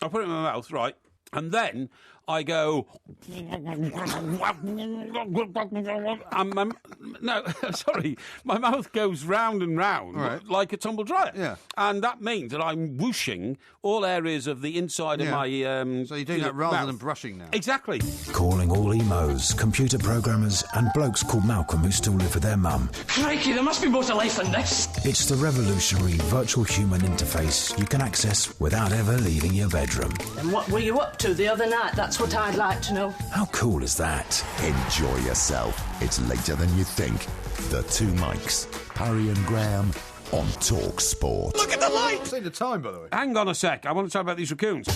I put it in my mouth, right, and then I go... my mouth goes round and round like a tumble dryer. Yeah. And that means that I'm whooshing all areas of the inside of my... so you're doing that rather mouth. than brushing now. Exactly. Calling all emos, computer programmers and blokes called Malcolm who still live with their mum. Crikey, there must be more to life than this. It's the revolutionary virtual human interface you can access without ever leaving your bedroom. And what were you up to the other night? That's what I'd like to know. How cool is that? Enjoy yourself. It's later than you think. The two Mikes, Parry and Graham, on Talk Sport. Look at the light! See the time, by the way. Hang on a sec. I want to talk about these raccoons.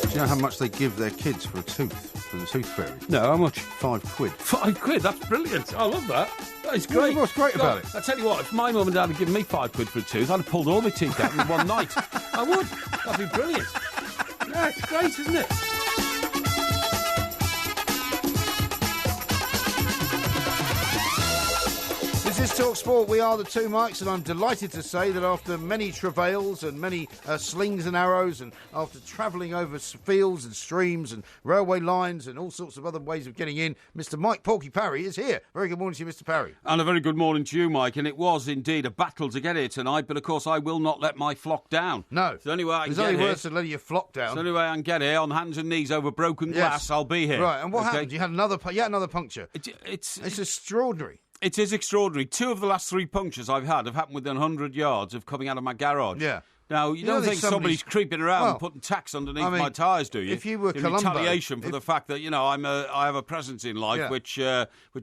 Do you know how much they give their kids for a tooth, for the tooth fairy? No, how much? £5. £5? That's brilliant. I love that. That is great. What's great about it? I tell you what, if my mum and dad had given me £5 for a tooth, I'd have pulled all my teeth out in one night. I would. That'd be brilliant. Yeah, it's great, isn't it? This is Talk Sport. We are the two Mikes, and I'm delighted to say that after many travails and many slings and arrows, and after travelling over fields and streams and railway lines and all sorts of other ways of getting in, Mr. Mike Porky Parry is here. Very good morning to you, Mr. Parry. And a very good morning to you, Mike. And it was indeed a battle to get here tonight, but of course I will not let my flock down. No. It's the only way I can There's only get here. worse than letting your flock down. It's the only way I can get here, on hands and knees over broken glass. I'll be here. Right, and what happened? You had another puncture. It's extraordinary. It is extraordinary. 2 of the last 3 punctures I've had have happened within 100 yards of coming out of my garage. Yeah. Now, you don't think somebody's creeping around and putting tacks underneath my tyres, do you? If you were in Columbo... retaliation for the fact that, I have a presence in life which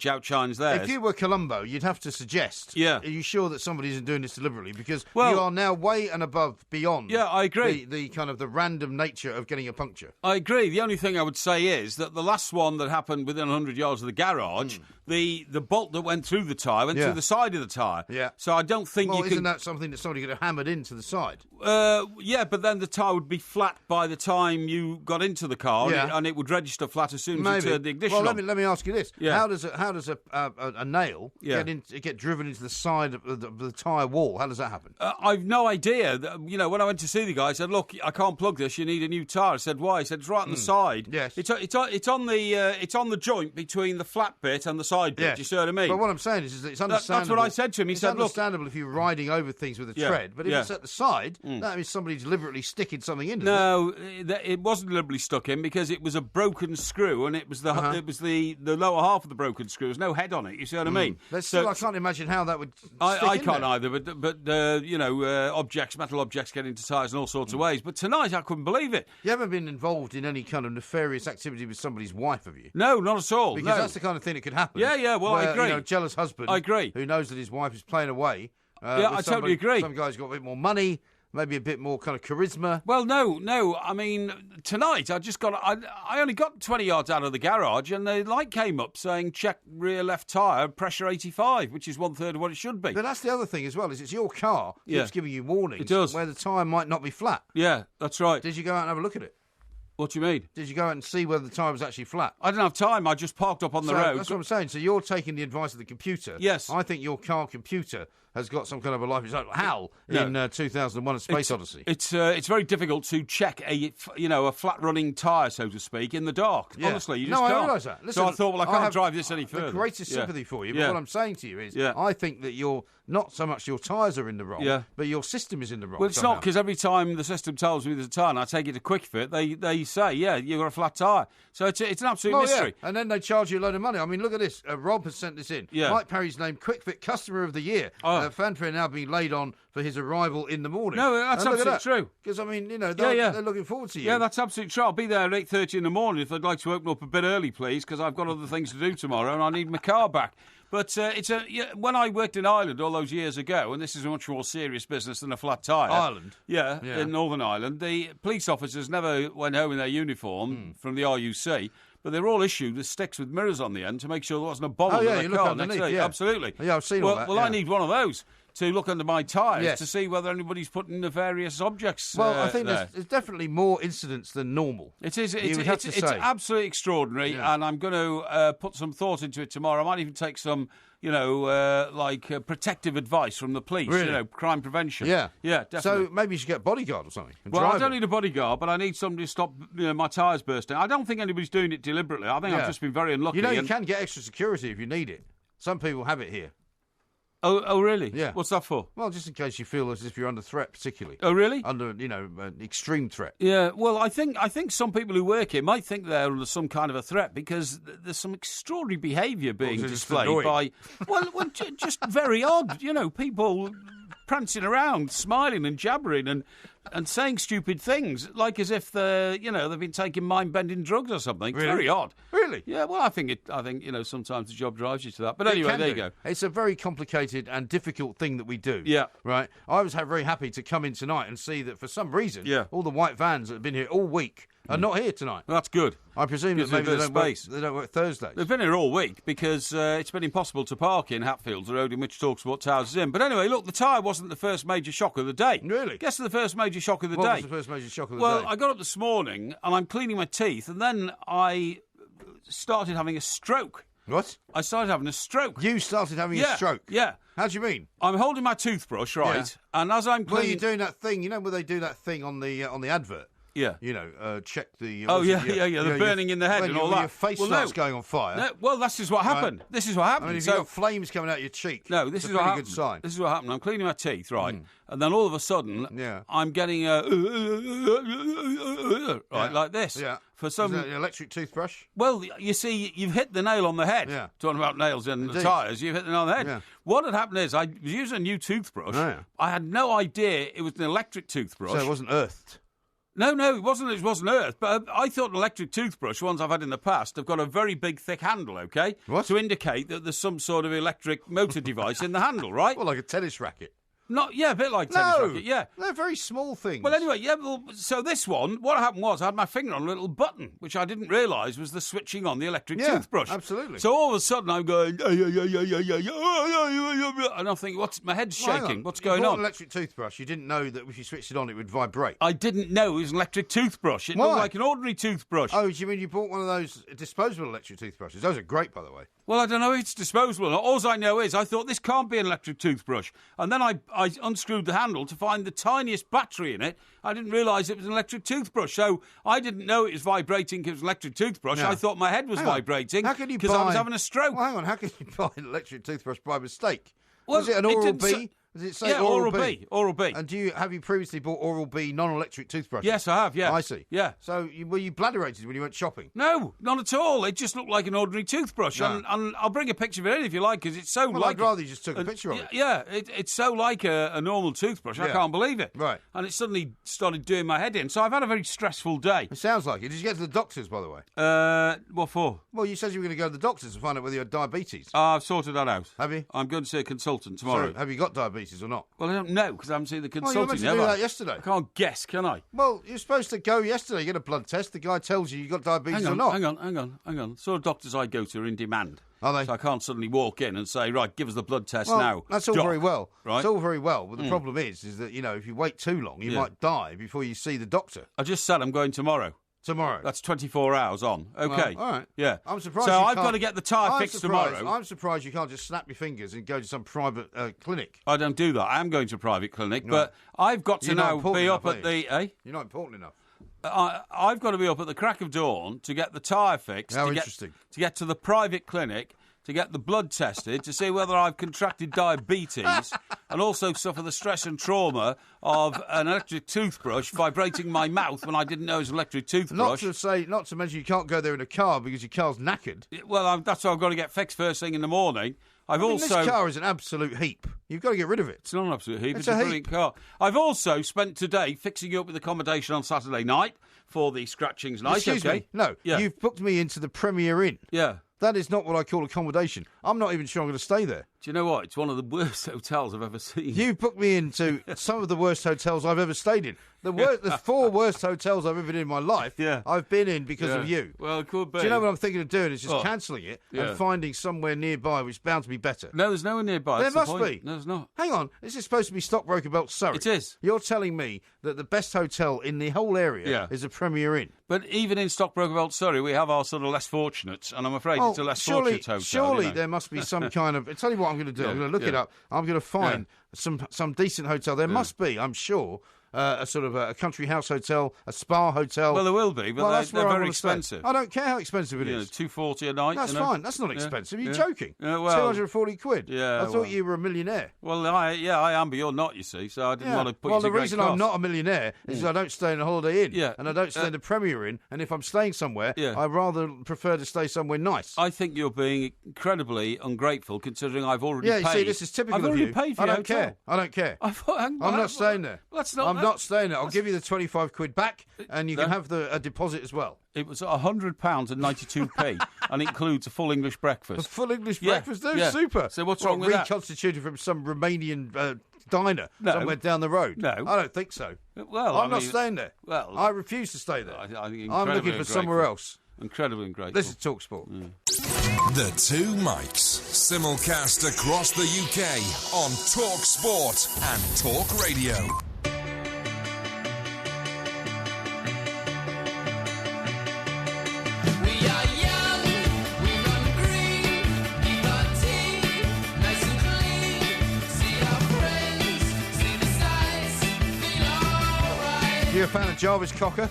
outshines theirs. If you were Columbo, you'd have to suggest, are you sure that somebody isn't doing this deliberately? Because you are now way and beyond I agree. the kind of the random nature of getting a puncture. I agree. The only thing I would say is that the last one that happened within 100 yards of the garage, the bolt that went through the tyre went through the side of the tyre. Yeah. So I don't think you can... isn't that something that somebody could have hammered into the side? Yeah, but then the tyre would be flat by the time you got into the car, and it would register flat as soon as you turned the ignition on. Well, let me ask you this: how does a nail get driven into the side of the tyre wall? How does that happen? I've no idea. When I went to see the guy, I said, "Look, I can't plug this. You need a new tyre." I said, "Why?" He said, "It's right on the side. Yes, it's on the joint between the flat bit and the side bit." Yes. You see what I mean? But what I'm saying is that it's understandable. That's what I said to him. He said, "Look, it's understandable if you're riding over things with a tread, but if it's at the side, that means somebody's deliberately sticking something in. No, it wasn't deliberately stuck in because it was a broken screw, and it was the lower half of the broken screw. There's no head on it. You see what I mean? I can't imagine how that would. I can't either. But metal objects get into tyres in all sorts of ways. But tonight I couldn't believe it. You haven't been involved in any kind of nefarious activity with somebody's wife, have you? No, not at all. Because that's the kind of thing that could happen. Yeah. Well, I agree. Jealous husband. I agree. Who knows that his wife is playing away. I totally agree. Some guy's got a bit more money. Maybe a bit more kind of charisma. Well, no. I mean, tonight I only got 20 yards out of the garage, and the light came up saying check rear left tyre, pressure 85, which is 1/3 of what it should be. But that's the other thing as well, is it's your car keeps giving you warnings. It does. Where the tyre might not be flat. Yeah, that's right. Did you go out and have a look at it? What do you mean? Did you go out and see whether the tyre was actually flat? I didn't have time. I just parked up on the road. That's what I'm saying. So you're taking the advice of the computer. Yes. I think your car computer has got some kind of a life. It's like HAL in 2001: A Space Odyssey. It's very difficult to check a flat running tyre, so to speak, in the dark. Yeah. Honestly, you just can't. I realise that. Listen, so I thought, well, I can't drive this any further. The greatest sympathy for you. But what I'm saying to you is, I think that you're not so much your tyres are in the wrong, but your system is in the wrong. Well, it's not, because every time the system tells me there's a tyre and I take it to Quick Fit, they say, you've got a flat tyre. So it's an absolute mystery. Yeah. And then they charge you a load of money. I mean, look at this. Rob has sent this in. Yeah. Mike Parry's named Quick Fit Customer of the Year. Fanfare now being laid on for his arrival in the morning. No, that's absolutely true. Because, I mean, they're looking forward to you. Yeah, that's absolutely true. I'll be there at 8:30 in the morning if they'd like to open up a bit early, please, because I've got other things to do tomorrow and I need my car back. But when I worked in Ireland all those years ago, and this is a much more serious business than a flat tyre. Ireland? Yeah, in Northern Ireland. The police officers never went home in their uniform from the RUC, but they were all issued with sticks with mirrors on the end to make sure there wasn't a bomb in the car next day. Yeah. Absolutely. Yeah, I've seen all that. Well, I need one of those to look under my tyres Yes. to see whether anybody's putting the various objects. Well, I think there. there's definitely more incidents than normal. It is. You would have to It's say. absolutely extraordinary, Yeah. and I'm going to put some thought into it tomorrow. I might even take some, protective advice from the police. Really? Crime prevention. Yeah. Yeah, definitely. So maybe you should get a bodyguard or something. And Well, drive I don't it. need a bodyguard, but I need somebody to stop my tyres bursting. I don't think anybody's doing it deliberately. I think I've Yeah. just been very unlucky. You know, you and- can get extra security if you need it. Some people have it here. Oh, really? Yeah. What's that for? Well, just in case you feel as if you're under threat, particularly. Oh, really? Under, an extreme threat. Yeah, well, I think some people who work here might think they're under some kind of a threat because there's some extraordinary behaviour being so it's displayed annoying. by, just very odd, people prancing around, smiling and jabbering and saying stupid things, like as if they've been taking mind-bending drugs or something. It's Really? very odd. Really? Yeah, well, I think sometimes the job drives you to that. But anyway, there you go. It's a very complicated and difficult thing that we do. Yeah. Right? I was very happy to come in tonight and see that for some reason, Yeah. all the white vans that have been here all week are not here tonight. Well, that's good. I presume that Gives you a maybe bit they of don't, space. they don't work Thursdays. They've been here all week because it's been impossible to park in Hatfields, the road in which TalkSport Towers is in. But anyway, look, the tyre wasn't the first major shock of the day. Really? Guess the first major shock of the What day? was the first major shock of the Well, day? I got up this morning and I'm cleaning my teeth, and then I started having a stroke. What? I started having a stroke. You started having Yeah, a stroke? yeah. How do you mean? I'm holding my toothbrush, right? And as I'm Well, cleaning... you're doing that thing, where they do that thing on the advert? Yeah. Check the... Oh, what's yeah, it? yeah, the burning in the head when and all when that. Your face Well, starts no. going on fire. No, well, this is what happened. This is what I happened. mean, if So- you've got flames coming out your cheek, No, this it's is a what pretty happened. good sign. This is what happened. I'm cleaning my teeth, right, and then all of a sudden, Yeah. I'm getting like this. Yeah. For some, Is that an electric toothbrush? well, you see, you've hit the nail on the head. Yeah. Talking about nails in the Indeed. tyres, you've hit the nail on the head. Yeah. What had happened is I was using a new toothbrush. Oh, yeah. I had no idea it was an electric toothbrush. So it wasn't earthed. No, it wasn't. It wasn't earth. But I thought an electric toothbrush, ones I've had in the past, have got a very big, thick handle. Okay, What? to indicate that there's some sort of electric motor device in the handle, right? Well, like a tennis racket. A bit like tennis No, racket. Yeah. they're very small things. Well, anyway, so this one, what happened was I had my finger on a little button, which I didn't realise was the switching on the electric Yeah, toothbrush. absolutely. So all of a sudden I'm going, and I'm thinking, my head's Well, hang shaking. on. What's You going bought on? an electric toothbrush. You didn't know that if you switched it on, it would vibrate. I didn't know it was an electric toothbrush. It Why? looked like an ordinary toothbrush. Oh, do you mean you bought one of those disposable electric toothbrushes? Those are great, by the way. Well, I don't know if it's disposable. All I know is I thought this can't be an electric toothbrush. And then I unscrewed the handle to find the tiniest battery in it. I didn't realise it was an electric toothbrush. So I didn't know it was vibrating because it was an electric toothbrush. Yeah. I thought my head was Hang on. vibrating How can you because I was buy- having a stroke. Well, hang on. How can you buy an electric toothbrush by mistake? Well, Was it an it Oral didn't B? say- Does it say Yeah, Oral B? Oral B. And have you previously bought Oral B non-electric toothbrushes? Yes, I have, yeah. I see. Yeah. So were you bladderated when you went shopping? No, not at all. It just looked like an ordinary toothbrush. No. And I'll bring a picture of it in if you like, because it's so Well, like... I'd rather you just took a picture of it. Yeah, it's so like a normal toothbrush. I Yeah. can't believe it. Right. And it suddenly started doing my head in. So I've had a very stressful day. It sounds like it. Did you get to the doctors, by the way? What for? Well, you said you were going to go to the doctors and find out whether you had diabetes. I've sorted that out. Have you? I'm going to see a consultant tomorrow. So, have you got diabetes or not? Well, I don't know because I haven't seen the Well, you were consultant meant to yet. do have I? that yesterday. I can't guess, can I? Well, you're supposed to go yesterday, get a blood test. The guy tells you got diabetes or not. Hang on. Sort of doctors I go to are in demand. Are they? So I can't suddenly walk in and say, right, give us the blood test Well, now. that's all Doc. very well. Right? It's all very well. But the problem is that, if you wait too long, you Yeah. might die before you see the doctor I just said I'm going tomorrow. tomorrow. That's 24 hours on. Okay. Well, all right. Yeah. I'm surprised. So you I've can't- got to get the tyre I'm fixed surprised- tomorrow. I'm surprised you can't just snap your fingers and go to some private clinic. I don't do that. I am going to a private clinic, but I've got to You're not now important be enough, up at are you? the... You're not important enough. I've got to be up at the crack of dawn to get the tyre fixed. How to interesting. to get to the private clinic, to get the blood tested, to see whether I've contracted diabetes, and also suffer the stress and trauma of an electric toothbrush vibrating my mouth when I didn't know it was an electric toothbrush. Not to mention you can't go there in a car because your car's knackered. Well, that's what I've got to get fixed first thing in the morning. This car is an absolute heap. You've got to get rid of it. It's not an absolute heap. It's It's a a heap. brilliant car. I've also spent today fixing you up with accommodation on Saturday night for the scratchings night. Excuse okay? me. No, Yeah. you've booked me into the Premier Inn. Yeah. That is not what I call accommodation. I'm not even sure I'm going to stay there. Do you know what? It's one of the worst hotels I've ever seen. You booked me into some of the worst hotels I've ever stayed in. The 4 worst hotels I've ever been in my life, I've been in because of you. Well, it could be. Do you know what I'm thinking of doing? Is just cancelling it and finding somewhere nearby which is bound to be better. No, there's nowhere nearby. There That's must the be. point. No, there's not. Hang on. This is supposed to be Stockbroker Belt, Surrey. It is. You're telling me that the best hotel in the whole area is a Premier Inn. But even in Stockbroker Belt, Surrey, we have our sort of less fortunates, and I'm afraid it's a less fortunate hotel. Surely there must be some kind of... I'll tell you what I'm going to do. I'm going to look it up. I'm going to find some decent hotel. There must be, I'm sure... a sort of a country house hotel, a spa hotel. Well, there will be, but they're very expensive. I don't care how expensive it is. $240 a night. That's fine. That's not expensive. You're joking. Well, 240 quid. Yeah, I thought you were a millionaire. Well, I am, but you're not, you see, so I didn't want to put you to the reason I'm not a millionaire is I don't stay in a Holiday Inn, and I don't stay in the Premier Inn, and if I'm staying somewhere, I rather prefer to stay somewhere nice. I think you're being incredibly ungrateful, considering I've already paid. Yeah, you see, this is typical of you. I've already paid for your hotel. I don't care. I'm not staying there. I'm not staying there. I'll give you the 25 quid back, and you can have a deposit as well. It was £100 and 92p, and includes a full English breakfast. A full English breakfast? That's super. So what's wrong with that? Reconstituted from some Romanian diner somewhere down the road? No. I don't think so. Well, I'm not staying there. Well, I refuse to stay there. I'm looking for somewhere else. Incredibly ungrateful. This is TalkSport. The Two Mikes, simulcast across the UK on Talk Sport and Talk Radio. You a fan of Jarvis Cocker?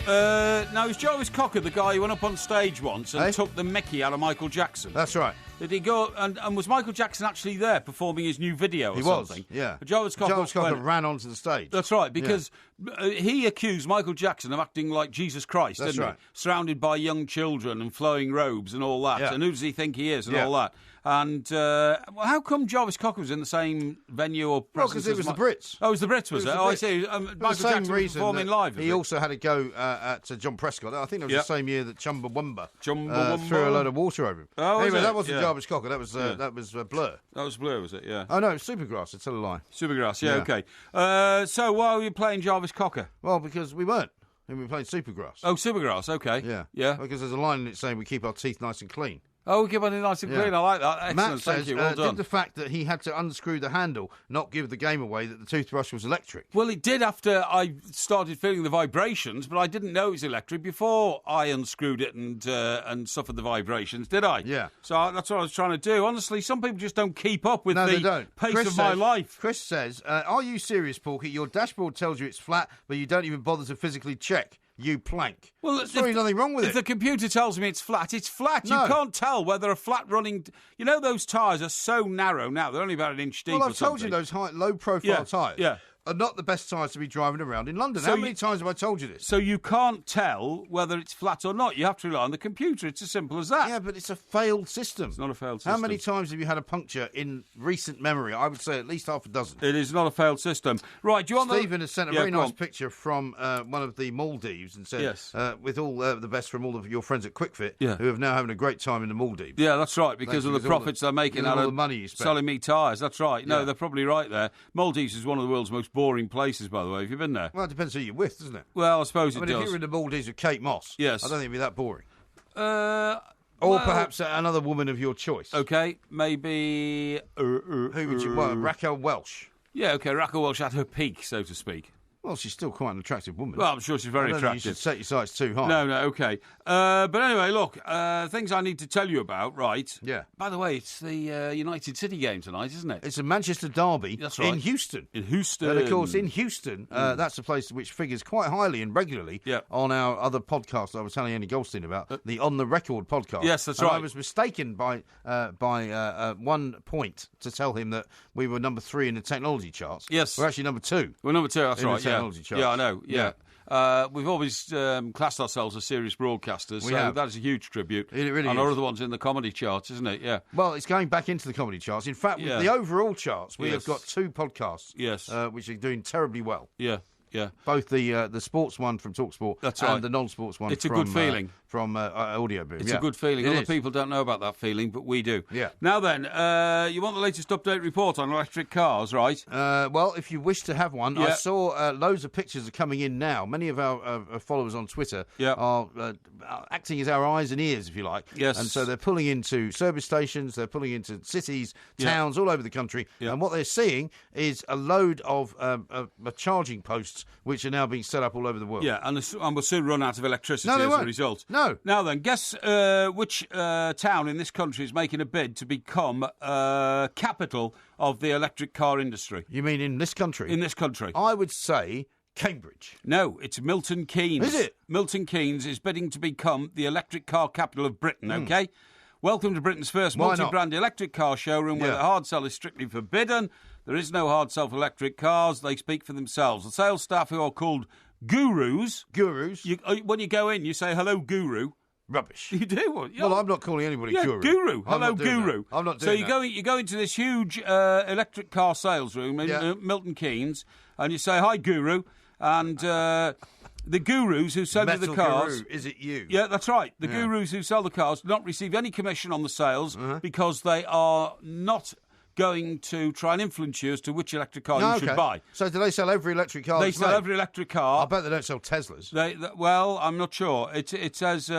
No, it's Jarvis Cocker, the guy who went up on stage once and took the mickey out of Michael Jackson. That's right. Did he go and was Michael Jackson actually there performing his new video or something? He was, yeah. Jarvis Cocker ran onto the stage. That's right, because he accused Michael Jackson of acting like Jesus Christ, didn't he? Surrounded by young children and flowing robes and all that. Yeah. And who does he think he is and all that? And how come Jarvis Cocker was in the same venue or presence? Well, because it was the Brits. Oh, it was the Brits, was it? Oh, I see. Michael Jackson was performing live. He also had a go at John Prescott. I think it was the same year that Chumbawamba Chumbawamba threw a load of water over him. Oh, anyway, that wasn't Jarvis Cocker. That was Blur. That was Blur, was it? Yeah. Oh no, it was Supergrass. I tell a lie. Supergrass. Yeah. Okay. So why were you playing Jarvis Cocker? Well, because we weren't. We were playing Supergrass. Oh, Supergrass. Okay. Yeah. Because there's a line in it saying we keep our teeth nice and clean. Oh, we keep it nice and clean. I like that. Excellent. Matt says, thank you. Well done. Did the fact that he had to unscrew the handle not give the game away that the toothbrush was electric? Well, it did after I started feeling the vibrations, but I didn't know it was electric before I unscrewed it and suffered the vibrations, did I? Yeah. So that's what I was trying to do. Honestly, some people just don't keep up with they the don't. pace Chris of my life. Chris says, are you serious, Porky? Your dashboard tells you it's flat, but you don't even bother to physically check. You plank. Well, there's probably nothing wrong with it. If the computer tells me it's flat, it's flat. No. You can't tell whether a flat running... You know, those tyres are so narrow now. They're only about an inch deep Well, or I've told something. you those low-profile tyres are not the best tyres to be driving around in London. So How many times have I told you this? So you can't tell whether it's flat or not. You have to rely on the computer. It's as simple as that. Yeah, but it's a failed system. It's not a failed system. How many times have you had a puncture in recent memory? I would say at least half a dozen. It is not a failed system. Right, do you want Stephen has sent a very nice picture from one of the Maldives and said, with all the best from all of your friends at QuickFit, who are now having a great time in the Maldives. Yeah, that's right, because of the profits they're making out all of the money you spend. selling me tyres. That's right. No, they're probably right there. Maldives is one of the world's most boring places, by the way. Have you been there? Well, it depends who you're with, doesn't it? Well, I suppose it does. If you were in the Maldives with Kate Moss, I don't think it'd be that boring. Or perhaps another woman of your choice. Okay, maybe... Who would you... Well, Raquel Welch. Yeah, okay, Raquel Welch at her peak, so to speak. Well, she's still quite an attractive woman. Well, I'm sure she's very attractive. You should set your sights too high. No, okay. But anyway, look, things I need to tell you about, right? Yeah. By the way, it's the United City game tonight, isn't it? It's a Manchester derby. That's right. In Houston. In Houston. And, of course, in Houston, that's a place which figures quite highly and regularly on our other podcast I was telling Andy Goldstein about, the On The Record podcast. Yes, that's and right. I was mistaken by 1 point to tell him that we were number 3 in the technology charts. Yes. We're actually number 2. We're number 2, that's in right. The technology charts. Yeah, I know. Yeah. We've always classed ourselves as serious broadcasters, so that is a huge tribute. It really and is. our other one's in the comedy charts, isn't it? Yeah. Well, it's going back into the comedy charts. In fact, with the overall charts, we have got 2 podcasts which are doing terribly well. Yeah. Yeah. Both the sports one from TalkSport and the non-sports one. It's a good feeling from Audio Boom. It's a good feeling. Other people don't know about that feeling, but we do. Yeah. Now then, you want the latest update report on electric cars, right? Well, if you wish to have one, I saw loads of pictures are coming in now. Many of our followers on Twitter are acting as our eyes and ears, if you like. Yes. And so they're pulling into service stations, they're pulling into cities, towns all over the country, and what they're seeing is a load of charging posts which are now being set up all over the world. Yeah, and we'll soon run out of electricity as a result. No. Now then, guess which town in this country is making a bid to become capital of the electric car industry? You mean in this country? In this country. I would say Cambridge. No, it's Milton Keynes. Is it? Milton Keynes is bidding to become the electric car capital of Britain, OK? Welcome to Britain's first multi-brand electric car showroom where the hard sell is strictly forbidden. There is no hard sell for electric cars. They speak for themselves. The sales staff, who are called gurus. When you go in, you say, hello, guru. Rubbish. You do? Well, I'm not calling anybody guru. Guru. Hello, guru. I'm not doing that. So you go into this huge electric car sales room in Milton Keynes, and you say, hi, guru, and the gurus who sell you the cars... Guru, is it you? Yeah, that's right. The gurus who sell the cars do not receive any commission on the sales because they are not going to try and influence you as to which electric car you should buy. So do they sell every electric car? They sell every electric car. I bet they don't sell Teslas. Well, I'm not sure. It says...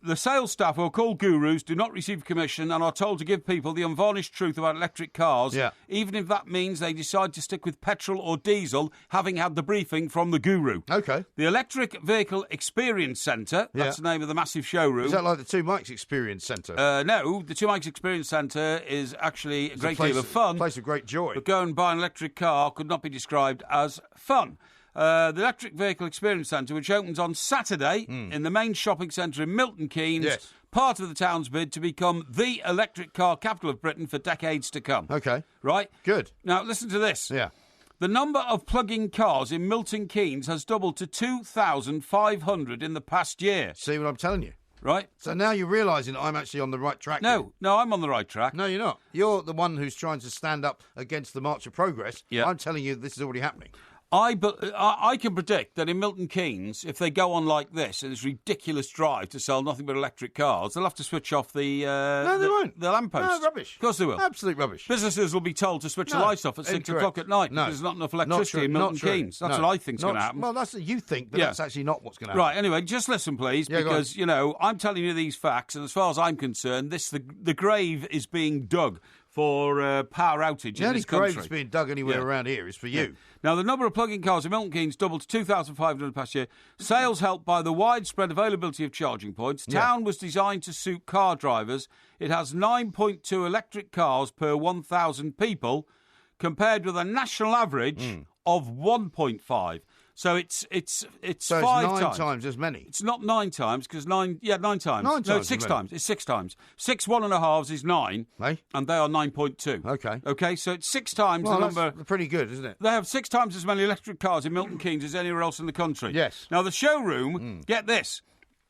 the sales staff, who are called gurus, do not receive commission and are told to give people the unvarnished truth about electric cars, even if that means they decide to stick with petrol or diesel, having had the briefing from the guru. OK. The Electric Vehicle Experience Centre, that's the name of the massive showroom. Is that like the Two Mikes Experience Centre? No, the Two Mikes Experience Centre is actually a great deal of fun. A place of great joy. But go and buy an electric car could not be described as fun. The Electric Vehicle Experience Centre, which opens on Saturday in the main shopping centre in Milton Keynes, part of the town's bid to become the electric car capital of Britain for decades to come. OK. Right? Good. Now, listen to this. Yeah. The number of plug-in cars in Milton Keynes has doubled to 2,500 in the past year. See what I'm telling you? Right? So now you're realising that I'm actually on the right track. No, I'm on the right track. No, you're not. You're the one who's trying to stand up against the March of Progress. Yeah. I'm telling you this is already happening. I can predict that in Milton Keynes, if they go on like this, and this ridiculous drive to sell nothing but electric cars, they'll have to switch off the No, they won't. The lampposts. No, rubbish. Of course they will. Absolute rubbish. Businesses will be told to switch the lights off at 6 o'clock at night because there's not enough electricity in Milton Keynes. That's what I think's going to happen. Well, that's what you think, but that's actually not what's going to happen. Right, anyway, just listen, please, because, I'm telling you these facts, and as far as I'm concerned, the grave is being dug for power outage in this country. The only grave that's being dug anywhere around here is for you. Yeah. Now, the number of plug-in cars in Milton Keynes doubled to 2,500 the past year. Sales helped by the widespread availability of charging points. Town was designed to suit car drivers. It has 9.2 electric cars per 1,000 people, compared with a national average of 1.5. So it's 9 times as many. It's not 9 times, because 9 times. 9 times. No, it's 6 times. It's 6 times. 6 1.5s is 9, and they are 9.2. Okay, so it's 6 times the number. That's pretty good, isn't it? They have 6 times as many electric cars in Milton Keynes as anywhere else in the country. Yes. Now, the showroom, get this,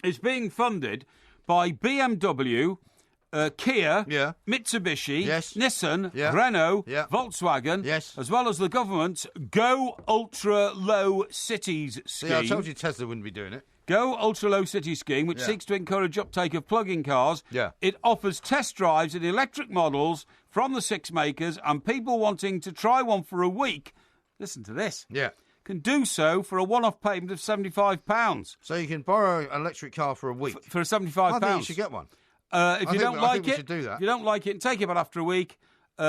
is being funded by BMW, Kia, Mitsubishi, Nissan, Renault, Volkswagen, as well as the government's Go Ultra Low Cities scheme. See, I told you Tesla wouldn't be doing it. Go Ultra Low City scheme, which seeks to encourage uptake of plug-in cars. It offers test drives in electric models from the 6 makers, and people wanting to try one for a week, listen to this, can do so for a one-off payment of £75. So you can borrow an electric car for a week? For £75. I think you should get one. If you don't like it, do that. if you don't like it and take it back after a week, you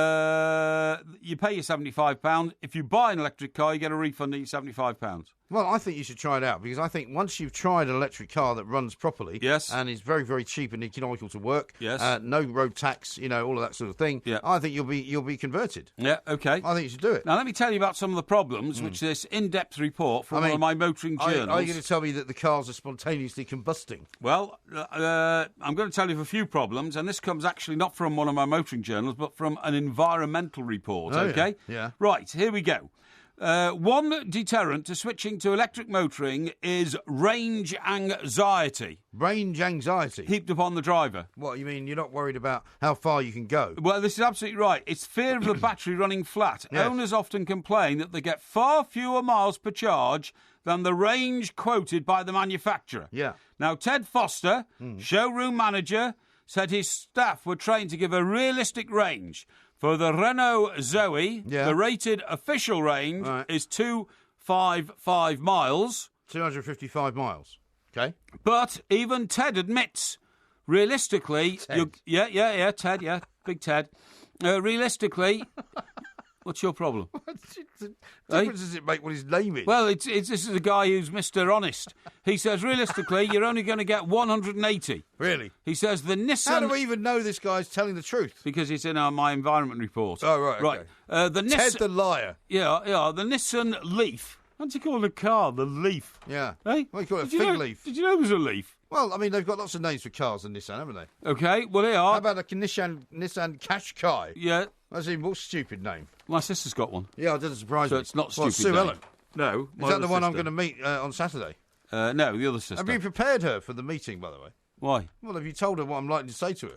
pay your £75. If you buy an electric car, you get a refund of your £75. Well, I think you should try it out, because I think once you've tried an electric car that runs properly and is very, very cheap and economical to work, no road tax, all of that sort of thing, I think you'll be converted. Yeah, OK. I think you should do it. Now, let me tell you about some of the problems which this in-depth report from one of my motoring journals... Are you going to tell me that the cars are spontaneously combusting? Well, I'm going to tell you of a few problems, and this comes actually not from one of my motoring journals, but from an environmental report, OK? Yeah. Right, here we go. One deterrent to switching to electric motoring is range anxiety. Range anxiety? Heaped upon the driver. What, you mean you're not worried about how far you can go? Well, this is absolutely right. It's fear of the battery running flat. Yes. Owners often complain that they get far fewer miles per charge than the range quoted by the manufacturer. Yeah. Now, Ted Foster, showroom manager, said his staff were trained to give a realistic range. For the Renault Zoe, the rated official range is 255 miles. 255 miles. Okay. But even Ted admits, realistically... Ted. Ted, big Ted. Realistically... What's your problem? What difference does it make what his name is? Well, this is a guy who's Mr. Honest. He says, realistically, you're only going to get 180. Really? He says the Nissan... How do we even know this guy's telling the truth? Because it's in our My Environment report. Oh, right, okay. The Ted the liar. Yeah, the Nissan Leaf. What do you call the car? The Leaf. Yeah. Hey? Well, you call it a fig leaf. Did you know there's a Leaf? Well, I mean, they've got lots of names for cars in Nissan, haven't they? Okay, well, they are. How about a Nissan Qashqai? Yeah. That's an even more stupid name. My sister's got one. Yeah, it doesn't surprise me. So it's not Well, stupid. Sue Ellen. No. Is that the one I'm going to meet on Saturday? No, the other sister. Have you prepared her for the meeting, by the way? Why? Well, have you told her what I'm likely to say to her?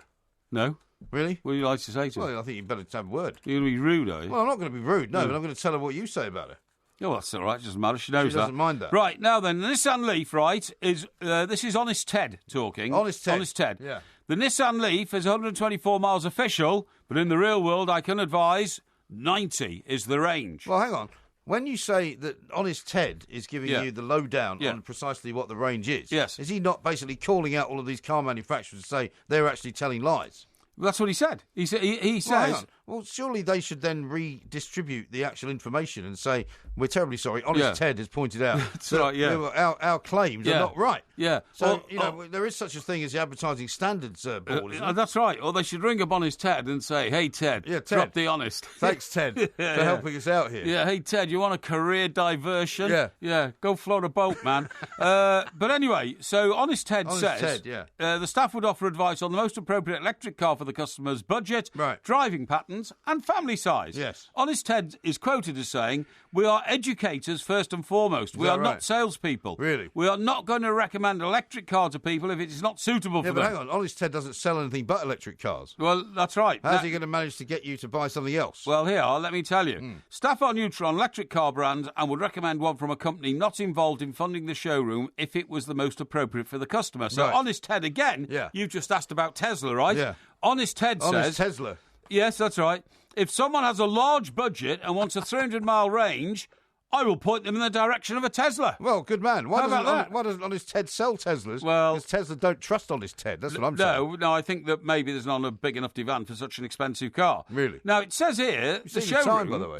No. Really? What do you like to say to her? Well, I think you'd better have a word. You're going to be rude, are you? Well, I'm not going to be rude, no, but I'm going to tell her what you say about her. Oh, that's all right. It doesn't matter. She knows She doesn't mind that. Right, now then, the Nissan Leaf, right, is... this is Honest Ted talking. Honest Ted. Honest Ted. Yeah. The Nissan Leaf is 124 miles official, but in the real world, I can advise 90 is the range. Well, hang on. When you say that Honest Ted is giving you the lowdown on precisely what the range is, is he not basically calling out all of these car manufacturers to say they're actually telling lies? Well, that's what he said. He says... Well, surely they should then redistribute the actual information and say, we're terribly sorry, Honest Ted has pointed out that our claims are not right. Yeah. So, there is such a thing as the Advertising Standards Board, isn't there? That's right. Or they should ring up Honest Ted and say, hey, Ted, drop the honest. Thanks, Ted, for helping us out here. Yeah, hey, Ted, you want a career diversion? Yeah. Yeah, go float a boat, man. But anyway, so Honest Ted says the staff would offer advice on the most appropriate electric car for the customer's budget, driving patterns, and family size. Yes. Honest Ted is quoted as saying, we are educators first and foremost. We are not salespeople. Really? We are not going to recommend electric car to people if it is not suitable for them. Yeah, but hang on. Honest Ted doesn't sell anything but electric cars. Well, that's right. How's he going to manage to get you to buy something else? Well, here, let me tell you. Staff are neutral on electric car brands and would recommend one from a company not involved in funding the showroom if it was the most appropriate for the customer. So, Honest Ted, again, you just asked about Tesla, right? Yeah. Honest Ted says... Honest Tesla. Yes, that's right. If someone has a large budget and wants a 300-mile range, I will point them in the direction of a Tesla. Well, good man. Why about doesn't Honest Ted sell Teslas? Well, because Tesla don't trust Honest Ted. That's what I'm saying. No, I think that maybe there's not a big enough demand for such an expensive car. Really? Now, it says here, the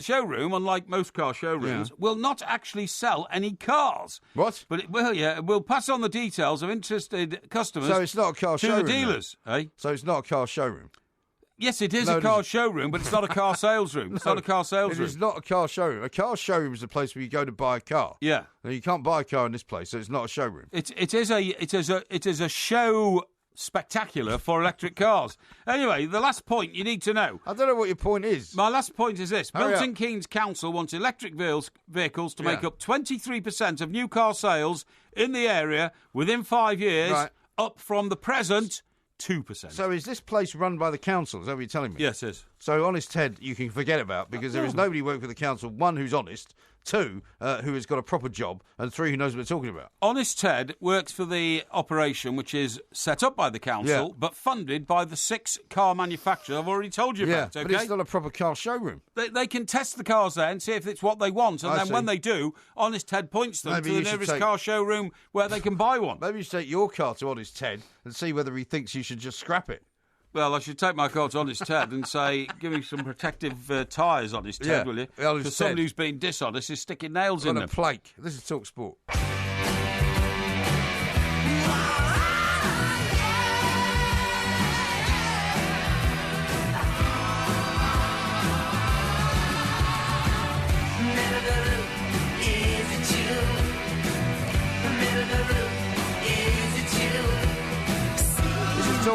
showroom, unlike most car showrooms, will not actually sell any cars. What? But it will pass on the details of interested customers so it's not a car to showroom, the dealers. Eh? So it's not a car showroom? Yes, it is a car showroom, but it's not a car sales room. It's not a car sales room. It is not a car showroom. A car showroom is a place where you go to buy a car. Yeah. Now, you can't buy a car in this place, so it's not a showroom. It is a show spectacular for electric cars. Anyway, the last point you need to know. I don't know what your point is. My last point is this. Milton Keynes Council wants electric vehicles to make up 23% of new car sales in the area within 5 years, up from the present 2%. So is this place run by the council? Is that what you're telling me? Yes, it is. So Honest Ted you can forget about because there is nobody working for the council, one, who's honest, two, who has got a proper job, and three, who knows what they're talking about. Honest Ted works for the operation which is set up by the council but funded by the 6 car manufacturers I've already told you about. Okay? But it's not a proper car showroom. They can test the cars there and see if it's what they want, and then when they do, Honest Ted points them to the nearest car showroom where they can buy one. Maybe you should take your car to Honest Ted and see whether he thinks you should just scrap it. Well, I should take my car to Honest Ted and say, give me some protective tyres, Honest Ted, will you? Because somebody who's been dishonest is sticking nails in them. On a plate. This is Talk Sport.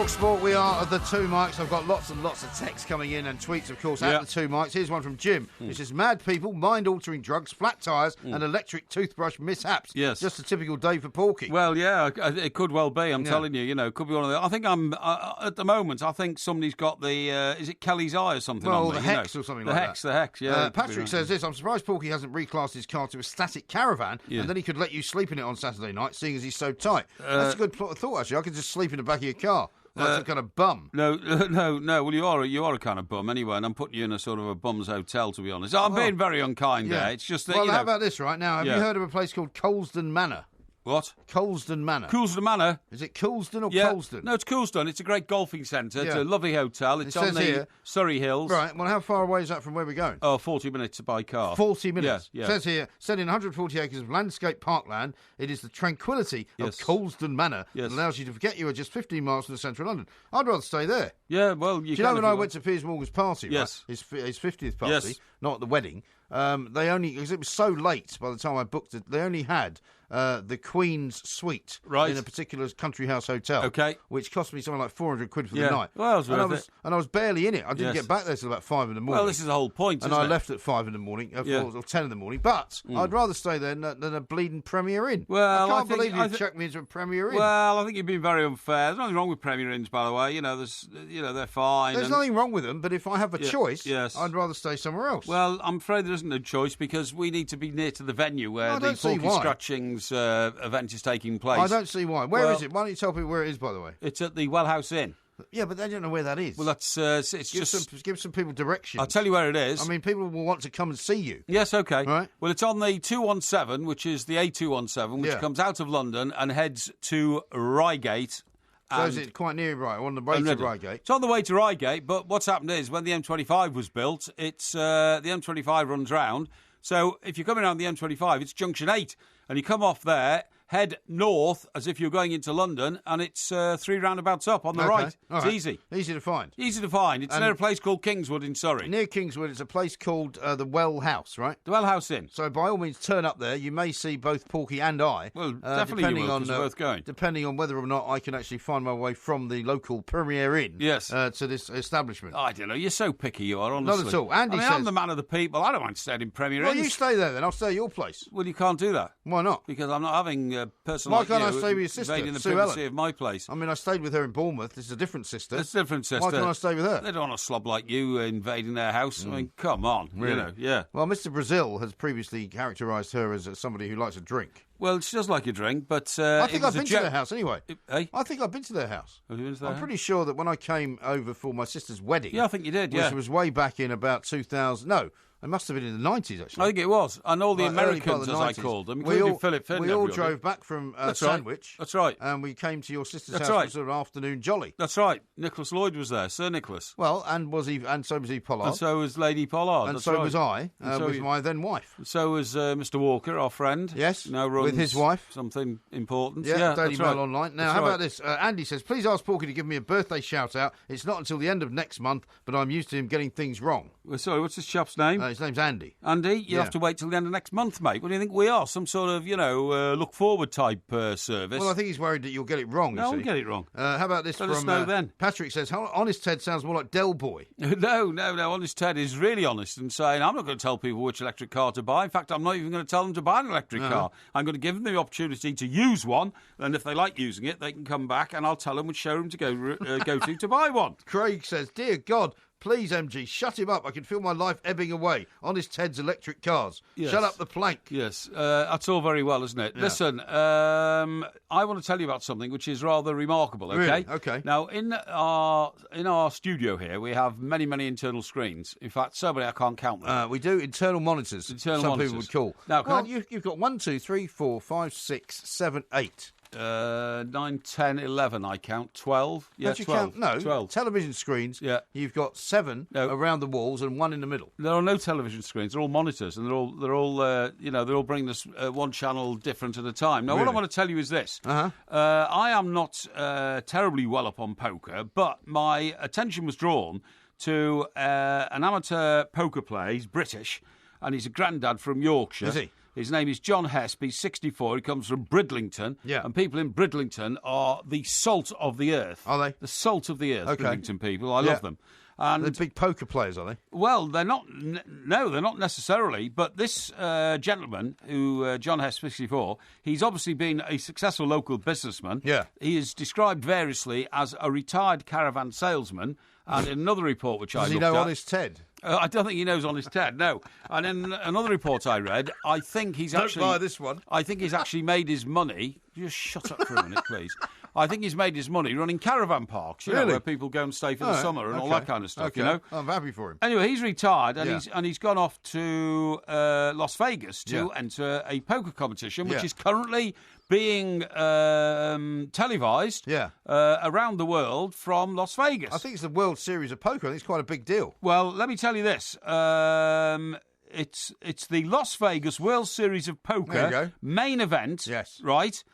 Talk Sport, we are the two mics. I've got lots and lots of texts coming in and tweets, of course, at the two mics. Here's one from Jim. It says, mad people, mind-altering drugs, flat tyres and electric toothbrush mishaps. Yes. Just a typical day for Porky. Well, yeah, it could well be. I'm telling you, it could be one of the... I think at the moment, I think somebody's got the... is it Kelly's eye or something on me? The hex or something like that. The hex, yeah. Patrick says this, I'm surprised Porky hasn't reclassed his car to a static caravan and then he could let you sleep in it on Saturday night, seeing as he's so tight. That's a good thought, actually. I could just sleep in the back of your car. Like some kind of bum. No. Well, you are a kind of bum anyway, and I'm putting you in a sort of a bum's hotel, to be honest. I'm being very unkind there. It's just that, how about this right now? Have you heard of a place called Colston Manor? What? Colston Manor. Coulsdon Manor? Is it Coulsdon or Colston? No, it's Coulsdon. It's a great golfing centre. It's a lovely hotel. It's on the here, Surrey Hills. Right, well, how far away is that from where we're going? 40 minutes by car. 40 minutes? Yeah. It says here, set in 140 acres of landscape parkland, it is the tranquility of Colston Manor that allows you to forget you are just 15 miles from the centre of London. I'd rather stay there. Yeah, well, Do you know when I went to Piers Morgan's party, yes. right? His 50th party, not the wedding, they only, because it was so late by the time I booked it, they only had the Queen's suite in a particular country house hotel, which cost me something like 400 quid for the night. Well, and I was barely in it. I didn't get back there till about 5 in the morning. Well, this is the whole point, and I left at 5 in the morning, or 10 in the morning. But I'd rather stay there than a bleeding Premier Inn. Well, I can't believe you chucked me into a Premier Inn. Well, I think you've been very unfair. There's nothing wrong with Premier Inns, by the way. They're fine. There's nothing wrong with them, but if I have a choice, I'd rather stay somewhere else. Well, I'm afraid there isn't a choice because we need to be near to the venue where the Porky Scratchings event is taking place. I don't see why. Where is it? Why don't you tell people where it is, by the way? It's at the Well House Inn. Yeah, but they don't know where that is. Well, that's give some people directions. I'll tell you where it is. I mean, people will want to come and see you. Yes, okay. Right. Well, it's on the 217, which is the A217, which comes out of London and heads to Reigate. So is it quite near on the way to Reigate? It's on the way to Reigate, but what's happened is when the M25 was built, it's the M25 runs round. So if you're coming around the M25, it's Junction 8, and you come off there, head north as if you're going into London, and it's 3 roundabouts up on the right. It's easy. Easy to find. Easy to find. It's near a place called Kingswood in Surrey. Near Kingswood, it's a place called the Well House, right? The Well House Inn. So by all means, turn up there. You may see both Porky and I. Well, definitely you will, because we're both going. Depending on whether or not I can actually find my way from the local Premier Inn to this establishment. I don't know. You're so picky, you are, honestly. Not at all. Andy says... I'm the man of the people. I don't mind staying in Premier Inns. Well, you stay there then. I'll stay at your place. Well, you can't do that. Why not? Because I'm not having a person like you. Why can't I stay with your sister, invading the Sue privacy Ellen? of my place? I mean, I stayed with her in Bournemouth. This is a different sister. It's a different sister. Why can't I stay with her? They don't want a slob like you invading their house. I mean, come on. Really? Well, Mr. Brazil has previously characterised her as somebody who likes a drink. Well, she does like a drink, but... I think I've been to their house anyway. I think I've been to their house. Have you been to their house? I'm pretty sure that when I came over for my sister's wedding... Yeah, I think you did, which was way back in about 2000... No, it must have been in the 90s, actually. I think it was. And all the Americans, as I called them, including Philip Finn. We all drove back from Sandwich. That's right. And we came to your sister's house for sort of afternoon jolly. That's right. Nicholas Lloyd was there, Sir Nicholas. Well, and so was he Pollard. And so was Lady Pollard. And so was I, with my then wife. So was Mr. Walker, our friend. Yes, now runs with his wife. Something important. Yeah, Daily Mail Online. Now, how about this? Andy says, please ask Porky to give me a birthday shout-out. It's not until the end of next month, but I'm used to him getting things wrong. Well, sorry, what's this chap's name? His name's Andy. Andy, you have to wait till the end of next month, mate. What do you think we are? Some sort of, look forward type service? Well, I think he's worried that you'll get it wrong. No, I won't get it wrong. How about this Let us know then. Patrick says, Honest Ted sounds more like Del Boy. No. Honest Ted is really honest and saying, I'm not going to tell people which electric car to buy. In fact, I'm not even going to tell them to buy an electric car. I'm going to give them the opportunity to use one, and if they like using it, they can come back and I'll tell them which showroom to go to buy one. Craig says, dear God, please, MG, shut him up. I can feel my life ebbing away. Honest Ted's electric cars. Yes. Shut up the plank. Yes, that's all very well, isn't it? Yeah. Listen, I want to tell you about something which is rather remarkable, okay? Really? Okay. Now, in our studio here, we have many, many internal screens. In fact, so many I can't count them. We do internal monitors. Some people would call. Now, you've got 1, 2, 3, 4, 5, 6, 7, 8. 9, 10, 11, I count. 12. Yeah, Don't you 12. count? No. 12. Television screens. Yeah. You've got 7 around the walls and 1 in the middle. There are no television screens. They're all monitors, and they're all bringing us one channel different at a time. Now, what I want to tell you is this: I am not terribly well up on poker, but my attention was drawn to an amateur poker player. He's British, and he's a granddad from Yorkshire. Is he? His name is John Hesp. He's 64. He comes from Bridlington. Yeah. And people in Bridlington are the salt of the earth. Are they? The salt of the earth, Okay. Bridlington people. I love them. And They're big poker players, are they? well, they're not. No, they're not necessarily. But this gentleman, who John Hess, 64, he's obviously been a successful local businessman. Yeah. He is described variously as a retired caravan salesman. And in another report which I Does he looked know at, Honest Ted? I don't think he knows Honest Ted. No. And in another report I read, I think he's Don't actually buy this one. I think he's actually made his money. Just shut up for a minute, please. I think he's made his money running caravan parks, you know, Really? where people go and stay for the All right, summer and all okay, that kind of stuff, okay. you know. I'm happy for him. Anyway, he's retired and Yeah. he's gone off to Las Vegas to Yeah. enter a poker competition, which Yeah. is currently being televised Yeah. around the world from Las Vegas. I think it's the World Series of Poker. I think it's quite a big deal. Well, let me tell you this. It's the Las Vegas World Series of There you Poker go. main event, Yes. right?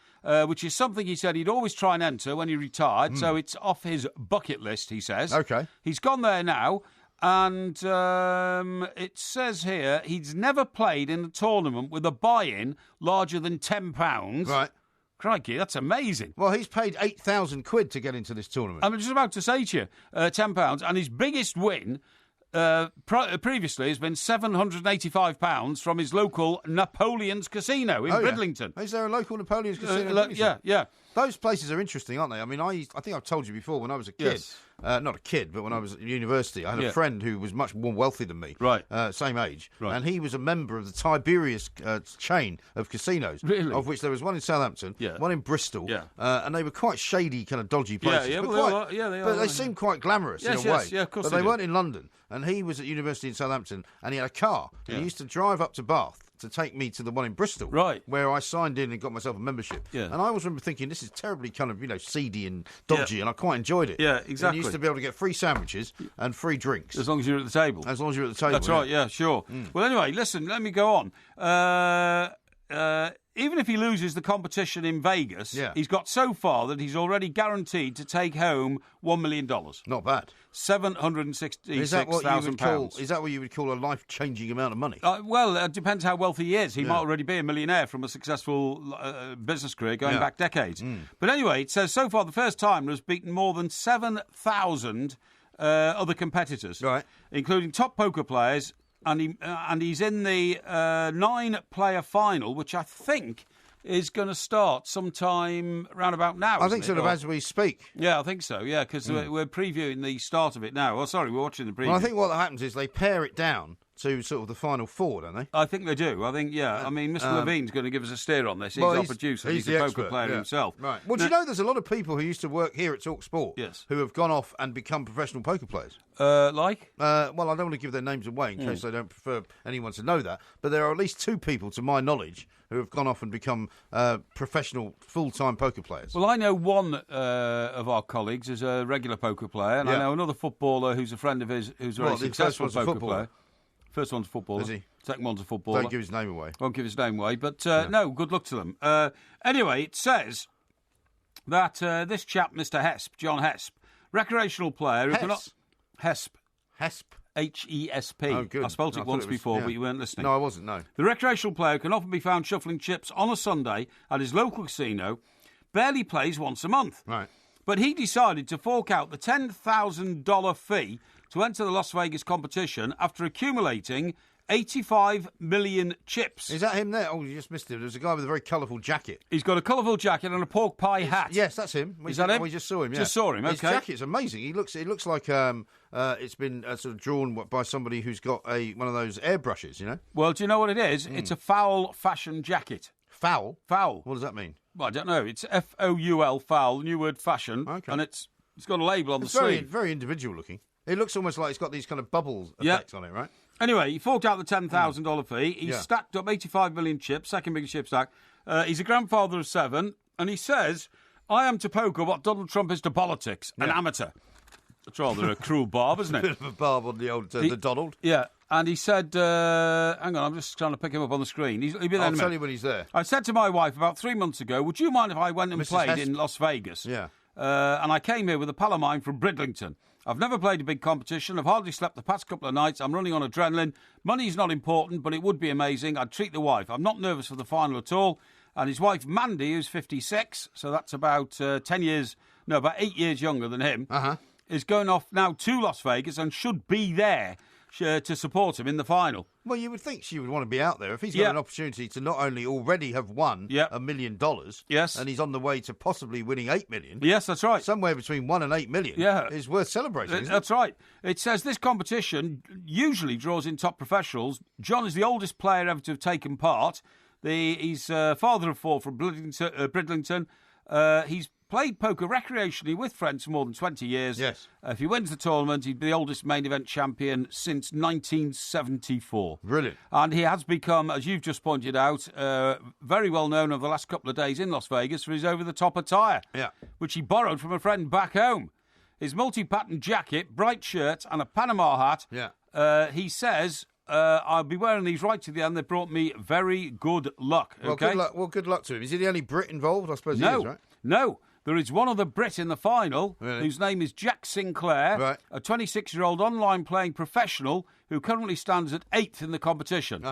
Which is something he said he'd always try and enter when he retired, so it's off his bucket list, he says. Okay. He's gone there now, and it says here he's never played in a tournament with a buy-in larger than £10. Right. Crikey, that's amazing. Well, he's paid £8,000 to get into this tournament. I'm just about to say to you, £10, and his biggest win previously has been £785 from his local Napoleon's Casino in Bridlington. Yeah. Is there a local Napoleon's casino? Yeah. Those places are interesting, aren't they? I mean, I think I've told you before, when I was a kid, Yes. not a kid, but when I was at university, I had Yeah. a friend who was much more wealthy than me, Right. Same age, Right. and he was a member of the Tiberius chain of casinos, Really? of which there was one in Southampton, Yeah. one in Bristol, Yeah. And they were quite shady, kind of dodgy places. yeah, but well, quite, they are, they but are, they yeah. seemed quite glamorous Yes, in a way. yes, yeah, of course but they they do. weren't in London, and he was at university in Southampton, and he had a car, and Yeah. he used to drive up to Bath to take me to the one in Bristol, Right. where I signed in and got myself a membership. Yeah. And I always remember thinking, this is terribly kind of, seedy and dodgy, and I quite enjoyed it. Yeah, And exactly. you used to be able to get free sandwiches and free drinks. As long as you're at the table. As long as you're at the table. That's right, yeah, sure. Well, anyway, listen, let me go on. Even if he loses the competition in Vegas, Yeah. he's got so far that he's already guaranteed to take home $1 million. Not bad. £766,000. Is that what you would call a life-changing amount of money? Well, it depends how wealthy he is. He Yeah. might already be a millionaire from a successful business career going Yeah. back decades. But anyway, it says so far the first timer has beaten more than 7,000 other competitors, Right. including top poker players, and he's in the 9-player final, which I think is going to start sometime round about now. I isn't think it? sort of Or- as we speak. Yeah, I think so, yeah, because we're previewing the start of it now. Oh, sorry, we're watching the preview. Well, I think what happens is they pare it down to sort of the final four, don't they? I think they do. I think, yeah. I mean, Mr. Levine's going to give us a steer on this. He's our producer. He's a the poker expert, player yeah. himself. Right. Well, do you know there's a lot of people who used to work here at Talk Sport Yes. who have gone off and become professional poker players? Like? Well, I don't want to give their names away in case they don't prefer anyone to know that, but there are at least two people, to my knowledge, who have gone off and become professional, full-time poker players. Well, I know one of our colleagues is a regular poker player, and I Yeah. know another footballer who's a friend of his who's a very Well, the successful first one's a poker footballer. player. First one's a footballer. Is he? Second one's a footballer. Don't give his name away. Won't give his name away, but no, good luck to them. Anyway, it says that this chap, Mr. Hesp, John Hesp, recreational player... Hess? Hesp. Hesp. H-E-S-P. Oh, good. I spelt I it thought once it was- before, yeah. but you weren't listening. No, I wasn't, no. The recreational player can often be found shuffling chips on a Sunday at his local casino, barely plays once a month. Right. But he decided to fork out the $10,000 fee to enter the Las Vegas competition after accumulating 85 million chips. Is that him there? Oh, you just missed him. There's a guy with a very colourful jacket. He's got a colourful jacket and a pork pie hat. Yes, that's him. Is that him? We just saw him, yeah. Just saw him, His okay. jacket's amazing. It looks like it's been sort of drawn by somebody who's got one of those airbrushes, you know? Well, do you know what it is? It's a foul fashion jacket. Foul? Foul. What does that mean? Well, I don't know. It's F-O-U-L, foul, new word fashion. Okay. And it's got a label on It's the very, sleeve. very individual looking. It looks almost like it's got these kind of bubble Yeah. effects on it, right? Anyway, he forked out the $10,000 fee. He Yeah. stacked up 85 million chips, second biggest chip stack. He's a grandfather of 7, and he says, I am to poker what Donald Trump is to politics, an amateur. That's rather a cruel barb, isn't it? Bit of a barb on the old the Donald. Yeah, and he said, hang on, I'm just trying to pick him up on the screen. He'll be there I'll in a tell minute. you when he's there. I said to my wife about 3 months ago, would you mind if I went and Mrs. played Hesp? in Las Vegas? Yeah. and I came here with a pal of mine from Bridlington. I've never played a big competition. I've hardly slept the past couple of nights. I'm running on adrenaline. Money's not important, but it would be amazing. I'd treat the wife. I'm not nervous for the final at all. And his wife, Mandy, who's 56, so that's about 8 years younger than him, is going off now to Las Vegas and should be there to support him in the final. Well, you would think she would want to be out there if he's got an opportunity to not only already have won $1 million, yes, and he's on the way to possibly winning $8 million. Yes, that's right. Somewhere between $1 and $8 million is worth celebrating. That's right. It says this competition usually draws in top professionals. John is the oldest player ever to have taken part. He's father of 4 from Bridlington. He's played poker recreationally with friends for more than 20 years. Yes. If he wins the tournament, he'd be the oldest main event champion since 1974. Brilliant. And he has become, as you've just pointed out, very well known over the last couple of days in Las Vegas for his over-the-top attire, which he borrowed from a friend back home. His multi-pattern jacket, bright shirt and a Panama hat, he says... I'll be wearing these right to the end. They brought me very good luck. Okay? Good luck to him. Is he the only Brit involved? I suppose he is, right? No. There is one other Brit in the final whose name is Jack Sinclair, a 26-year-old online playing professional who currently stands at 8th in the competition.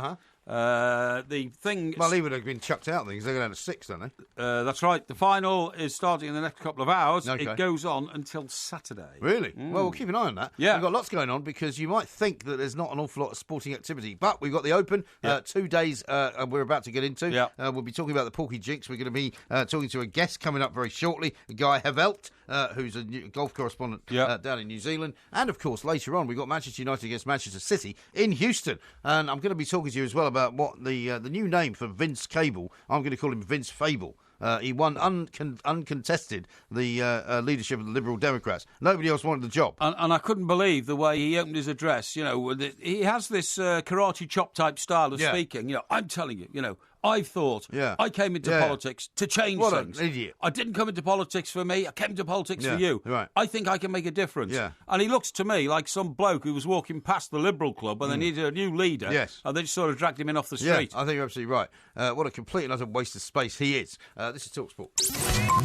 The thing... Well, he would have been chucked out then because they're going to have 6, don't they? That's right. The final is starting in the next couple of hours. Okay. It goes on until Saturday. Really? Well, we'll keep an eye on that. Yeah. We've got lots going on because you might think that there's not an awful lot of sporting activity, but we've got the Open, 2 days we're about to get into. Yeah. We'll be talking about the Porky Jinx. We're going to be talking to a guest coming up very shortly, Guy Havelt, who's a golf correspondent down in New Zealand. And, of course, later on, we've got Manchester United against Manchester City in Houston. And I'm going to be talking to you as well about what the new name for Vince Cable. I'm going to call him Vince Fable. He won uncontested the leadership of the Liberal Democrats. Nobody else wanted the job. And I couldn't believe the way he opened his address. You know, he has this karate chop type style of speaking. You know, I'm telling you, you know, I thought I came into politics to change things. What an idiot. I didn't come into politics for me. I came into politics for you. Right. I think I can make a difference. Yeah. And he looks to me like some bloke who was walking past the Liberal Club and they needed a new leader. Yes. And they just sort of dragged him in off the street. Yeah, I think you're absolutely right. What a complete and utter waste of space he is. This is TalkSport.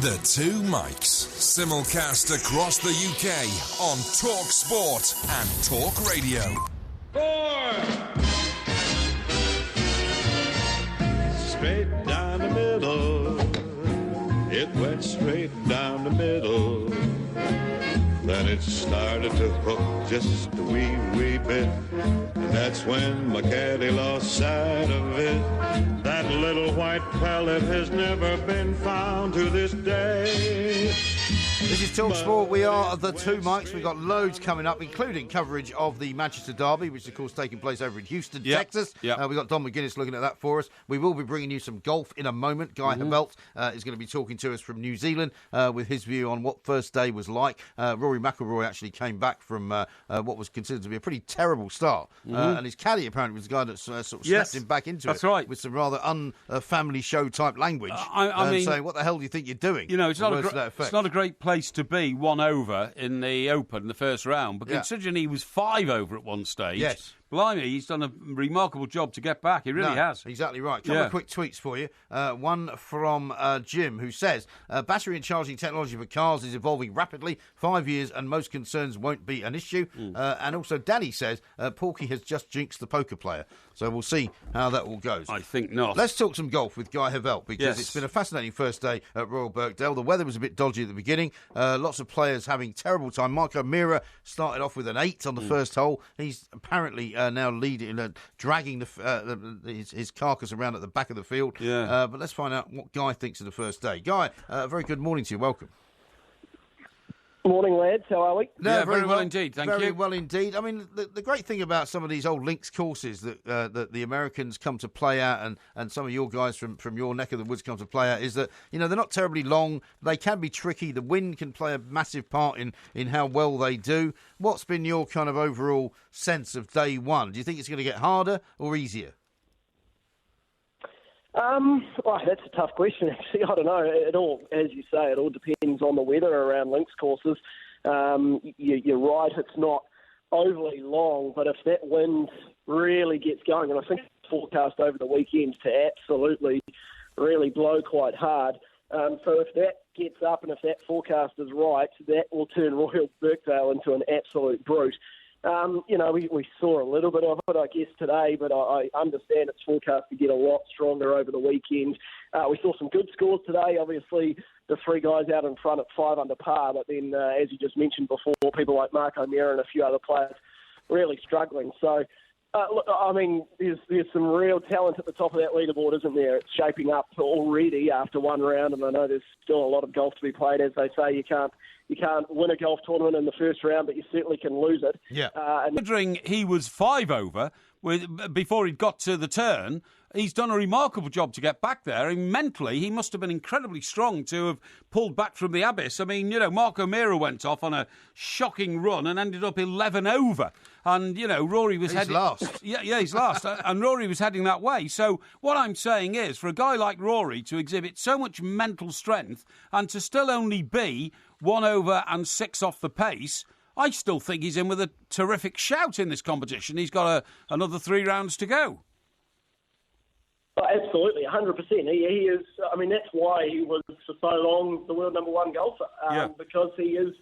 The Two Mics, simulcast across the UK on TalkSport and Talk Radio. 4. Straight down the middle, it went straight down the middle. Then it started to hook just a wee bit, and that's when my caddy lost sight of it. That little white pellet has never been found to this day. This is TalkSport. We are the Two Mics. We've got loads coming up, including coverage of the Manchester Derby, which is, of course, taking place over in Houston, Texas. We've got Don McGuinness looking at that for us. We will be bringing you some golf in a moment. Guy Havelt is going to be talking to us from New Zealand with his view on what first day was like. Rory McIlroy actually came back from what was considered to be a pretty terrible start. And his caddy, apparently, was the guy that sort of snapped him back into it. With some rather un-family show type language. I mean, saying, what the hell do you think you're doing? You know, it's not a great place to be 1 over in the Open, the first round, but considering he was 5 over at one stage, blimey, he's done a remarkable job to get back. He really has. Exactly right. A couple of quick tweets for you. One from Jim, who says, battery and charging technology for cars is evolving rapidly. 5 years and most concerns won't be an issue. And also Danny says, Porky has just jinxed the poker player. So we'll see how that all goes. I think not. Let's talk some golf with Guy Havelt, because it's been a fascinating first day at Royal Birkdale. The weather was a bit dodgy at the beginning. Lots of players having terrible time. Marco Mira started off with an 8 on the first hole. He's apparently now leading, dragging his carcass around at the back of the field. But let's find out what Guy thinks of the first day. Guy, very good morning to you. Welcome. Morning, lads. How are we? No, very well indeed. Thank you. Very well indeed. I mean, the great thing about some of these old links courses that the Americans come to play at, and some of your guys from your neck of the woods come to play at, is that, you know, they're not terribly long. They can be tricky. The wind can play a massive part in how well they do. What's been your kind of overall sense of day one? Do you think it's going to get harder or easier? Well, that's a tough question, actually. I don't know. It all, as you say, it all depends on the weather around links courses. You're right, it's not overly long, but if that wind really gets going, and I think it's forecast over the weekend to absolutely really blow quite hard, So if that gets up and if that forecast is right, that will turn Royal Birkdale into an absolute brute. We saw a little bit of it, I guess, today, but I understand it's forecast to get a lot stronger over the weekend. We saw some good scores today. Obviously, the three guys out in front at 5 under par, but then, as you just mentioned before, people like Mark O'Meara and a few other players really struggling. So, look, I mean, there's some real talent at the top of that leaderboard, isn't there? It's shaping up already after one round, and I know there's still a lot of golf to be played. As they say, you can't win a golf tournament in the first round, but you certainly can lose it. Yeah. Considering he was 5 over before he got to the turn, he's done a remarkable job to get back there. I mean, mentally, he must have been incredibly strong to have pulled back from the abyss. I mean, Mark O'Meara went off on a shocking run and ended up 11 over. And, Rory was heading... last. Yeah, he's last. And Rory was heading that way. So what I'm saying is, for a guy like Rory to exhibit so much mental strength and to still only be 1 over and 6 off the pace, I still think he's in with a terrific shout in this competition. He's got another 3 rounds to go. Oh, absolutely, 100%. He is. I mean, that's why he was for so long the world number one golfer, because he is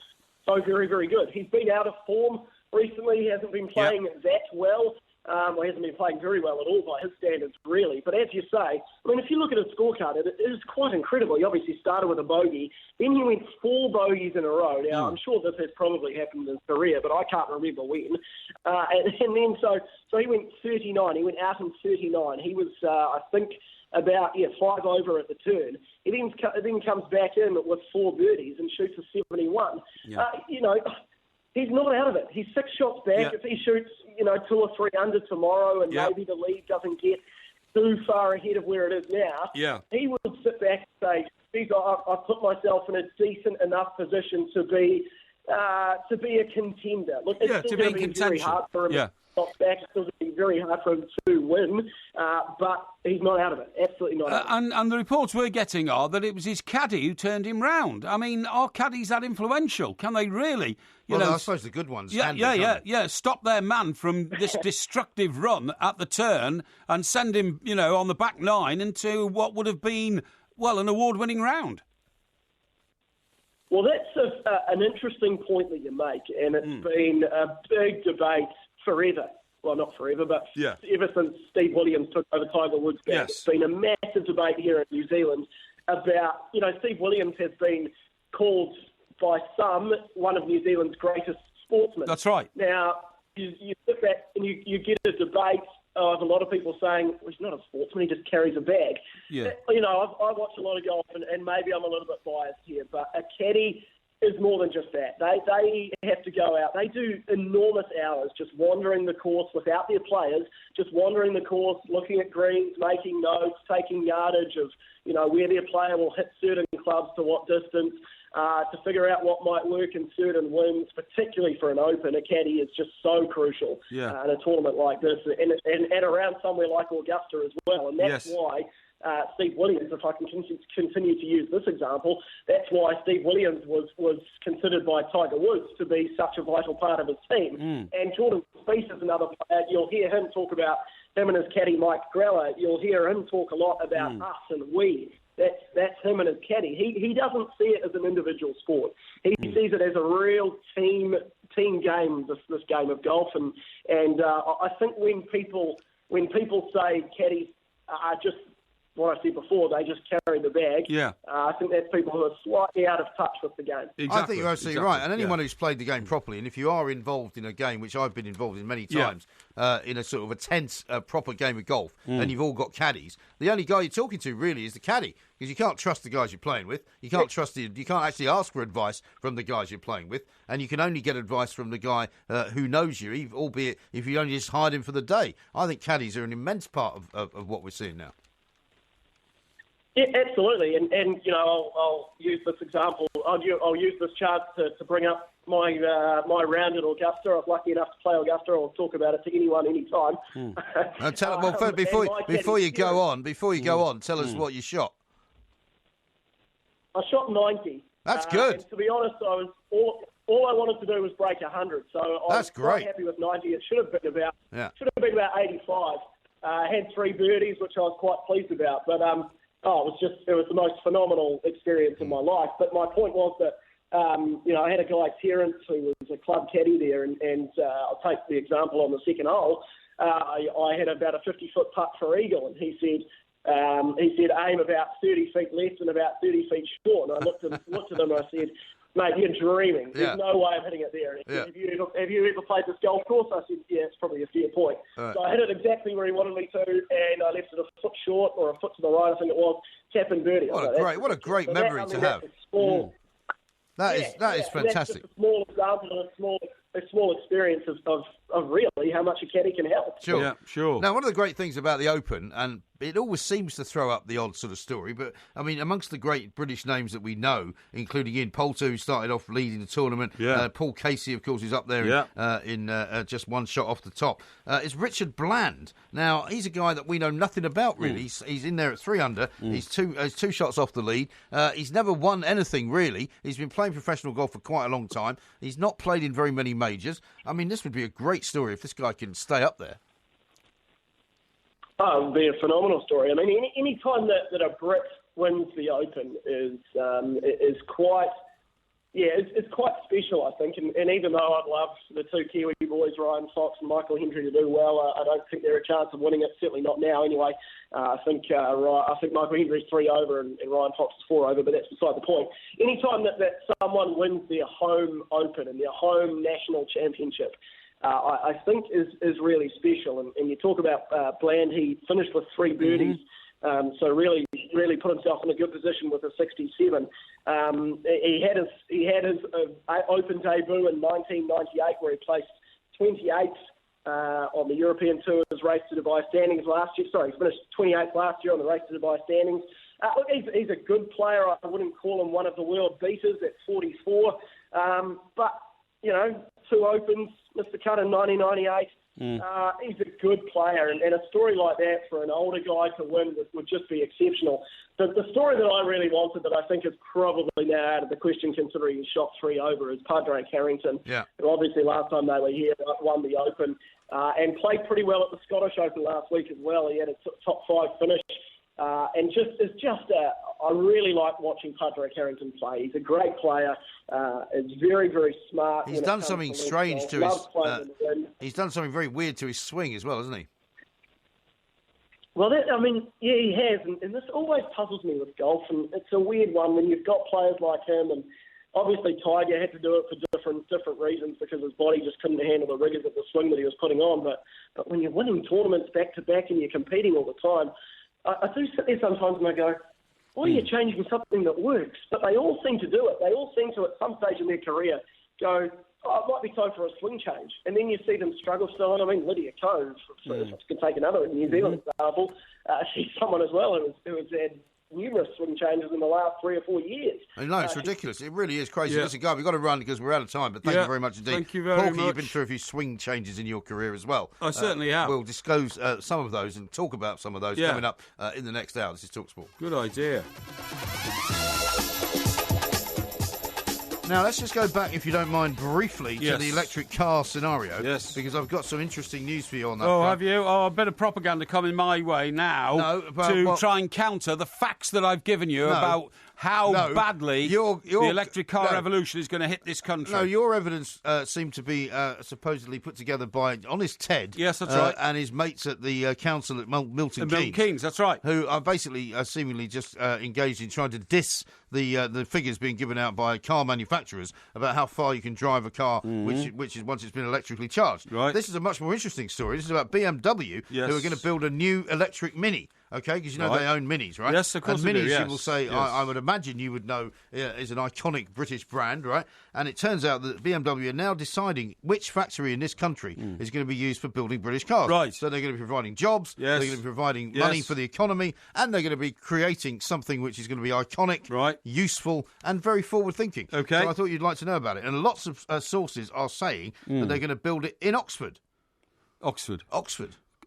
so very, very good. He's been out of form recently. He hasn't been playing that well. He hasn't been playing very well at all by his standards, really. But as you say, I mean, if you look at his scorecard, it is quite incredible. He obviously started with a bogey. Then he went 4 bogeys in a row. Now, I'm sure this has probably happened in his career, but I can't remember when. And then so he went 39. He went out in 39. He was, I think, about 5 over at the turn. He then comes back in with 4 birdies and shoots a 71. Yeah. He's not out of it. He's 6 shots back. Yeah. If he shoots, 2 or 3 under tomorrow and maybe the lead doesn't get too far ahead of where it is now, he would sit back and say, geez, I've put myself in a decent enough position to be a contender. Look, it's still going to be very hard for him. Back. It's still going to be very hard for him to win, but he's not out of it. Absolutely not out of it. And the reports we're getting are that it was his caddy who turned him round. I mean, are caddies that influential? Can they really... I suppose the good ones. Stop their man from this destructive run at the turn and send him, on the back 9 into what would have been, an award-winning round. Well, that's an interesting point that you make, and it's been a big debate forever. Well, not forever, but ever since Steve Williams took over Tiger Woods back. Yes. It's been a massive debate here in New Zealand about, Steve Williams has been called by some one of New Zealand's greatest sportsmen. That's right. Now, you sit back and you get a debate of a lot of people saying, well, he's not a sportsman, he just carries a bag. Yeah. I watch a lot of golf, and maybe I'm a little bit biased here, but a caddy is more than just that. They have to go out. They do enormous hours just wandering the course without their players, just wandering the course, looking at greens, making notes, taking yardage of, where their player will hit certain clubs to what distance, to figure out what might work in certain winds, particularly for an Open. A caddy is just so crucial in a tournament like this, and around somewhere like Augusta as well. And that's why Steve Williams, if I can continue to use this example, that's why Steve Williams was considered by Tiger Woods to be such a vital part of his team. And Jordan Spieth is another player. You'll hear him talk about him and his caddy Mike Greller. You'll hear him talk a lot about us and we. That's him and his caddy. He doesn't see it as an individual sport. He sees it as a real team game, this game of golf. And I think when people say caddies are just what I said before, they just carry the bag. Yeah. I think that's people who are slightly out of touch with the game. Exactly, I think you're absolutely right. And anyone who's played the game properly, and if you are involved in a game, which I've been involved in many times, in a sort of a tense, proper game of golf, and you've all got caddies, the only guy you're talking to really is the caddy, because you can't trust the guys you're playing with. You can't you can't actually ask for advice from the guys you're playing with, and you can only get advice from the guy who knows you, albeit if you only just hired him for the day. I think caddies are an immense part of what we're seeing now. Yeah, absolutely, and I'll use this example. I'll use this chart to bring up my round at Augusta. I was lucky enough to play Augusta. I'll talk about it to anyone, anytime. First, before you go on, tell us what you shot. I shot 90. That's good. And to be honest, I was all I wanted to do was break 100. So I was quite happy with 90. It should have been about 85. Had 3 birdies, which I was quite pleased about. But it was the most phenomenal experience in my life. But my point was that, I had a guy, Terence, who was a club caddy there, and I'll take the example on the second hole. I had about a 50-foot putt for eagle, and he said aim about 30 feet left and about 30 feet short. And I looked at him and I said, mate, you're dreaming. There's no way of hitting it there. And he said, have you ever played this golf course? I said, yeah, it's probably a fair point. Right. So I hit it exactly where he wanted me to, and I left it a foot short or a foot to the right, I think it was, tap and birdie. What a great memory to have. That is fantastic. That's a small example of a small experience of really how much a caddy can help. Sure. Yeah, sure. Now, one of the great things about the Open, and it always seems to throw up the odd sort of story, but, I mean, amongst the great British names that we know, including Ian Poulter, who started off leading the tournament, Paul Casey, of course, who's up there in just one shot off the top, is Richard Bland. Now, he's a guy that we know nothing about, really. He's in there at 3 under. He's two shots off the lead. He's never won anything, really. He's been playing professional golf for quite a long time. He's not played in very many majors. I mean, this would be a great story if this guy can stay up there. Oh, it would be a phenomenal story. I mean, any time that a Brit wins the Open is quite, it's quite special, I think. And even though I'd love the two Kiwi boys, Ryan Fox and Michael Hendry, to do well, I don't think they're a chance of winning it. Certainly not now, anyway. I think Michael Hendry's 3 over and Ryan Fox is 4 over, but that's beside the point. Any time that someone wins their home Open and their home national championship, I think is really special. And you talk about Bland, he finished with 3 birdies, so really put himself in a good position with a 67. He had his Open debut in 1998, where he placed 28th on the European Tour's Race to Dubai standings last year. Sorry, he finished 28th last year on the Race to Dubai standings. Look, he's a good player. I wouldn't call him one of the world beaters at 44, but 2 Opens, Mr. Cutt in 1998. He's a good player, and a story like that for an older guy to win would just be exceptional. The story that I really wanted, that I think is probably now out of the question considering he shot 3 over, is Padre Carrington, who obviously last time they were here won the Open and played pretty well at the Scottish Open last week as well. He had a top 5 finish. I really like watching Padre Carrington play. He's a great player. Is very, very smart. He's done something strange to his. He's done something very weird to his swing as well, hasn't he? Well, he has, and this always puzzles me with golf, and it's a weird one when you've got players like him, and obviously Tiger had to do it for different reasons because his body just couldn't handle the rigours of the swing that he was putting on. But when you're winning tournaments back to back and you're competing all the time, I do sit there sometimes and I go, why are you changing something that works? But they all seem to do it. They all seem to, at some stage in their career, go, it might be time for a swing change. And then you see them struggle still. And I mean, Lydia Ko, if I could take another New Zealand example, she's someone as well who has had numerous swing changes in the last 3 or 4 years. I know, it's ridiculous. It really is crazy. Listen, guys, we've got to run because we're out of time, but thank you very much indeed. Thank you very Porky, much. You've been through a few swing changes in your career as well. I certainly have. We'll disclose some of those and talk about some of those coming up in the next hour. This is TalkSport. Good idea. Now, let's just go back, if you don't mind, briefly to the electric car scenario. Yes. Because I've got some interesting news for you on that. Oh, front. have you? Oh, a bit of propaganda coming my way now try and counter the facts that I've given you about how badly the electric car revolution is going to hit this country. No, your evidence seemed to be supposedly put together by Honest Ted. Yes, that's right. And his mates at the council at Milton Keynes. Milton Keynes, that's right. Who are basically seemingly just engaged in trying to diss the figures being given out by car manufacturers about how far you can drive a car, which is once it's been electrically charged. Right. This is a much more interesting story. This is about BMW, who are going to build a new electric Mini. Okay, because they own Minis, right? Yes, of course and Minis, they do, yes. you will say, I would imagine you would know, is an iconic British brand, right? And it turns out that BMW are now deciding which factory in this country is going to be used for building British cars. Right. So they're going to be providing jobs, they're going to be providing money for the economy, and they're going to be creating something which is going to be iconic, useful, and very forward-thinking. Okay. So I thought you'd like to know about it. And lots of sources are saying that they're going to build it in Oxford. Oxford.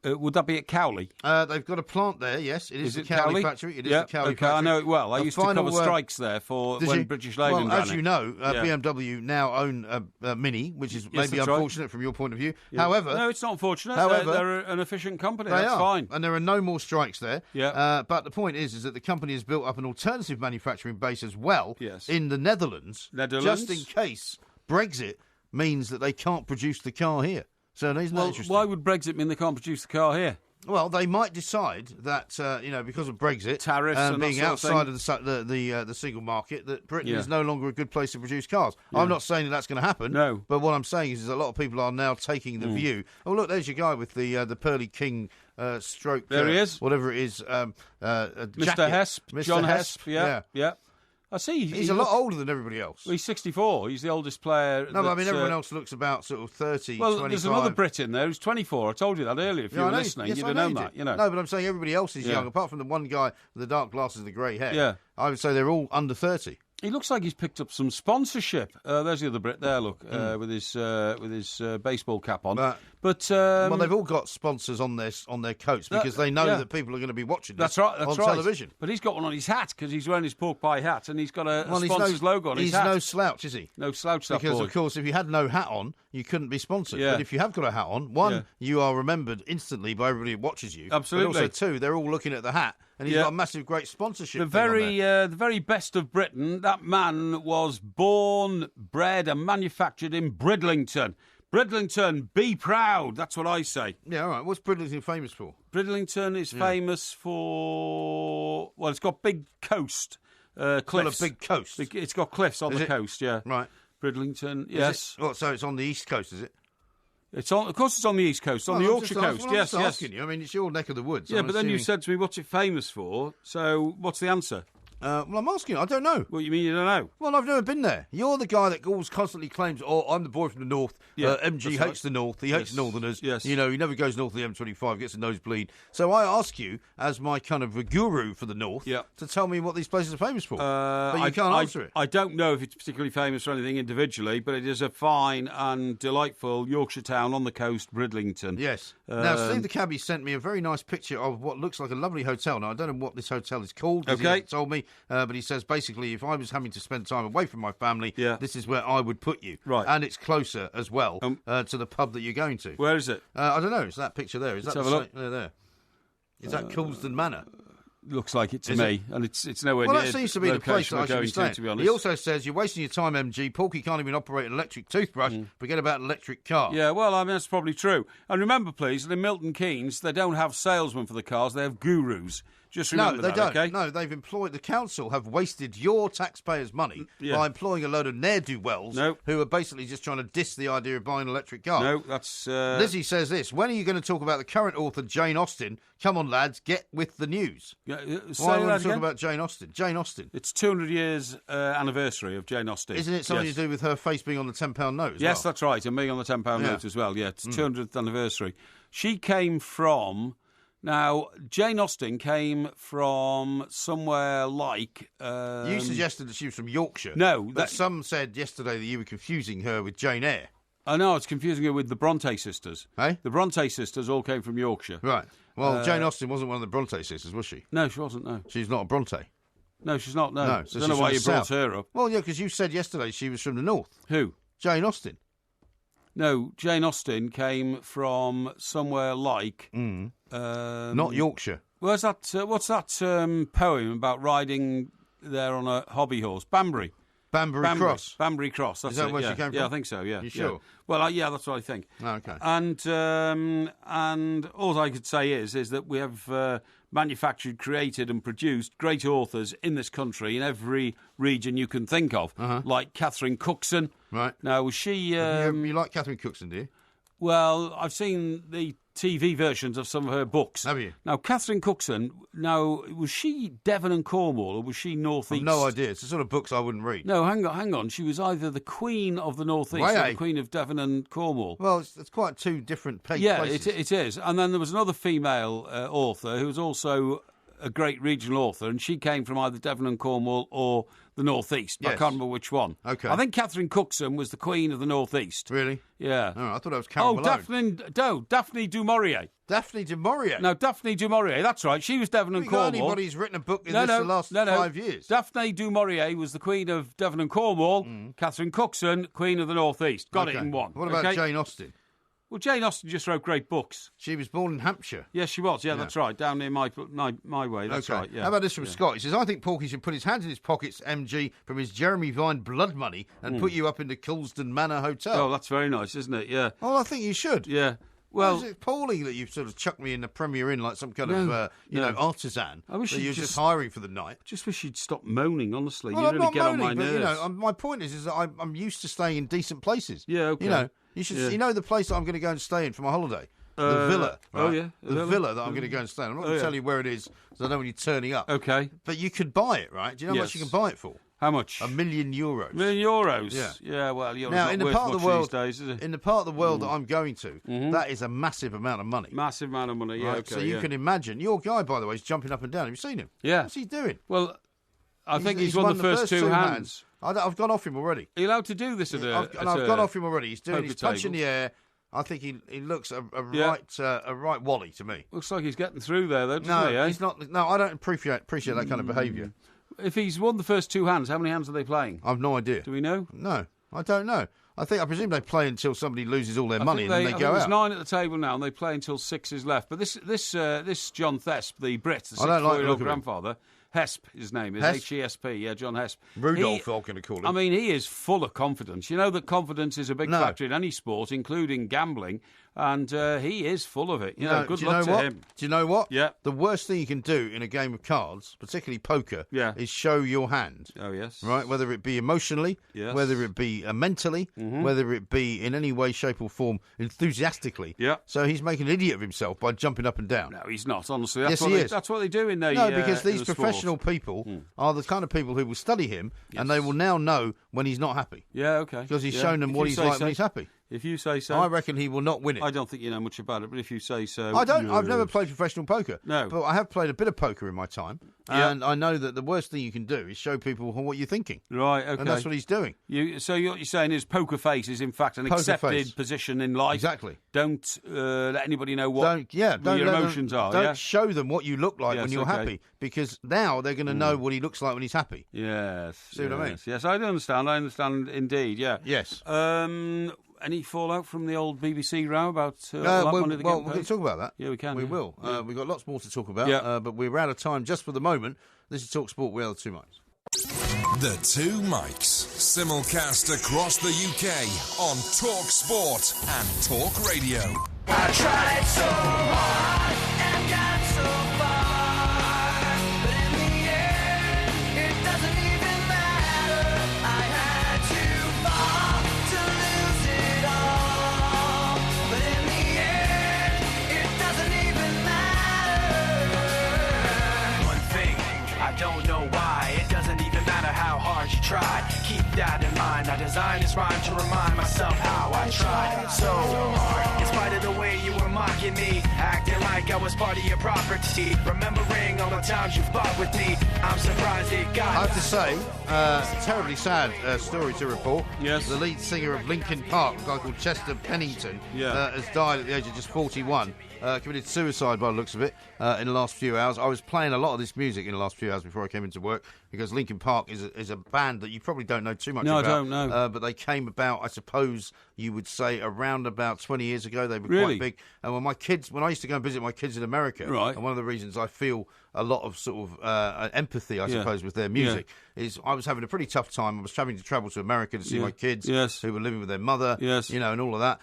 Would that be at Cowley? They've got a plant there, yes. It is the Cowley factory. It is the Cowley factory. I know it well. I used to cover strikes there for when British Leyland ran as you know, BMW now own Mini, which is maybe unfortunate from your point of view. Yeah. However... No, it's not unfortunate. However, they're an efficient company. They That's are. fine. And there are no more strikes there. Yeah. But the point is that the company has built up an alternative manufacturing base as well in the Netherlands, just in case Brexit means that they can't produce the car here. So isn't that interesting? Why would Brexit mean they can't produce the car here? Well, they might decide that because of Brexit, tariffs and being outside of the single market, that Britain is no longer a good place to produce cars. Yeah. I'm not saying that's going to happen. No, but what I'm saying is a lot of people are now taking the view. Oh, look, there's your guy with the Pearly King stroke. There he is, whatever it is. Mr. Hesp, John Hesp. Yeah. I see. He's a lot older than everybody else. He's 64. He's the oldest player. No, but I mean, everyone else looks about sort of 30, well, 25. there's another Brit in there who's 24. I told you that earlier. If you were listening, you'd have known that. No, but I'm saying everybody else is young, apart from the one guy with the dark glasses and the grey hair. Yeah. I would say they're all under 30. He looks like he's picked up some sponsorship. There's the other Brit there, look, with his baseball cap on. But they've all got sponsors on their coats because they know that people are going to be watching this on television. But he's got one on his hat because he's wearing his pork pie hat and he's got a sponsor's logo on his hat. He's no slouch, is he? No slouch, that because boy. Of course, if you had no hat on, you couldn't be sponsored. Yeah. But if you have got a hat on, you are remembered instantly by everybody who watches you. Absolutely. But also, two, they're all looking at the hat. And he's got a massive, great sponsorship. The very best of Britain. That man was born, bred, and manufactured in Bridlington. Bridlington, be proud. That's what I say. Yeah, all right. What's Bridlington famous for? Bridlington is famous for it's got big coast cliffs. Got a big coast. It's got cliffs on the coast. Yeah, right. Bridlington. Yes. So it's on the east coast, is it? Of course, it's on the east coast, on the Yorkshire coast. I'm just asking you. I mean, it's your neck of the woods. Yeah, but then you said to me, "What's it famous for?" So, what's the answer? Well, I'm asking you. I don't know. What you mean you don't know? Well, I've never been there. You're the guy that always constantly claims, I'm the boy from the north. Yeah, MG hates the north. He hates northerners. Yes. You know, he never goes north of the M25, gets a nosebleed. So I ask you, as my kind of a guru for the north, to tell me what these places are famous for. But you can't answer it. I don't know if it's particularly famous for anything individually, but it is a fine and delightful Yorkshire town on the coast, Bridlington. Yes. Now, Steve the cabbie sent me a very nice picture of what looks like a lovely hotel. Now, I don't know what this hotel is called, because he hasn't told me, but he says, basically, if I was having to spend time away from my family, this is where I would put you. Right. And it's closer as well to the pub that you're going to. Where is it? I don't know. It's that picture there. Is Let's that have a look. there? Is that Coulsdon Manor? Looks like it to me, and it's nowhere near. near Well, that seems to be the place that I should be staying. To be honest. He also says you're wasting your time, MG. Porky can't even operate an electric toothbrush. Forget about an electric car. Yeah, well, I mean that's probably true. And remember, please, that in Milton Keynes they don't have salesmen for the cars; they have gurus. Just remember they don't. Okay? No, they've employed the council have wasted your taxpayers' money by employing a load of ne'er-do-wells who are basically just trying to diss the idea of buying an electric car. No, that's Lizzie says this. When are you going to talk about the current author Jane Austen? Come on, lads, get with the news. Why are you talking about Jane Austen? Jane Austen. It's 200 years anniversary of Jane Austen. Isn't it something to do with her face being on the £10 note? Yes, that's right, and being on the £10 note as well. Yeah, it's 200th anniversary. She came from. Now, Jane Austen came from somewhere like... you suggested that she was from Yorkshire. No. But some said yesterday that you were confusing her with Jane Eyre. I know, it's confusing her with the Bronte sisters. Hey? The Bronte sisters all came from Yorkshire. Right. Well, Jane Austen wasn't one of the Bronte sisters, was she? No, she wasn't, no. She's not a Bronte? No, she's not, no. So I don't know why you brought her up. Well, yeah, because you said yesterday she was from the north. Who? Jane Austen. No, Jane Austen came from somewhere like... not Yorkshire. What's that poem about riding there on a hobby horse? Banbury Cross. Banbury Cross. That's Is that it, where she came from? Yeah, I think so. Yeah. You sure? Yeah. Well, that's what I think. Okay. And all I could say is that we have manufactured, created, and produced great authors in this country in every region you can think of, like Catherine Cookson. Right. Now, was she? You like Catherine Cookson, do you? Well, I've seen the TV versions of some of her books. Have you? Now, Catherine Cookson, was she Devon and Cornwall, or was she North East? I've no idea. It's the sort of books I wouldn't read. No, hang on. She was either the Queen of the North East or the Queen of Devon and Cornwall. Well, it's quite two different places. Yeah, it is. And then there was another female author who was also a great regional author, and she came from either Devon and Cornwall or the North East. Yes. I can't remember which one. Okay. I think Catherine Cookson was the Queen of the North East. Really? Yeah. Oh, I thought it was Carol Malone. Daphne du Maurier. Daphne du Maurier? No, Daphne du Maurier, that's right. She was Devon and Have you got Cornwall. anybody who's written a book in the last 5 years? Daphne du Maurier was the Queen of Devon and Cornwall. Catherine Cookson, Queen of the North East. Got it in one. What about Jane Austen? Well, Jane Austen just wrote great books. She was born in Hampshire. Yes, she was. Yeah, that's right. Down near my way. That's right. Yeah. How about this from Scott? He says, I think Porky should put his hands in his pockets, MG, from his Jeremy Vine blood money and put you up in the Coulsdon Manor Hotel. Oh, that's very nice, isn't it? Yeah. Well, I think you should. Yeah. Well, Well, it's appalling that you've sort of chucked me in the Premier Inn like some kind of, artisan. I wish that you'd you're just- just hiring for the night. just wish you'd stop moaning, honestly. Well, you I'm really not get on my moaning, but nerves. my point is that I'm used to staying in decent places. Yeah, okay. You should. Yeah. You know the place that I'm going to go and stay in for my holiday, the villa. oh, right? yeah, the villa that I'm going to go and stay in. I'm not going to yeah. tell you where it is, because I don't want you turning up. Okay. But you could buy it, right? Do you know how much you Yes. can buy it for? How much? €1 million. €1 million. Yeah. Yeah, well, you're Now, not in the worth part much of the world, these days, is it? in the part of the world that I'm going to, that is a massive amount of money. Massive amount of money, yeah, Right? okay. So you yeah. can imagine. Your guy, by the way, is jumping up and down. Have you seen him? Yeah. What's he doing? Well, I think he's won the first two hands. I've gone off him already. Are you allowed to do this at a... I've gone off him already. He's doing his poker punch in table? the air. I think he looks a Yeah. right wally to me. Looks like he's getting through there, though, doesn't No, he, eh? he's not. No, I don't appreciate that kind of behaviour. If he's won the first two hands, how many hands are they playing? I've no idea. Do we know? No, I don't know. I presume they play until somebody loses all their money and I then think they go there's out. 9 at the table now, and they play until 6 is left. But this John Thesp, the Brit, the I don't like the 64-year-old look of him. grandfather, Hesp, his name is, Hesp? Hesp, yeah, John Hesp. Rudolph, I'm going to call him. I mean, he is full of confidence. You know that confidence is a big No. factor in any sport, including gambling, and he is full of it. You know, good do you luck know to what? him. Do you know what? Yeah. The worst thing you can do in a game of cards, particularly poker, Yeah. is show your hand. Oh, yes. Right, whether it be emotionally, Yes. whether it be mentally, whether it be in any way, shape, or form enthusiastically. Yeah. So he's making an idiot of himself by jumping up and down. No, he's not, honestly. Yes, That's he is. That's what they do in the No, because in these the sport. professional people are the kind of people who will study him, and they will now know when he's not happy Yeah, okay. because he's Yeah. shown them If what you he's say like so. when he's happy. If you say so. I reckon he will not win it. I don't think you know much about it, but if you say so. I don't. I've yeah. never played professional poker. No. But I have played a bit of poker in my time, Yeah. and I know that the worst thing you can do is show people what you're thinking, Right, okay. and that's what he's doing. So what you're saying is poker face is in fact an Poker accepted face. position in life. Exactly. Don't let anybody know what Don't your let them- emotions are. Don't Yeah. show them what you look like Yes, when you're okay. happy, because now they're going to know what he looks like when he's happy. Yes. See what I mean? Yes, I do understand. I understand indeed. Yeah. Yes. Any fallout from the old BBC row about all that Well, money they're we're getting going paid? to talk about that. Yeah, we can. We yeah. will. Yeah. We've got lots more to talk about, Yeah. but we're out of time just for the moment. This is Talk Sport. We are the two mics. The Two Mics, simulcast across the UK on Talk Sport and Talk Radio. I tried so hard and got so far, but in the end, it doesn't even matter. I had to fall to lose it all, but in the end, it doesn't even matter. One thing, I don't know why, it doesn't even matter how hard you try. Keep that in mind. I designed this rhyme to remind myself how I tried so hard. In spite of the way you were mocking me, acting like I was part of your property, remembering all the times you fought with me, I'm surprised it got. I have to say, terribly sad story to report. Yes. The lead singer of Linkin Park, a guy called Chester Pennington, Yeah. has died at the age of just 41. Committed suicide by the looks of it in the last few hours. I was playing a lot of this music in the last few hours before I came into work, because Linkin Park is a band that you probably don't know too much No, I about. don't know. But they came about, I suppose you would say, around about 20 years ago. They were Really? quite big. And when I used to go and visit my kids in America, Right. and one of the reasons I feel a lot of sort of empathy, I suppose, with their music, is I was having a pretty tough time. I was having to travel to America to see my kids who were living with their mother, and all of that.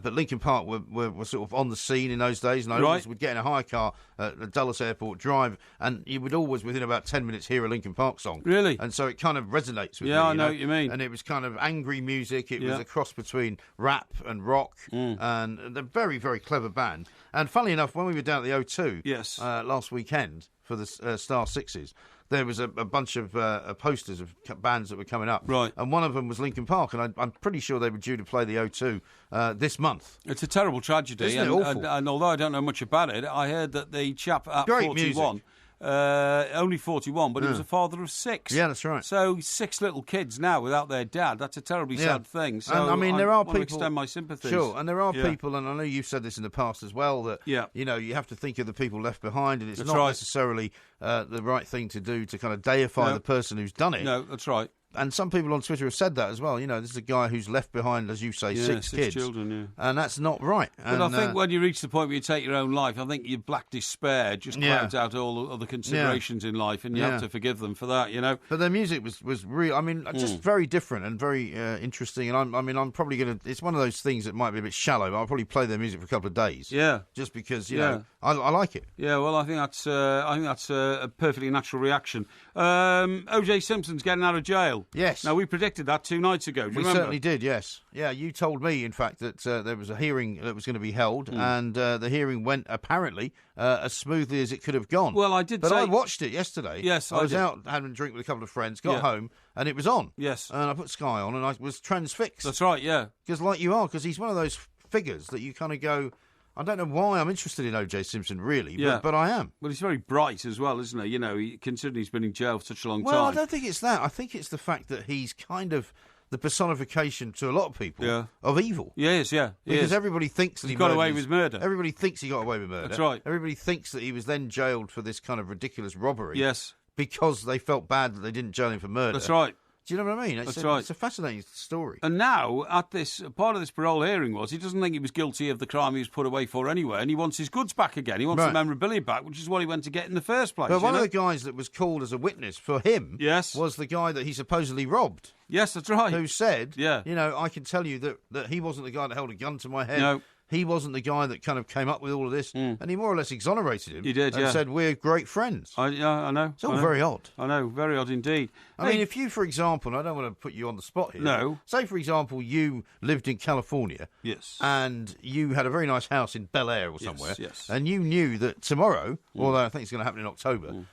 But Linkin Park were sort of on the scene in those days, and I always would get in a hire car at the Dulles Airport, drive, and you would always, within about 10 minutes, hear a Linkin Park song. Really? And so it kind of resonates with me. Yeah, I know what you mean. And it was kind of angry music. It was a cross between rap and rock, and they're very, very clever band. And funnily enough, when we were down at the O2 last weekend for the Star Sixes, there was a bunch of posters of bands that were coming up. Right. And one of them was Linkin Park, and I'm pretty sure they were due to play the O2 this month. It's a terrible tragedy. Isn't it awful? And although I don't know much about it, I heard that the chap at Great 41... music. only 41, but he was a father of 6. Yeah, that's right. So 6 little kids now without their dad. That's a terribly sad thing. So and, I mean, there are want to people. extend my sympathies. Sure, and there are people, and I know you've said this in the past as well, that you you have to think of the people left behind, and it's That's not right. necessarily the right thing to do to kind of deify the person who's done it. No, that's right. And some people on Twitter have said that as well. This is a guy who's left behind, as you say, 6 kids. Children, and that's not right. But I think when you reach the point where you take your own life, I think your black despair just clouds out all the other considerations in life, and you have to forgive them for that, But their music was real. I mean, just very different and very interesting. And I'm probably going to. It's one of those things that might be a bit shallow, but I'll probably play their music for a couple of days. Yeah, just because I like it. Yeah, well, I think that's a perfectly natural reaction. O.J. Simpson's getting out of jail. Yes. Now we predicted that 2 nights ago. Do you remember? Certainly did. Yes. Yeah, you told me, in fact, that there was a hearing that was going to be held, and the hearing went apparently as smoothly as it could have gone. Well, I did, but I watched it yesterday. Yes, I was out having a drink with a couple of friends, got home, and it was on. Yes, and I put Sky on, and I was transfixed. That's right. Yeah, because he's one of those figures that you kind of go, I don't know why I'm interested in O.J. Simpson, really, but I am. Well, he's very bright as well, isn't he? Considering he's been in jail for such a long time. Well, I don't think it's that. I think it's the fact that he's kind of the personification to a lot of people of evil. Yes, yeah. Because everybody thinks that he got away with murder. Everybody thinks he got away with murder. That's right. Everybody thinks that he was then jailed for this kind of ridiculous robbery. Yes. Because they felt bad that they didn't jail him for murder. That's right. Do you know what I mean? That's right. It's a fascinating story. And now, at this part of this parole hearing he doesn't think he was guilty of the crime he was put away for anyway, and he wants his goods back again. He wants the memorabilia back, which is what he went to get in the first place. But one of the guys that was called as a witness for him was the guy that he supposedly robbed. Yes, that's right. Who said, I can tell you that he wasn't the guy that held a gun to my head. No. He wasn't the guy that kind of came up with all of this, and he more or less exonerated him. He did, and said, we're great friends. I know. It's all very odd. I know, very odd indeed. I mean, if you, for example, and I don't want to put you on the spot here. No. Say, for example, you lived in California. Yes. And you had a very nice house in Bel Air or somewhere. Yes. And you knew that tomorrow, although I think it's going to happen in October,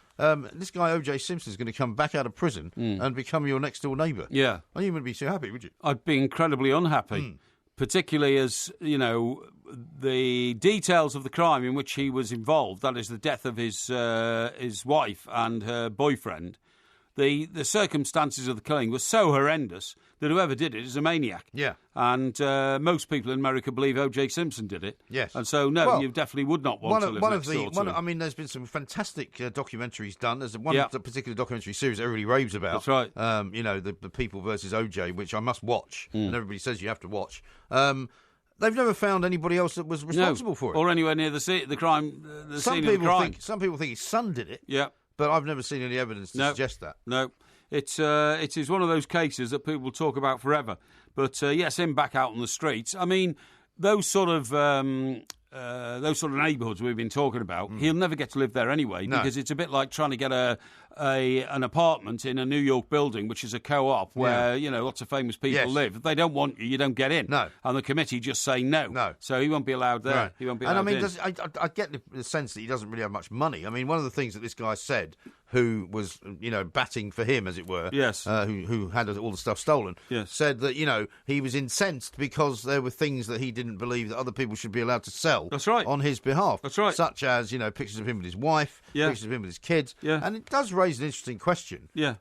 this guy O.J. Simpson is going to come back out of prison and become your next door neighbour. Yeah. Well, you wouldn't be so happy, would you? I'd be incredibly unhappy. Particularly as, the details of the crime in which he was involved, that is the death of his wife and her boyfriend, the circumstances of the killing were so horrendous that whoever did it is a maniac. Yeah. And most people in America believe O.J. Simpson did it. Yes. And so, you definitely would not want to live next door to him. I mean, there's been some fantastic documentaries done. There's one particular documentary series everybody raves about. That's right. The People versus O.J., which I must watch, and everybody says you have to watch. They've never found anybody else that was responsible for it. Or anywhere near the scene of the crime. Some people think his son did it. Yeah. But I've never seen any evidence to suggest that. No. It is one of those cases that people will talk about forever. But, yes, him back out on the streets. I mean, those sort of neighbourhoods we've been talking about, he'll never get to live there anyway, because it's a bit like trying to get an apartment in a New York building, which is a co-op where lots of famous people live. If they don't want you, you don't get in. No. And the committee just say no. No. So he won't be allowed there. Right. He won't be allowed and I mean, in. I get the sense that he doesn't really have much money. I mean, one of the things that this guy said, who was batting for him, as it were, who had all the stuff stolen, said that he was incensed because there were things that he didn't believe that other people should be allowed to sell. That's right. On his behalf. That's right. Such as pictures of him with his wife, pictures of him with his kids, and it does raise an interesting question. Yeah.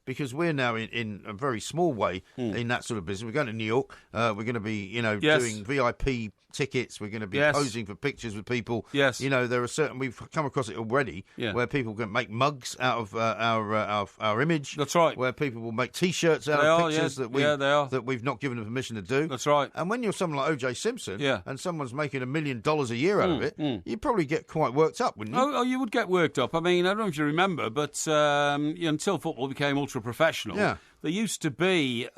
Because we're now in a very small way in that sort of business. We're going to New York. We're going to be, doing VIP tickets. We're going to be posing for pictures with people. Yes. There are certain, we've come across it already, where people can make mugs out of our image. That's right. Where people will make T-shirts out of pictures that we've not given them permission to do. That's right. And when you're someone like O.J. Simpson, and someone's making $1 million a year out of it, you'd probably get quite worked up, wouldn't you? Oh, you would get worked up. I mean, I don't know if you remember, but until football became ultra-professional, there used to be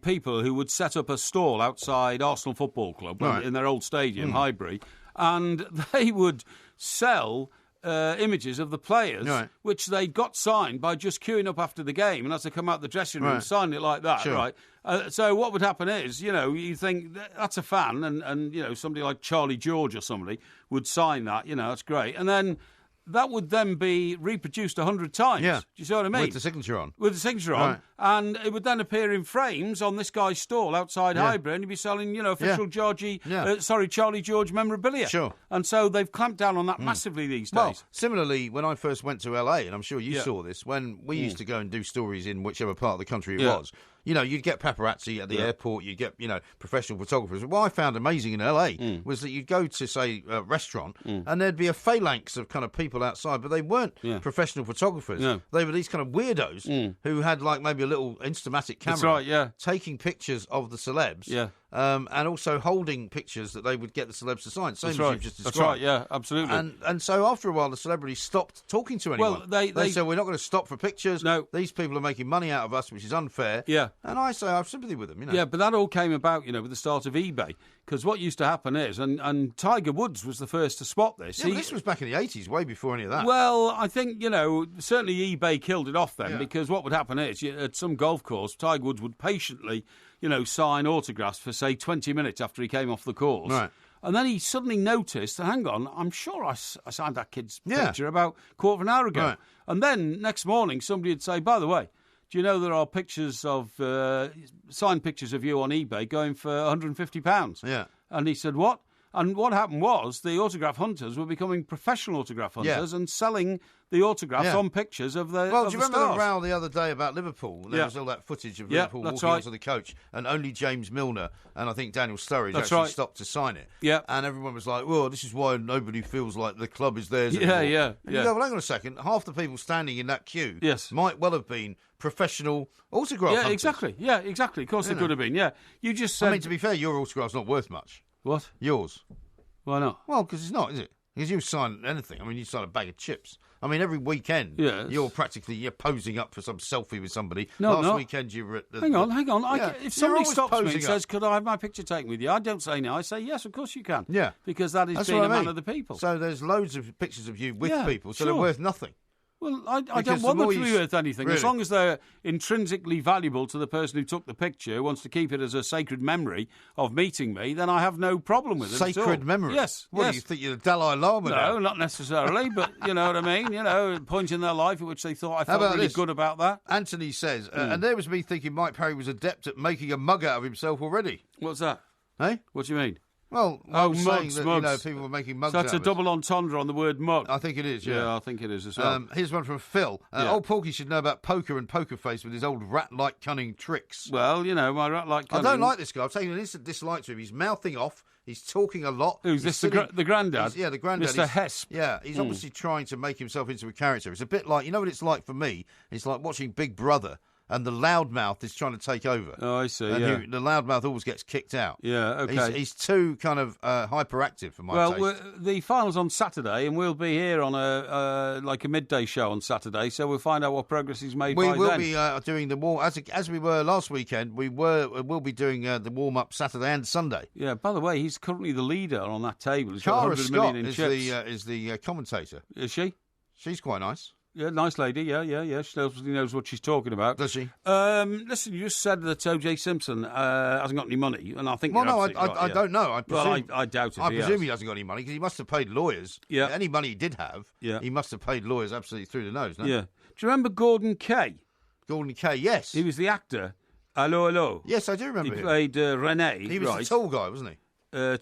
people who would set up a stall outside Arsenal Football Club in their old stadium, Highbury, and they would sell images of the players, which they got signed by just queuing up after the game, and as they come out the dressing room, sign it like that, right? So what would happen is, you think that's a fan, and somebody like Charlie George or somebody would sign that, that's great, and then that would then be reproduced 100 times. Yeah. Do you see what I mean? With the signature on. With the signature on. And it would then appear in frames on this guy's stall outside Highbury, and he'd be selling, official Charlie George memorabilia. Sure. And so they've clamped down on that massively these days. Well, similarly, when I first went to LA, and I'm sure you saw this, when we used to go and do stories in whichever part of the country it was, you'd get paparazzi at the airport, you'd get, professional photographers. What I found amazing in LA was that you'd go to, say, a restaurant, and there'd be a phalanx of kind of people outside, but they weren't professional photographers. No. They were these kind of weirdos who had, like, maybe a little Instamatic camera. That's right, yeah. Taking pictures of the celebs. Yeah. And also holding pictures that they would get the celebs to sign. Same as you've just described. That's right, yeah, absolutely. And so after a while, the celebrities stopped talking to anyone. Well, they said, we're not going to stop for pictures. No. These people are making money out of us, which is unfair. Yeah. And I say I have sympathy with them, Yeah, but that all came about, with the start of eBay. Because what used to happen is, and Tiger Woods was the first to spot this. Yeah, but this was back in the 80s, way before any of that. Well, I think, certainly eBay killed it off then, because what would happen is, at some golf course, Tiger Woods would patiently, sign autographs for, say, 20 minutes after he came off the course. Right. And then he suddenly noticed, hang on, I'm sure I signed that kid's picture about a quarter of an hour ago. Right. And then next morning, somebody would say, by the way, do you know there are pictures of, signed pictures of you on eBay going for £150? Yeah. And he said, what? And what happened was the autograph hunters were becoming professional autograph hunters and selling the autographs on pictures of the Well, do you remember stars. the row the other day about Liverpool? There was all that footage of Liverpool walking onto the coach, and only James Milner and I think Daniel Sturridge actually stopped to sign it. Yeah. And everyone was like, well, this is why nobody feels like the club is theirs anymore. And you go, well, hang on a second. Half the people standing in that queue might well have been professional autograph hunters. Exactly. Yeah, exactly. Of course they could have been, You just said... I mean, to be fair, your autograph's not worth much. What? Yours. Why not? Well, because it's not, is it? Because you sign anything. I mean, you sign a bag of chips. I mean, every weekend you're posing up for some selfie with somebody. Last weekend you were at the... Hang on. If somebody stops me and says, could I have my picture taken with you? I don't say no. I say, yes, of course you can. Yeah. Because that is being a man of the people. So there's loads of pictures of you with people, so they're worth nothing. Well, I don't want them to be worth anything. Really? As long as they're intrinsically valuable to the person who took the picture, wants to keep it as a sacred memory of meeting me, then I have no problem with it. Sacred memory? Yes. What, do you think you're the Dalai Lama now? No, not necessarily, but you know what I mean? A point in their life at which they thought I felt really good about that. Anthony says, and there was me thinking Mike Parry was adept at making a mug out of himself already. What's that? Eh? What do you mean? Well, mugs. People were making mugs. So that's out a of it. double entendre on the word mug. I think it is. Yeah, I think it is as well. Here's one from Phil. Old Porky should know about poker and poker face with his old rat-like cunning tricks. Well, my rat-like cunning. I don't like this guy. I've taken an instant dislike to him. He's mouthing off. He's talking a lot. Who's this? The granddad? Yeah, the granddad. Mr. Hesp. Yeah, he's obviously trying to make himself into a character. It's a bit like, what it's like for me? It's like watching Big Brother. And the loudmouth is trying to take over. Oh, I see, and the loudmouth always gets kicked out. Yeah, okay. He's too kind of hyperactive for my taste. Well, the final's on Saturday, and we'll be here on a midday show on Saturday, so we'll find out what progress he's made by then. We will be doing the warm... As we were last weekend, we'll be doing the warm-up Saturday and Sunday. Yeah, by the way, he's currently the leader on that table. He's Cara got 100 Scott million in is the commentator. Is she? She's quite nice. Yeah, nice lady. Yeah. She knows what she's talking about. Does she? Listen, you just said that O.J. Simpson hasn't got any money, and I think. Well, no, I don't know. I doubt it. I presume he hasn't got any money because he must have paid lawyers. Yeah. Any money he did have, he must have paid lawyers absolutely through the nose. No? Yeah. Do you remember Gordon Kay? Gordon Kay, yes. He was the actor. Hello. Yes, I do remember him. He played René. He was the tall guy, wasn't he? He was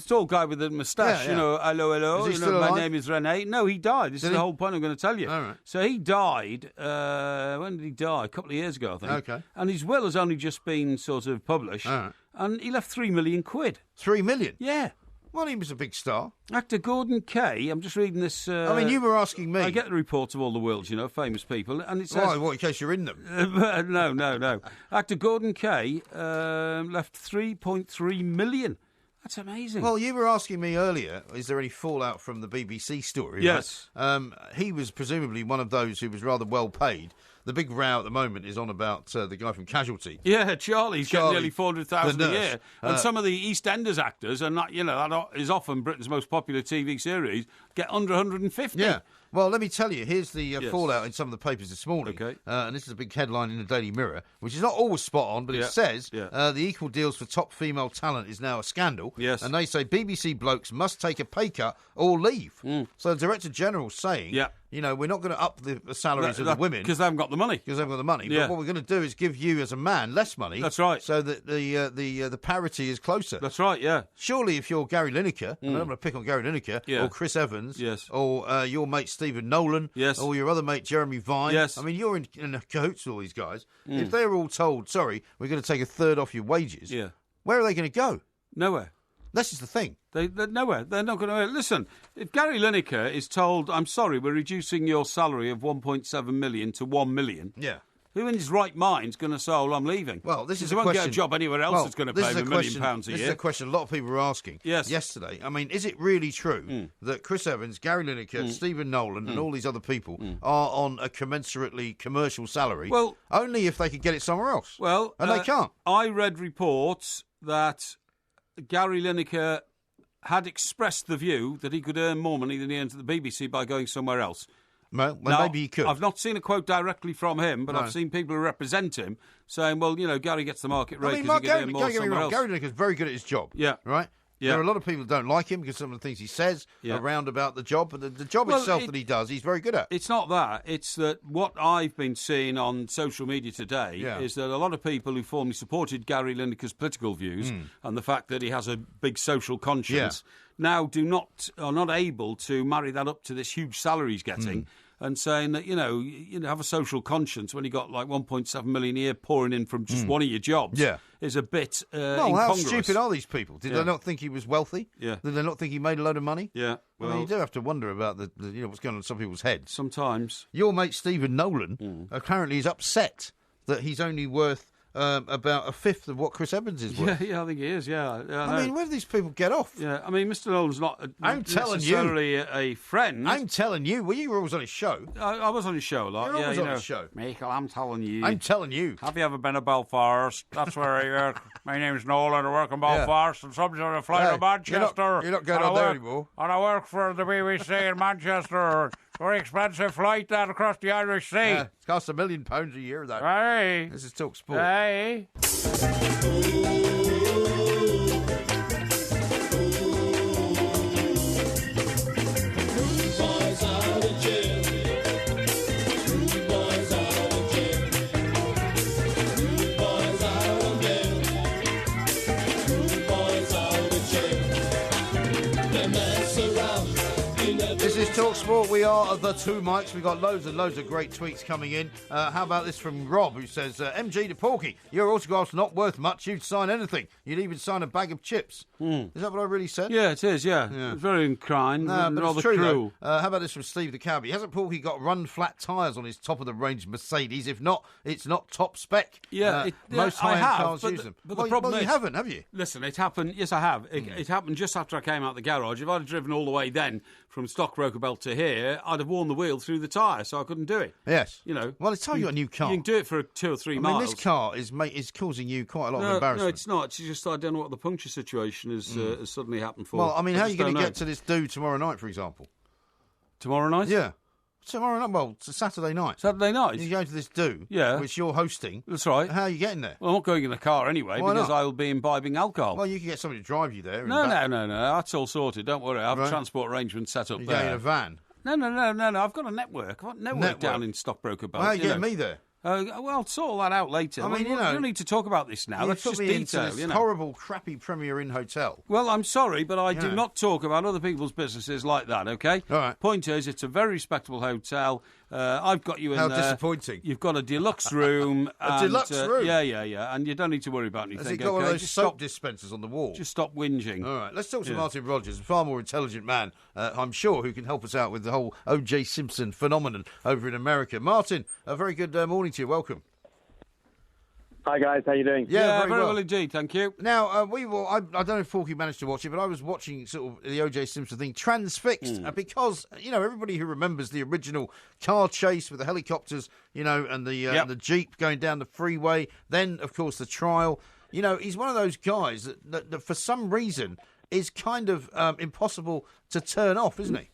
a tall guy with a moustache, hello. Is he still alive? My name is René. No, he died. This is the whole point I'm going to tell you. All right. So he died, when did he die? A couple of years ago, I think. Okay. And his will has only just been sort of published. All right. And he left £3 million. £3 million? Yeah. Well, he was a big star. Actor Gordon Kay, I'm just reading this... I mean, you were asking me... I get the reports of all the world's, famous people, and it says... Why, what, in case you're in them? No. Actor Gordon Kay left £3.3 million. That's amazing. Well, you were asking me earlier, is there any fallout from the BBC story? Yes. Right? He was presumably one of those who was rather well paid. The big row at the moment is on about the guy from Casualty. Yeah, Charlie's getting nearly $400,000 a year. And some of the EastEnders actors, and that is often Britain's most popular TV series, get under 150. Yeah. Well, let me tell you, here's the fallout in some of the papers this morning. Okay. And this is a big headline in the Daily Mirror, which is not always spot on, but it says the equal deals for top female talent is now a scandal. Yes. And they say BBC blokes must take a pay cut or leave. So the Director General's saying you know, we're not going to up the salaries of the women. Because they haven't got the money. Because they haven't got the money. Yeah. But what we're going to do is give you, as a man, less money. That's right. So that the parity is closer. That's right, yeah. Surely if you're Gary Lineker, and I'm going to pick on Gary Lineker, or Chris Evans, or your mate Stephen Nolan, or your other mate Jeremy Vine, I mean, you're in cahoots with all these guys. If they're all told, sorry, we're going to take a third off your wages, where are they going to go? Nowhere. This is the thing. They're nowhere. They're not going to... Listen, if Gary Lineker is told, I'm sorry, we're reducing your salary of 1.7 million to 1 million... Yeah. Who in his right mind is going to say, oh, I'm leaving? Well, this is he a won't question... get a job anywhere else that's going to pay him £1 million a year. This is a question a lot of people were asking yesterday. I mean, is it really true that Chris Evans, Gary Lineker, Stephen Nolan and all these other people are on a commensurately commercial salary? Well, only if they could get it somewhere else. Well, and they can't. I read reports that Gary Lineker had expressed the view that he could earn more money than he earns at the BBC by going somewhere else. Well, now, maybe he could. I've not seen a quote directly from him, but I've seen people who represent him saying, well, you know, Gary gets the market rate because he can earn more somewhere else. Gary Lineker's very good at his job. Yeah. Right? Yeah. There are a lot of people who don't like him because some of the things he says around about the job, but the job itself that he does, he's very good at. It's not that. It's that what I've been seeing on social media today is that a lot of people who formerly supported Gary Lineker's political views and the fact that he has a big social conscience now are not able to marry that up to this huge salary he's getting. And saying that, you know, have a social conscience when you got like 1.7 million a year pouring in from just one of your jobs is a bit incongruous. How stupid are these people? Did they not think he was wealthy? Yeah. Did they not think he made a load of money? Yeah. Well, you do have to wonder about the what's going on in some people's heads. Sometimes. Your mate Stephen Nolan apparently is upset that he's only worth about a fifth of what Chris Evans is worth. Yeah, I think he is, I mean, where do these people get off? Yeah, I mean, Mr. Nolan's not necessarily a friend. I'm telling you. Well, you were always on his show. I was on his show a lot. You're always on his show. Michael, I'm telling you. I'm telling you. Have you ever been to Belfast? That's where I work. My name's Nolan. I work in Belfast and sometimes I fly to Manchester. You're not going on there anymore. And I work for the BBC in Manchester. Very expensive flight that across the Irish Sea. It costs £1 million a year, though. Hey. This is Talk Sport. Hey. This is Talk Sport. We are the two mics. We've got loads and loads of great tweets coming in. How about this from Rob, who says, MG to Porky, your autograph's not worth much. You'd sign anything. You'd even sign a bag of chips. Is that what I really said? Yeah, it is, yeah. It's very unkind, but rather it's true, cruel. How about this from Steve the Cabbie? Hasn't Porky got run-flat tyres on his top-of-the-range Mercedes? If not, it's not top spec. Yeah, most high-end cars use them. But the problem is... you haven't, have you? Listen, it happened... Yes, I have. It happened just after I came out the garage. If I'd have driven all the way then from Stockbroker Belt to here, I'd have worn the wheel through the tyre, so I couldn't do it. Yes. You know. Well, it's time you got a new car. You can do it for 2 or 3 miles. I mean, this car is causing you quite a lot of embarrassment. No, it's not. It's just I don't know what the puncture situation has suddenly happened for. Well, I mean, how are you going to get to this do tomorrow night, for example? Tomorrow night? Yeah. Tomorrow night? Well, it's a Saturday night. Saturday night? You're going to this do, which you're hosting. That's right. How are you getting there? Well, I'm not going in the car anyway, because I'll be imbibing alcohol. Well, you can get somebody to drive you there. No. That's all sorted. Don't worry. I have a transport arrangement set up You're there. going in a van? No. I've got a network. I've got a network down in Stockbroker Belt. Well, how are you getting me there? Well, I'll sort all that out later. I mean, you don't need to talk about this now. Let's just detail. Into this horrible, crappy Premier Inn hotel. Well, I'm sorry, but I do not talk about other people's businesses like that. Okay. All right. Point is, it's a very respectable hotel. I've got you in How there. disappointing. You've got a deluxe room. Deluxe room? Yeah. And you don't need to worry about anything. Has it got one of those soap dispensers on the wall? Just stop whinging. All right. Let's talk to Martin Rogers, a far more intelligent man, I'm sure, who can help us out with the whole O.J. Simpson phenomenon over in America. Martin, a very good morning to you. Welcome. Hi guys, how you doing? Yeah, very well indeed, thank you. Now, I don't know if Porky managed to watch it, but I was watching sort of the O.J. Simpson thing transfixed because, everybody who remembers the original car chase with the helicopters, and the Jeep going down the freeway, then, of course, the trial, he's one of those guys that for some reason is kind of impossible to turn off, isn't he?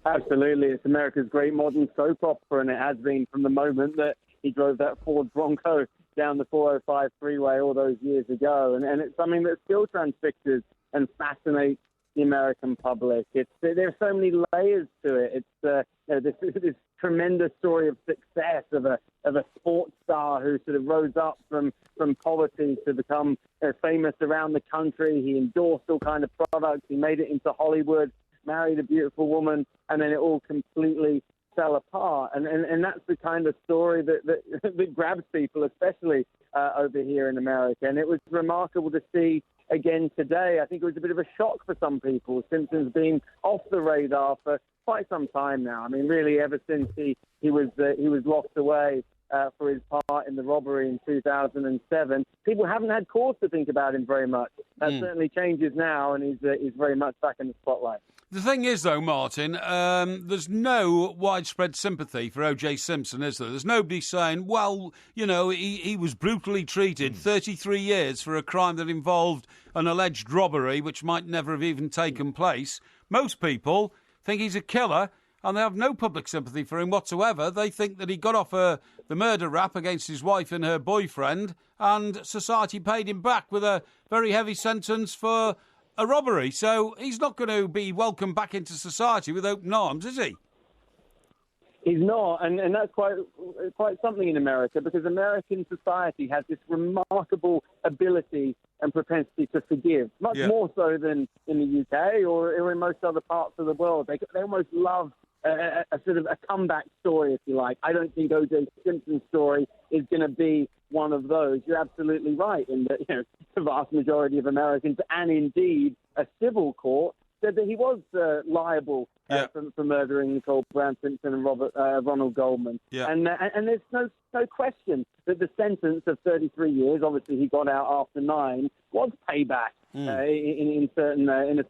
Absolutely. It's America's great modern soap opera, and it has been from the moment that he drove that Ford Bronco down the 405 freeway all those years ago. And it's something that still transfixes and fascinates the American public. There are so many layers to it. It's this tremendous story of success of a sports star who sort of rose up from poverty to become famous around the country. He endorsed all kind of products. He made it into Hollywood, married a beautiful woman, and then it all completely fell apart. And that's the kind of story that grabs people, especially over here in America. And it was remarkable to see again today. I think it was a bit of a shock for some people. Simpson's been off the radar for quite some time now. I mean, really, ever since he was locked away for his part in the robbery in 2007, people haven't had cause to think about him very much. That certainly changes now, and he's very much back in the spotlight. The thing is, though, Martin, there's no widespread sympathy for O.J. Simpson, is there? There's nobody saying, well, you know, he was brutally treated 33 years for a crime that involved an alleged robbery, which might never have even taken place. Most people think he's a killer, and they have no public sympathy for him whatsoever. They think that he got off the murder rap against his wife and her boyfriend, and society paid him back with a very heavy sentence for a robbery. So he's not going to be welcomed back into society with open arms, is he? He's not, and that's quite something in America, because American society has this remarkable ability and propensity to forgive, much more so than in the UK or in most other parts of the world. They almost love a sort of a comeback story, if you like. I don't think O.J. Simpson's story is going to be one of those. You're absolutely right in that, you know, the vast majority of Americans, and indeed a civil court, said that he was liable for murdering Nicole Brown Simpson and Ronald Goldman. Yeah. And there's no question that the sentence of 33 years, obviously he got out after 9, was payback in a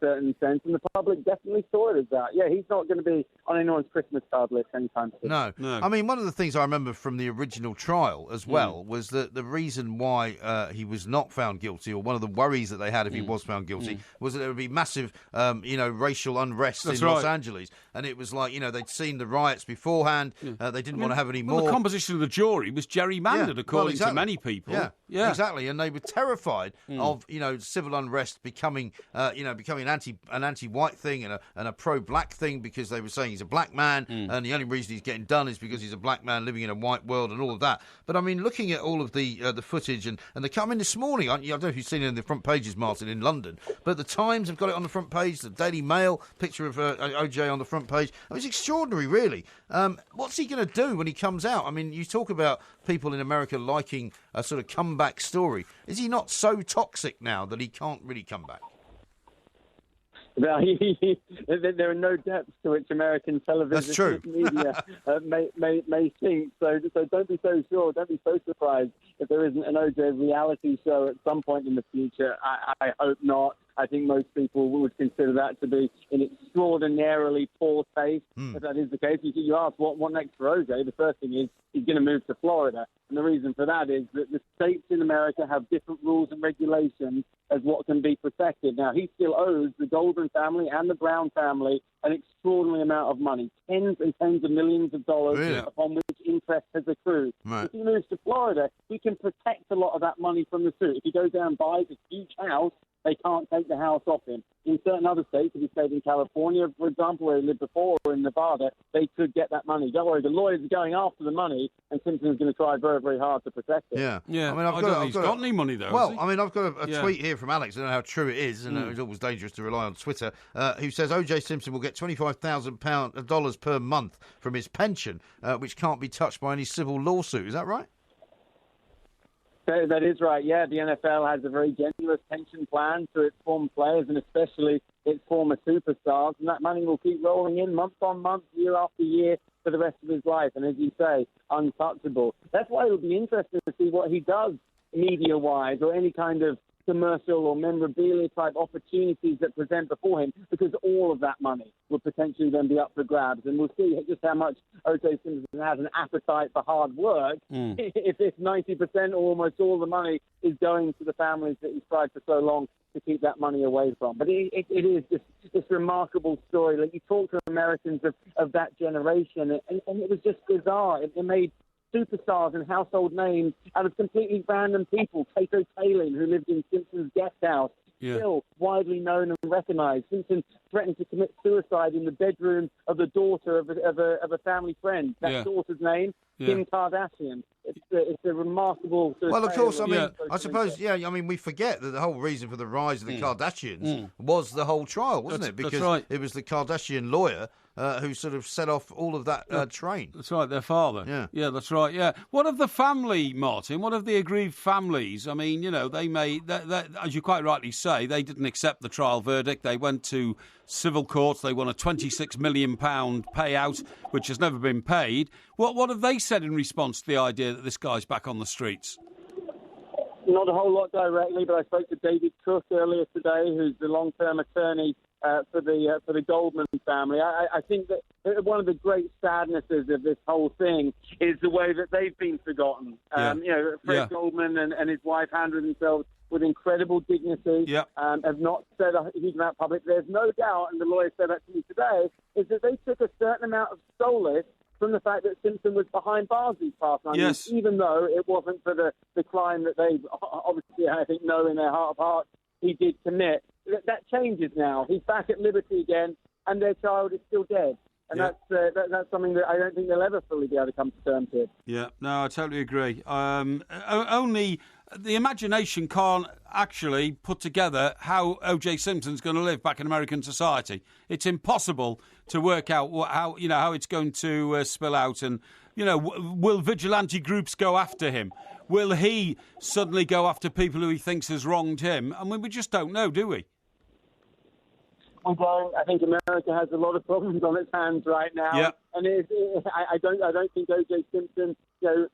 certain sense, and the public definitely saw it as that. Yeah, he's not going to be on anyone's Christmas card list anytime soon. No. I mean, one of the things I remember from the original trial as well was that the reason why he was not found guilty, or one of the worries that they had if he was found guilty, was that there would be massive, racial unrest in Los Angeles. And it was like, they'd seen the riots beforehand. They didn't want to have any more. The composition of the jury was gerrymandered, according to many people. Yeah, exactly. And they were terrified of, civil unrest becoming an anti-white thing and a pro-black thing, because they were saying he's a black man, and the only reason he's getting done is because he's a black man living in a white world and all of that. But I mean, looking at all of the footage and they come in this morning. I don't know if you've seen it in the front pages, Martin, in London, but the Times have got it on the front page. The Daily Mail picture of OJ on the front page. It was extraordinary, really. What's he going to do when he comes out? I mean, you talk about people in America liking a sort of comeback story. Is he not so toxic now that he can't really come back? Well, there are no depths to which American television media may think. So don't be so sure. Don't be so surprised if there isn't an OJ reality show at some point in the future. I hope not. I think most people would consider that to be an extraordinarily poor taste. If that is the case, you ask what next for OJ, the first thing is he's going to move to Florida. And the reason for that is that the states in America have different rules and regulations as what can be protected. Now, he still owes the Goldman family and the Brown family an extraordinary amount of money, tens and tens of millions of dollars upon which interest has accrued. Right. If he moves to Florida, he can protect a lot of that money from the suit. If he goes down and buys a huge house, they can't take the house off him. In certain other states, if he stayed in California, for example, where he lived before, or in Nevada, they could get that money. Don't worry, the lawyers are going after the money, and Simpson's going to try very, very hard to protect it. Yeah. I mean, I don't think he's got any money, though. Well, I mean, I've got a tweet here from Alex. I don't know how true it is, and it's always dangerous to rely on Twitter, who says O.J. Simpson will get $25,000 per month from his pension, which can't be touched by any civil lawsuit. Is that right? That is right, yeah. The NFL has a very generous pension plan to its former players and especially its former superstars, and that money will keep rolling in month on month, year after year for the rest of his life, and as you say, untouchable. That's why it'll be interesting to see what he does media-wise, or any kind of commercial or memorabilia-type opportunities that present before him, because all of that money will potentially then be up for grabs. And we'll see just how much O.J. Simpson has an appetite for hard work if 90% or almost all the money is going to the families that he's tried for so long to keep that money away from. But it is this remarkable story. Like, you talk to Americans of that generation, and it was just bizarre. It made superstars and household names out of completely random people. Tato Palin, who lived in Simpson's guest house, still widely known and recognised. Simpson threatened to commit suicide in the bedroom of the daughter of a family friend. That daughter's name, Kim Kardashian. It's a remarkable... Well, of course, I mean, I suppose, we forget that the whole reason for the rise of the Kardashians was the whole trial, wasn't it? Because it was the Kardashian lawyer who sort of set off all of that train. That's right, their father. Yeah, that's right, yeah. What of the family, Martin? What of the aggrieved families? I mean, they may, as you quite rightly say, they didn't accept the trial verdict. They went to civil courts. They won a £26 million payout, which has never been paid. What have they said in response to the idea that this guy's back on the streets? Not a whole lot directly, but I spoke to David Cook earlier today, who's the long-term attorney for the Goldman family. I think that one of the great sadnesses of this whole thing is the way that they've been forgotten. Fred Goldman and his wife handled themselves with incredible dignity, have not said a huge amount public. There's no doubt, and the lawyer said that to me today, is that they took a certain amount of solace from the fact that Simpson was behind bars these past 9 years, even though it wasn't for the crime that they obviously, I think, know in their heart of hearts he did commit. That changes now. He's back at liberty again, and their child is still dead. And that's something that I don't think they'll ever fully be able to come to terms with. Yeah, no, I totally agree. Only the imagination can't actually put together how O.J. Simpson's going to live back in American society. It's impossible to work out how it's going to spill out. And, will vigilante groups go after him? Will he suddenly go after people who he thinks has wronged him? I mean, we just don't know, do we? We don't. I think America has a lot of problems on its hands right now. Yep. And I don't think O.J. Simpson,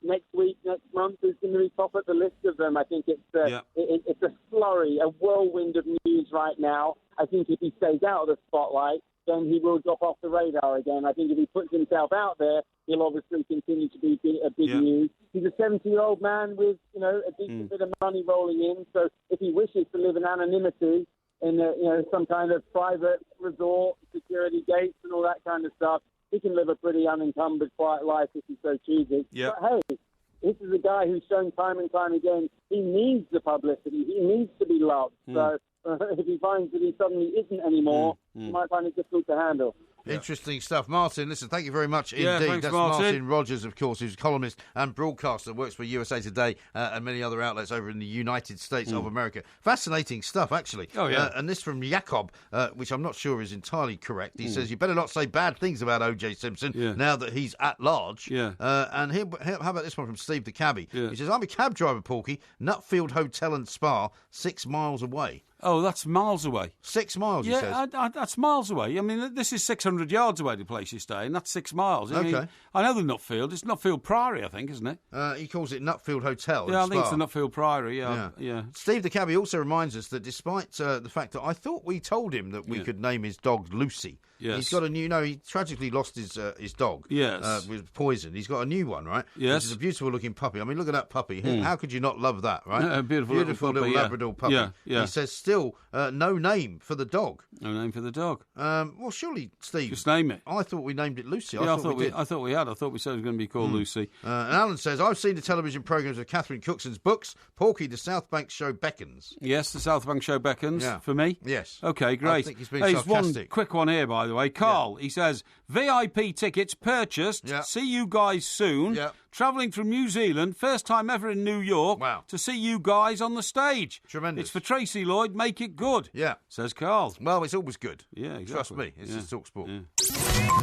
next week, next month is going to be top of the list of them. I think it's a flurry, a whirlwind of news right now. I think if he stays out of the spotlight, then he will drop off the radar again. I think if he puts himself out there, he'll obviously continue to be a big news. He's a 70-year-old man with, a decent bit of money rolling in. So if he wishes to live in anonymity in some kind of private resort, security gates and all that kind of stuff, he can live a pretty unencumbered, quiet life if he so chooses. Yep. But hey, this is a guy who's shown time and time again he needs the publicity. He needs to be loved. So if he finds that he suddenly isn't anymore, he might find it difficult to handle. Interesting stuff. Martin, listen, thank you very much indeed. Thanks, That's Martin Rogers, of course, who's a columnist and broadcaster, works for USA Today and many other outlets over in the United States of America. Fascinating stuff, actually. Oh, yeah. And this from Jacob, which I'm not sure is entirely correct. He says, you better not say bad things about O.J. Simpson now that he's at large. Yeah. And how about this one from Steve the cabbie? Yeah. He says, I'm a cab driver, Porky, Nutfield Hotel and Spa, 6 miles away. Oh, that's miles away. 6 miles, he says. Yeah, that's miles away. I mean, this is 600 yards away, the place you stay, and that's 6 miles. I mean, I know the Nutfield. It's Nutfield Priory, I think, isn't it? He calls it Nutfield Hotel. Yeah, I think it's the Nutfield Priory, yeah. Steve the cabbie also reminds us that despite the fact that I thought we told him that we could name his dog Lucy. Yes. He's got a new... No, he tragically lost his dog. Yes. With poison. He's got a new one, right? Yes. Which is a beautiful-looking puppy. I mean, look at that puppy. How could you not love that, right? A beautiful little Labrador puppy. Yeah. He says still no name for the dog. No name for the dog. Well, surely, Steve... Just name it. I thought we named it Lucy. Yeah, I thought we had. I thought we said it was going to be called Lucy. And Alan says, I've seen the television programmes of Catherine Cookson's books. Porky, the South Bank show beckons. Yes, the South Bank show beckons. Yeah. For me? Yes. Okay, great. I think he's been sarcastic. One quick one here, by the way. Carl, he says, VIP tickets purchased. Yeah. See you guys soon. Yeah. Travelling from New Zealand, first time ever in New York. Wow. To see you guys on the stage. Tremendous. It's for Tracy Lloyd. Make it good. Yeah. Says Carl. Well, it's always good. Yeah, exactly. Trust me. It's just TalkSport. Yeah.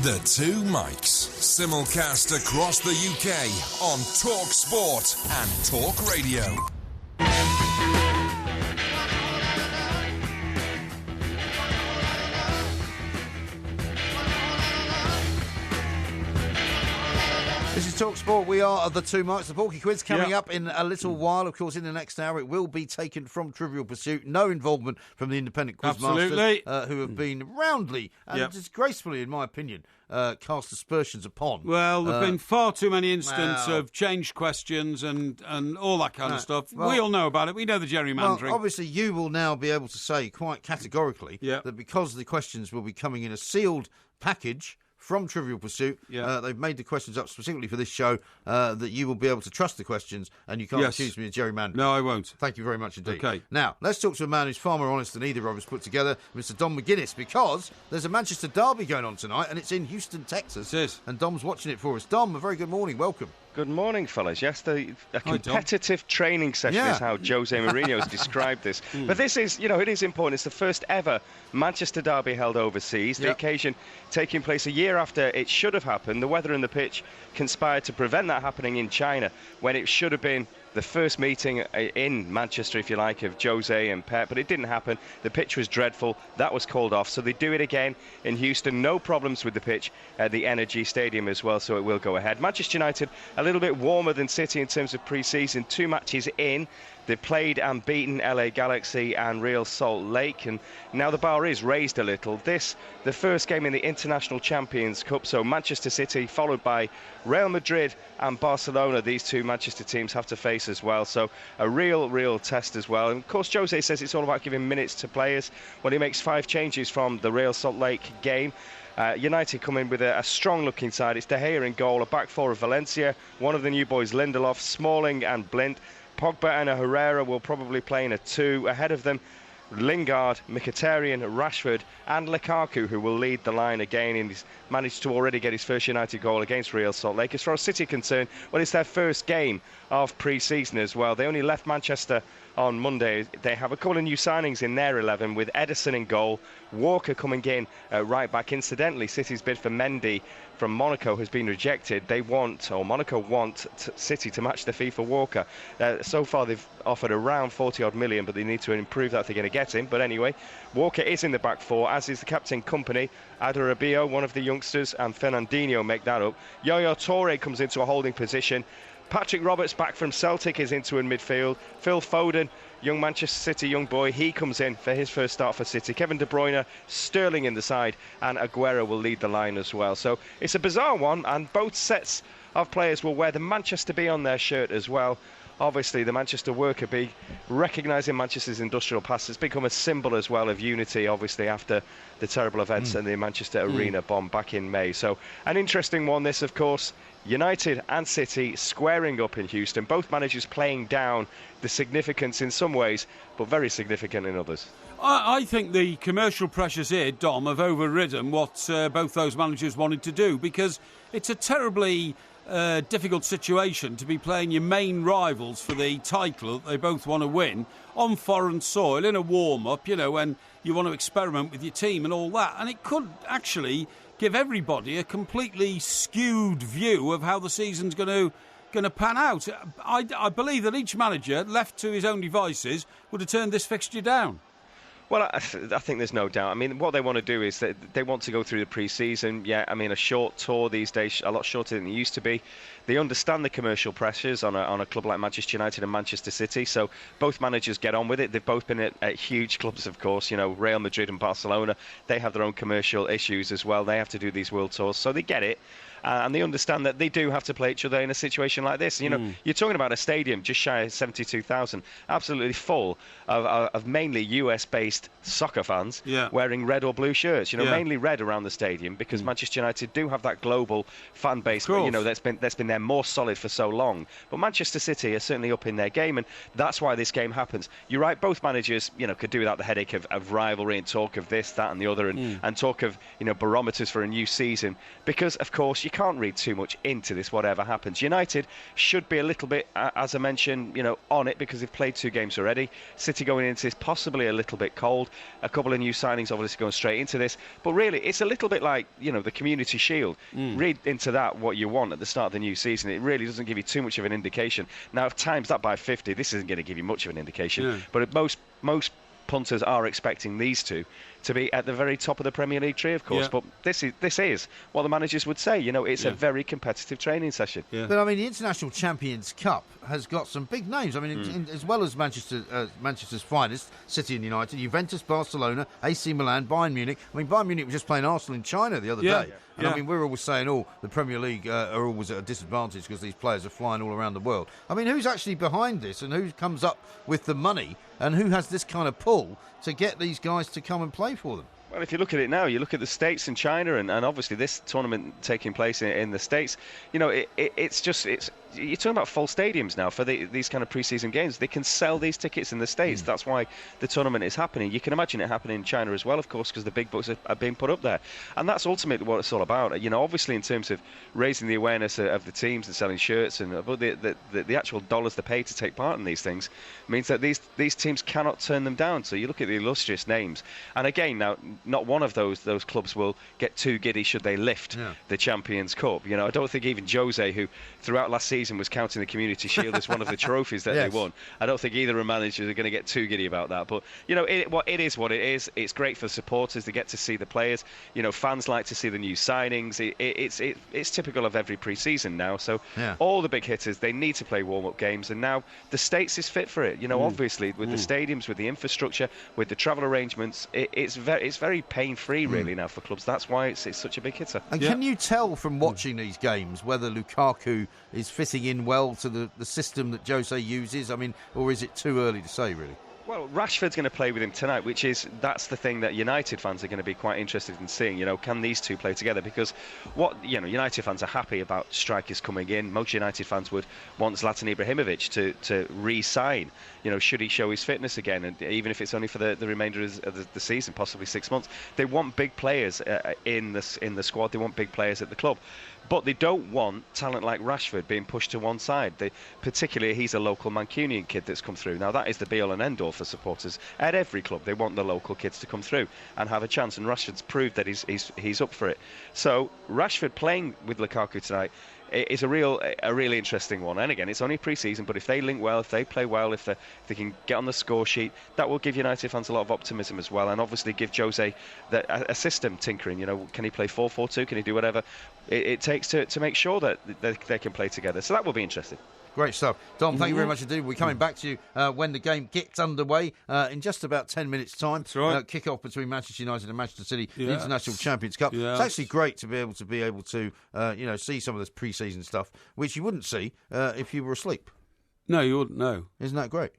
The Two Mics, simulcast across the UK on Talk Sport and Talk Radio. This is TalkSport. We are the Two Mics. The Porky Quiz coming up in a little while. Of course, in the next hour, it will be taken from Trivial Pursuit. No involvement from the independent quizmasters, who have been roundly and disgracefully, in my opinion, cast aspersions upon. Well, there have been far too many instances of changed questions and all that kind of stuff. Well, we all know about it. We know the gerrymandering. Well, obviously, you will now be able to say quite categorically that because the questions will be coming in a sealed package from Trivial Pursuit. They've made the questions up specifically for this show that you will be able to trust the questions and you can't accuse me of gerrymandering. No, I won't. Thank you very much indeed. Okay. Now, let's talk to a man who's far more honest than either of us put together, Mr. Dom McGuinness, because there's a Manchester derby going on tonight and it's in Houston, Texas. It is. And Dom's watching it for us. Dom, a very good morning. Welcome. Good morning, fellas. Yes, a competitive training session is how Jose Mourinho has described this. But this is, it is important. It's the first ever Manchester derby held overseas. The occasion taking place a year after it should have happened. The weather and the pitch conspired to prevent that happening in China when it should have been the first meeting in Manchester, if you like, of Jose and Pep, but it didn't happen. The pitch was dreadful. That was called off. So they do it again in Houston. No problems with the pitch at the Energy Stadium as well, so it will go ahead. Manchester United, a little bit warmer than City in terms of pre-season. 2 matches in. They played and beaten LA Galaxy and Real Salt Lake, and now the bar is raised a little. This, the first game in the International Champions Cup, so Manchester City followed by Real Madrid and Barcelona. These 2 Manchester teams have to face as well, so a real test as well. And of course, Jose says it's all about giving minutes to players when he makes 5 changes from the Real Salt Lake game. United come in with a strong-looking side. It's De Gea in goal, a back 4 of Valencia, one of the new boys, Lindelof, Smalling and Blint. Pogba and Herrera will probably play in a 2. Ahead of them, Lingard, Mkhitaryan, Rashford and Lukaku, who will lead the line again, and he's managed to already get his first United goal against Real Salt Lake. As far as City are concerned, well, it's their first game of pre-season as well. They only left Manchester on Monday. They have a couple of new signings in their 11 with Ederson in goal, Walker coming in right back. Incidentally, City's bid for Mendy from Monaco has been rejected. Monaco want City to match the fee for Walker. So far they've offered around 40-odd million, but they need to improve that if they're going to get him. But anyway, Walker is in the back 4, as is the captain company. Adarabio, one of the youngsters, and Fernandinho make that up. Yaya Toure comes into a holding position. Patrick Roberts, back from Celtic, is into in midfield. Phil Foden, young Manchester City young boy, he comes in for his first start for City. Kevin De Bruyne, Sterling in the side, and Aguero will lead the line as well. So it's a bizarre one, and both sets of players will wear the Manchester B on their shirt as well. Obviously, the Manchester Worker Bee, recognising Manchester's industrial past, has become a symbol as well of unity, obviously, after the terrible events in the Manchester Arena bomb back in May. So, an interesting one, this, of course. United and City squaring up in Houston. Both managers playing down the significance in some ways, but very significant in others. I think the commercial pressures here, Dom, have overridden what both those managers wanted to do, because it's a terribly difficult situation to be playing your main rivals for the title that they both want to win on foreign soil in a warm-up, when you want to experiment with your team and all that. And it could actually give everybody a completely skewed view of how the season's going to pan out. I believe that each manager, left to his own devices, would have turned this fixture down. Well, I think there's no doubt. I mean, what they want to do is that they want to go through the pre-season. Yeah, I mean, a short tour these days, a lot shorter than it used to be. They understand the commercial pressures on a club like Manchester United and Manchester City, so both managers get on with it. They've both been at huge clubs, of course. Real Madrid and Barcelona, they have their own commercial issues as well. They have to do these world tours, so they get it. And they understand that they do have to play each other in a situation like this. You're talking about a stadium just shy of 72,000, absolutely full of mainly US-based soccer fans wearing red or blue shirts. Mainly red around the stadium, because Manchester United do have that global fan base. That's been there more solid for so long. But Manchester City are certainly up in their game, and that's why this game happens. You're right, both managers could do without the headache of rivalry and talk of this, that, and the other, and talk of barometers for a new season, because of course you can't read too much into this, whatever happens. United should be a little bit, as I mentioned, on it, because they've played 2 games already. City going into this possibly a little bit cold. A couple of new signings obviously going straight into this. But really, it's a little bit like, the Community Shield. Read into that what you want at the start of the new season. It really doesn't give you too much of an indication. Now, if times that by 50, this isn't going to give you much of an indication. Yeah. But most punters are expecting these two to be at the very top of the Premier League tree, of course. Yeah. But this is what the managers would say. It's a very competitive training session. Yeah. But I mean, the International Champions Cup has got some big names. I mean, as well as Manchester's finest, City and United, Juventus, Barcelona, AC Milan, Bayern Munich. I mean, Bayern Munich was just playing Arsenal in China the other day. And I mean, we're always saying, the Premier League are always at a disadvantage because these players are flying all around the world. I mean, who's actually behind this, and who comes up with the money, and who has this kind of pull to get these guys to come and play for them? Well, if you look at it now, you look at the States and China, and obviously this tournament taking place in the States, you know, you're talking about full stadiums now for these kind of pre-season games. They can sell these tickets in the States. That's why the tournament is happening. You can imagine it happening in China as well, of course, because the big bucks are being put up there. And that's ultimately what it's all about. You know, obviously in terms of raising the awareness of the teams and selling shirts, but the actual dollars they pay to take part in these things means that these teams cannot turn them down. So you look at the illustrious names. And again, now, not one of those clubs will get too giddy should they lift the Champions Cup. You know, I don't think even Jose, who throughout last season was counting the Community Shield as one of the trophies that they won, I don't think either of managers are going to get too giddy about that. But, you know, it is what it is. It's great for supporters. They get to see the players. You know, fans like to see the new signings. It's typical of every pre-season now. So all the big hitters, they need to play warm-up games. And now the States is fit for it. You know, obviously, with the stadiums, with the infrastructure, with the travel arrangements, it's very pain-free, really, now for clubs. That's why it's such a big hitter. And can you tell from watching these games whether Lukaku is fitting in well to the system that Jose uses? I mean, or is it too early to say, really? Well, Rashford's going to play with him tonight, that's the thing that United fans are going to be quite interested in seeing. You know, can these two play together? Because United fans are happy about strikers coming in. Most United fans would want Zlatan Ibrahimovic to re-sign. You know, should he show his fitness again, and even if it's only for the remainder of the season, possibly 6 months. They want big players in the squad. They want big players at the club. But they don't want talent like Rashford being pushed to one side. Particularly, he's a local Mancunian kid that's come through. Now, that is the be-all and end-all for supporters at every club. They want the local kids to come through and have a chance, and Rashford's proved that he's up for it. So, Rashford playing with Lukaku tonight is a really interesting one. And again, it's only pre-season, but if they link well, if they play well, if they can get on the score sheet, that will give United fans a lot of optimism as well, and obviously give Jose a system tinkering. You know, can he play 4-4-2? Can he do whatever it takes to make sure that they can play together? So that will be interesting. Great stuff. Dom, thank you very much indeed. We'll be coming back to you when the game gets underway in just about 10 minutes' time. That's right. Kick-off between Manchester United and Manchester City, the International Champions Cup. Yes. It's actually great to be able to see some of this pre-season stuff, which you wouldn't see if you were asleep. No, you wouldn't know. Isn't that great?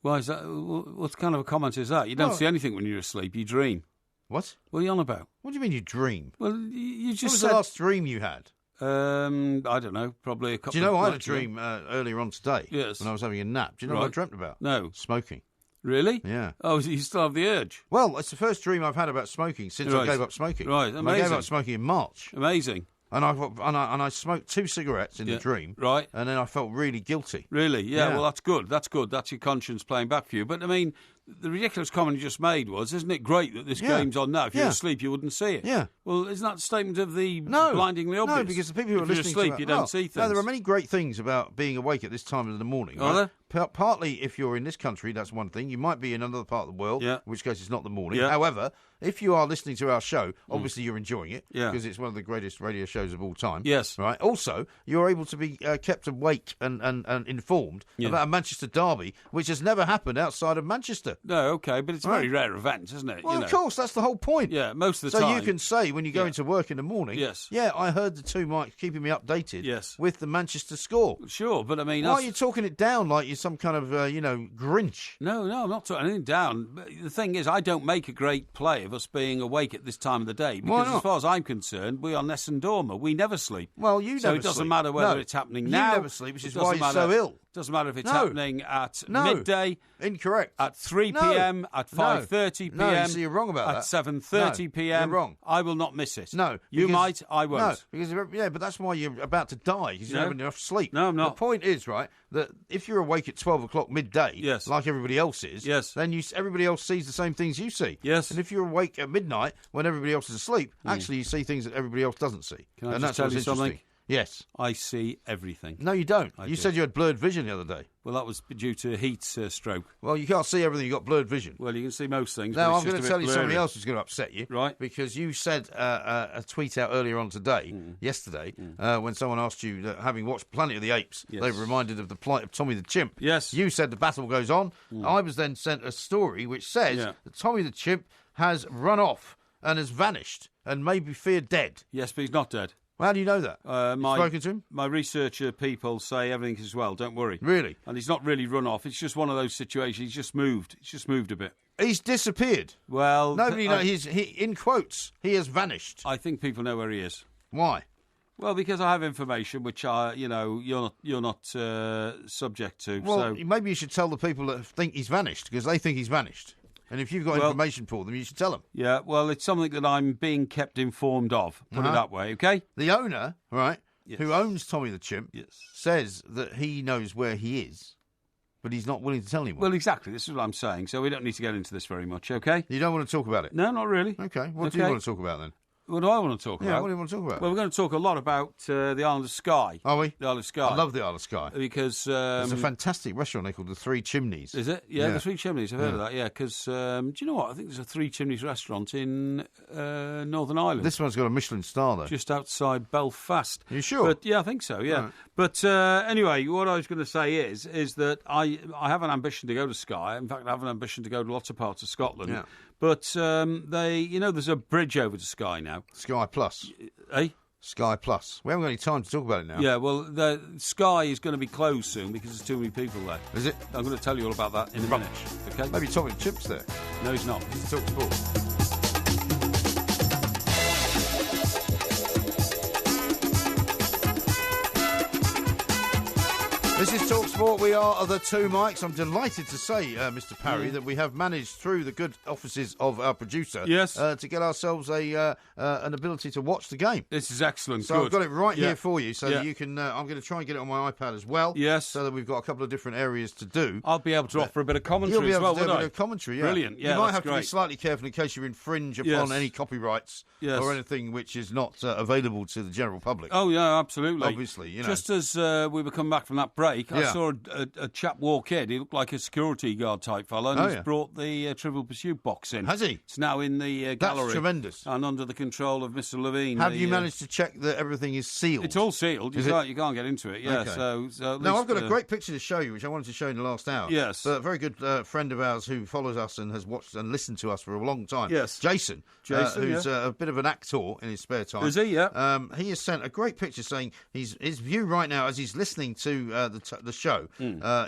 Why is that? What kind of a comment is that? You don't see anything when you're asleep. You dream. What? What are you on about? What do you mean you dream? Well, you just What was the last dream you had? I don't know, probably a couple. Do you know of I had a dream earlier on today? Yes. When I was having a nap. Do you know what I dreamt about? No. Smoking. Really? Yeah. Oh, you still have the urge? Well, it's the first dream I've had about smoking since I gave up smoking. Right, amazing. And I gave up smoking in March. Amazing. And I smoked 2 cigarettes in the dream. Right. And then I felt really guilty. Really? Yeah, well, that's good. That's good. That's your conscience playing back for you. But, I mean, the ridiculous comment you just made was, isn't it great that this game's on now? If you're asleep, you wouldn't see it. Yeah. Well, isn't that a statement of the blindingly obvious? No, because the people who are listening asleep, you don't see things. No, there are many great things about being awake at this time of the morning. Are there? Partly, if you're in this country, that's one thing. You might be in another part of the world, in which case it's not the morning. Yeah. However, if you are listening to our show, obviously you're enjoying it because it's one of the greatest radio shows of all time. Yes. Right. Also, you're able to be kept awake and informed about a Manchester derby, which has never happened outside of Manchester. No, okay, but it's a very rare event, isn't it? Well, of course, that's the whole point. Yeah, most of the time. So you can say when you go into work in the morning, I heard the two mics keeping me updated with the Manchester score. Sure, but I mean... Why are you talking it down like you're some kind of, Grinch? No, I'm not talking anything down. But the thing is, I don't make a great play of us being awake at this time of the day. Because as far as I'm concerned, we are Nessun Dorma. We never sleep. Well, you never sleep. So it doesn't matter whether it's happening now. You never sleep, which is why you're so ill. Doesn't matter if it's happening at midday. Incorrect. At 3 p.m, at 5:30 p.m. No, you see, you're wrong about that. At 7:30 p.m. You're wrong. I will not miss it. No. You might, I won't. No, because, but that's why you're about to die, because you don't have enough sleep. No, I'm not. The point is, right, that if you're awake at 12 o'clock midday, like everybody else is, then everybody else sees the same things you see. Yes. And if you're awake at midnight when everybody else is asleep, actually you see things that everybody else doesn't see. Can I and just that's tell what's you something? interesting. Yes. I see everything. No, you don't. You said you had blurred vision the other day. Well, that was due to heat stroke. Well, you can't see everything. You've got blurred vision. Well, you can see most things. Now, but I'm going to tell you something else that's going to upset you. Right. Because you said a tweet out earlier on yesterday, when someone asked you, that having watched Planet of the Apes, they were reminded of the plight of Tommy the Chimp. Yes. You said the battle goes on. I was then sent a story which says that Tommy the Chimp has run off and has vanished and may be feared dead. Yes, but he's not dead. Well, how do you know that? You've spoken to him? My researcher people say everything is well, don't worry. Really? And he's not really run off. It's just one of those situations. He's just moved. He's just moved a bit. He's disappeared. Well... Nobody knows. In quotes, he has vanished. I think people know where he is. Why? Well, because I have information which you're not subject to. Well, so. Maybe you should tell the people that think he's vanished, because they think he's vanished. And if you've got information for them, you should tell them. Yeah, well, it's something that I'm being kept informed of, put it that way, okay? The owner, right, who owns Tommy the Chimp, says that he knows where he is, but he's not willing to tell anyone. Well, exactly. This is what I'm saying. So we don't need to get into this very much, okay? You don't want to talk about it? No, not really. Okay. What do you want to talk about then? What do I want to talk about? Yeah, what do you want to talk about? Well, we're going to talk a lot about the Isle of Skye. Are we? The Isle of Skye. I love the Isle of Skye. Because... there's a fantastic restaurant there called the Three Chimneys. Is it? Yeah, the Three Chimneys. I've heard of that, yeah. Because, do you know what? I think there's a Three Chimneys restaurant in Northern Ireland. This one's got a Michelin star, though. Just outside Belfast. Are you sure? But, yeah, I think so, yeah. Right. But anyway, what I was going to say is that I have an ambition to go to Skye. In fact, I have an ambition to go to lots of parts of Scotland. Yeah. But there's a bridge over to Skye now. Skye Plus. Eh? Skye Plus. We haven't got any time to talk about it now. Yeah, well, the Skye is going to be closed soon because there's too many people there. Is it? I'm going to tell you all about that in a minute. Okay? Maybe Tommy the Chimp's there. No, he's not. He's Talk Sport. This is Talk Sport. We are the two mics. I'm delighted to say, Mr. Parry, that we have managed through the good offices of our producer to get ourselves an ability to watch the game. This is excellent. So I've got it right here for you so that you can... I'm going to try and get it on my iPad as well. Yes. So that we've got a couple of different areas to do. I'll be able to offer a bit of commentary as well, won't I? You'll be able to do a bit of commentary, yeah. Brilliant, yeah. You might have to be slightly careful in case you infringe upon any copyrights or anything which is not available to the general public. Oh, yeah, absolutely. Obviously, you know. Just as we were coming back from that break, I saw a chap walk in. He looked like a security guard type fellow, and he's brought the Trivial Pursuit box in. Has he? It's now in the gallery. That's tremendous. And under the control of Mr. Levine. Have you managed to check that everything is sealed? It's all sealed. You can't get into it. Yeah. Okay. So now I've got a great picture to show you, which I wanted to show in the last hour. Yes. A very good friend of ours who follows us and has watched and listened to us for a long time. Yes. Jason, who's a bit of an actor in his spare time. Is he? Yeah. He has sent a great picture saying his view right now as he's listening to the show.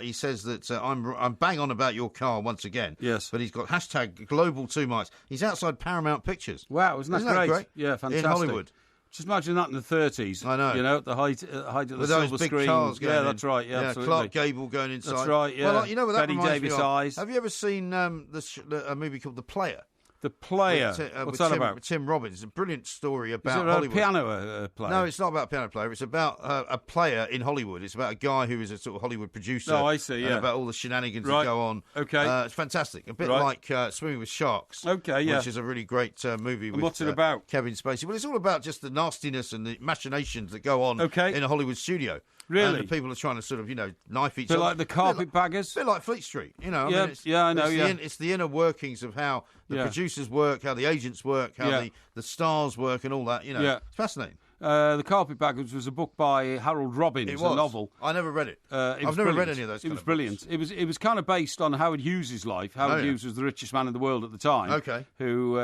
He says that I'm bang on about your car once again. Yes. But he's got hashtag Global 2 Mics. He's outside Paramount Pictures. Wow, isn't that great? Yeah, fantastic. In Hollywood. Just imagine that in the 30s. I know. You know, the height of the with silver those big screen. Cars going that's right. Yeah, absolutely. Clark Gable going inside. That's right. Yeah. Well, you know what that Betty reminds Davis me of? eyes. Have you ever seen a movie called The Player? The Player. What's that about? With Tim Robbins. It's a brilliant story about Is it Hollywood. A piano player? No, it's not about a piano player. It's about a player in Hollywood. It's about a guy who is a sort of Hollywood producer. Oh, I see, yeah. And about all the shenanigans that go on. Okay. It's fantastic. A bit like Swimming with Sharks. Okay, yeah. Which is a really great movie. And what's it about? Kevin Spacey. Well, it's all about just the nastiness and the machinations that go on in a Hollywood studio. Really? And the people are trying to sort of, knife each other. Bit like the carpetbaggers? A bit like Fleet Street, I know. It's the inner workings of how the producers work, how the agents work, how the stars work and all that, It's fascinating. The Carpetbaggers was a book by Harold Robbins, a novel. I never read it. I've never read any of those. It was brilliant. It was kind of based on Howard Hughes' life. Howard Hughes was the richest man in the world at the time. Okay. Who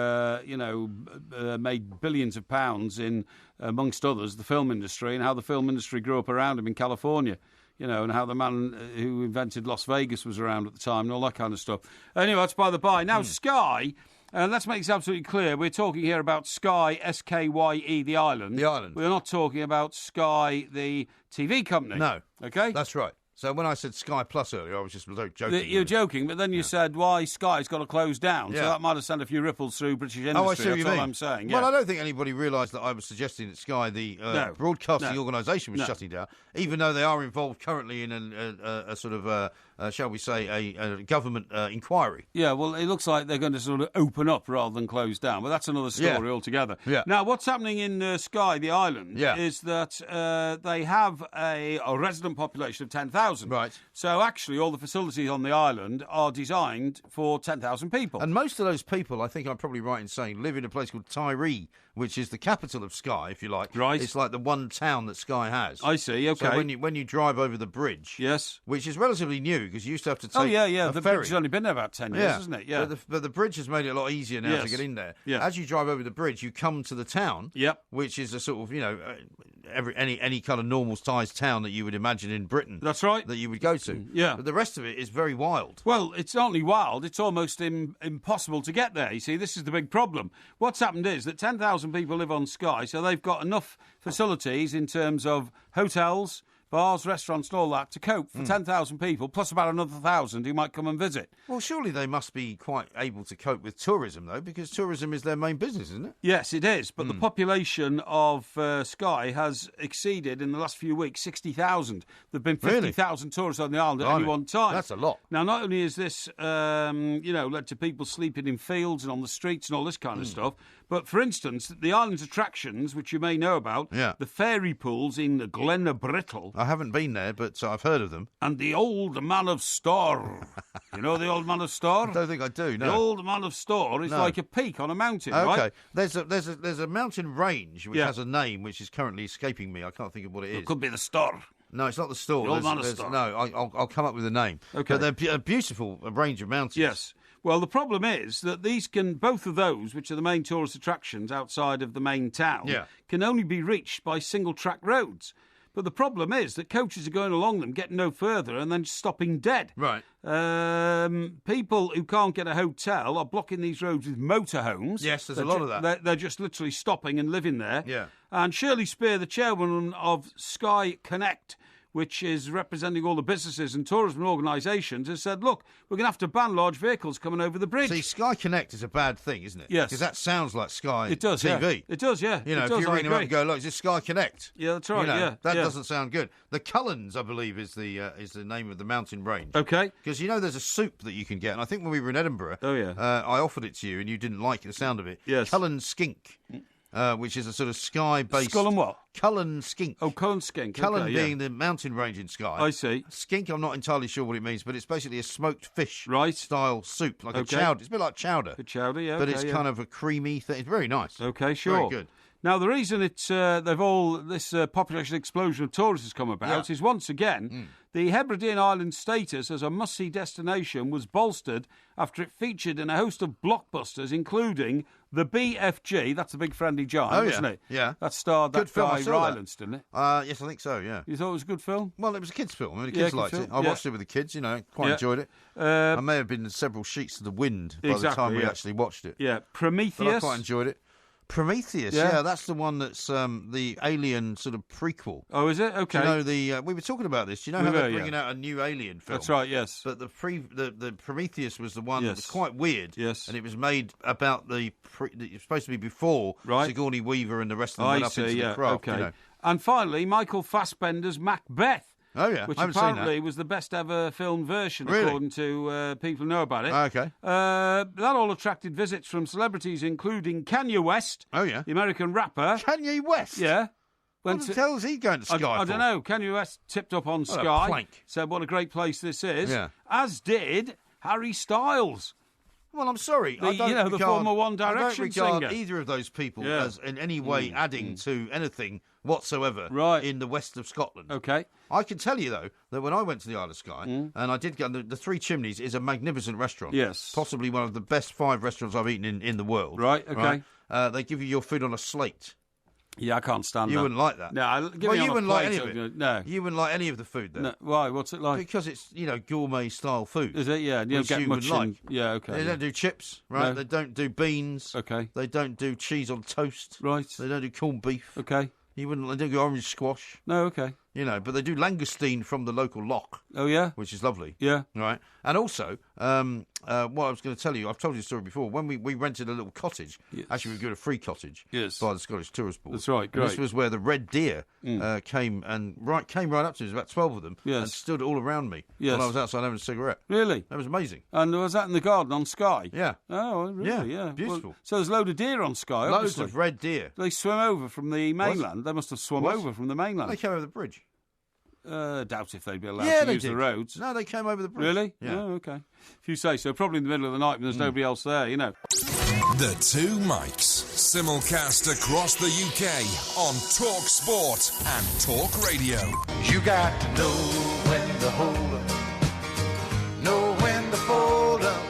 made billions of pounds in, amongst others, the film industry, and how the film industry grew up around him in California. And how the man who invented Las Vegas was around at the time and all that kind of stuff. Anyway, that's by the by. Now, Skye. Let's make this absolutely clear. We're talking here about Skye, S-K-Y-E, the island. The island. We're not talking about Skye, the TV company. No. Okay? That's right. So when I said Skye Plus earlier, I was just joking. You're joking, but then you said, why Skye's got to close down. So that might have sent a few ripples through British industry. Oh, I see what you mean. All I'm saying. Well, I don't think anybody realised that I was suggesting that Skye, the broadcasting organisation, was shutting down, even though they are involved currently in a sort of, shall we say, a government inquiry. Yeah, well, it looks like they're going to sort of open up rather than close down, but that's another story altogether. Yeah. Now, what's happening in Skye, the island, is that they have a resident population of 10,000. Right. So actually, all the facilities on the island are designed for 10,000 people. And most of those people, I think I'm probably right in saying, live in a place called Tiree, which is the capital of Skye, if you like. Right. It's like the one town that Skye has. I see, okay. So when you drive over the bridge, yes, which is relatively new, because you used to have to take the ferry. bridge has only been there about 10 years, hasn't it? Yeah. But the bridge has made it a lot easier now to get in there. Yeah. As you drive over the bridge, you come to the town, which is a sort of, any kind of normal-sized town that you would imagine in Britain. That's right. That you would go to. Yeah. But the rest of it is very wild. Well, it's not only wild, it's almost impossible to get there. You see, this is the big problem. What's happened is that 10,000 people live on Skye, so they've got enough facilities in terms of hotels, bars, restaurants and all that to cope for 10,000 people, plus about another 1,000 who might come and visit. Well, surely they must be quite able to cope with tourism, though, because tourism is their main business, isn't it? Yes, it is, but the population of Skye has exceeded, in the last few weeks, 60,000. There have been 50,000 tourists on the island at any one time. That's a lot. Now, not only is this, led to people sleeping in fields and on the streets and all this kind of stuff, but, for instance, the island's attractions, which you may know about, the fairy pools in Glenabrittle. I haven't been there, but I've heard of them. And the Old Man of Storr. You know the Old Man of Storr? I don't think I do, no. The Old Man of Storr is like a peak on a mountain, right? Okay. There's a mountain range which has a name which is currently escaping me. I can't think of what it is. It could be the Storr. No, it's not the Storr. The Old Man of Storr. No, I'll come up with a name. Okay. But they're a beautiful range of mountains. Yes. Well, the problem is that both of those, which are the main tourist attractions outside of the main town, can only be reached by single-track roads. But the problem is that coaches are going along them, getting no further, and then stopping dead. Right. People who can't get a hotel are blocking these roads with motorhomes. Yes, there's a lot of that. They're just literally stopping and living there. Yeah. And Shirley Spear, the chairwoman of Skye Connect, which is representing all the businesses and tourism organisations, has said, look, we're going to have to ban large vehicles coming over the bridge. See, Skye Connect is a bad thing, isn't it? Yes. Because that sounds like Sky it does, TV. Yeah. It does, yeah. You know, if you ring them up and go, look, is this Skye Connect? Yeah, that's right, That doesn't sound good. The Cullens, I believe, is the name of the mountain range. Okay. Because, there's a soup that you can get, and I think when we were in Edinburgh, I offered it to you, and you didn't like the sound of it. Yes. Cullen Skink. Which is a sort of Skye-based... Cullen what? Cullen Skink. Oh, Cullen Skink. Cullen being the mountain range in Skye. I see. Skink, I'm not entirely sure what it means, but it's basically a smoked fish style soup, like a chowder. It's a bit like chowder. A chowder, yeah. But it's kind of a creamy thing. It's very nice. Okay, sure. Very good. Now, the reason this population explosion of tourists has come about is, once again, the Hebridean Island status as a must-see destination was bolstered after it featured in a host of blockbusters, including the BFG. That's the Big Friendly Giant, wasn't it? Yeah. That starred that guy Rylance, didn't it? Yes, I think so, yeah. You thought it was a good film? Well, it was a kids' film. I mean, the kids liked it. I watched it with the kids, quite enjoyed it. I may have been in several sheets of the wind by the time we actually watched it. Yeah. Prometheus. But I quite enjoyed it. Prometheus, that's the one that's the Alien sort of prequel. Oh, is it? Okay. Do you know we were talking about this. Do you know how they're bringing out a new Alien film? That's right, yes. But the Prometheus was the one that was quite weird. Yes. And it was made about it was supposed to be before Sigourney Weaver and the rest of them went up into the craft. Okay. And finally, Michael Fassbender's Macbeth. Oh, yeah. Which I haven't seen apparently that. was the best ever filmed version, Really? according to people who know about it. Okay. That all attracted visits from celebrities, including Kanye West. Oh, yeah. The American rapper. Kanye West? Yeah. What the hell is he going to Skye for? I don't know. Kanye West tipped up on Skye. Plank. Said what a great place this is. Yeah. As did Harry Styles. Well, I'm sorry. The former One Direction singer. I don't regard singer. either of those people as in any way adding to anything whatsoever in the west of Scotland. Okay. I can tell you, though, that when I went to the Isle of Skye, and I did go, the Three Chimneys is a magnificent restaurant. Yes. Possibly one of the best 5 restaurants I've eaten in the world. Right, okay. Right? They give you your food on a slate. Yeah, I can't stand that. You wouldn't like that. No, you wouldn't like any of it. No. You wouldn't like any of the food, then. No. Why? What's it like? Because it's, gourmet-style food. Is it? Yeah. You don't get much like. Yeah, okay. They don't do chips, right? No. They don't do beans. Okay. They don't do cheese on toast. Right. They don't do corned beef. Okay. They don't do orange squash. No, okay. But they do langoustine from the local loch. Oh, yeah? Which is lovely. Yeah. Right. And also, what I was going to tell you, I've told you the story before, when we rented a little cottage, actually we got a free cottage by the Scottish Tourist Board. That's right, great. And this was where the red deer came right up to me, there was about 12 of them, and stood all around me when I was outside having a cigarette. Really? That was amazing. And was that in the garden on Skye? Yeah. Oh, really? Yeah. Beautiful. Well, so there's a load of deer on Skye, Loads obviously. of red deer. They swim over from the mainland. They must have swum over from the mainland. They came over the bridge. Doubt if they'd be allowed to use the roads. No, they came over the bridge. Really? Yeah. Oh, okay. If you say so. Probably in the middle of the night when there's nobody else there, you know. The Two Mics, simulcast across the UK on Talk Sport and Talk Radio. You got to know when to hold up, know when to fold up,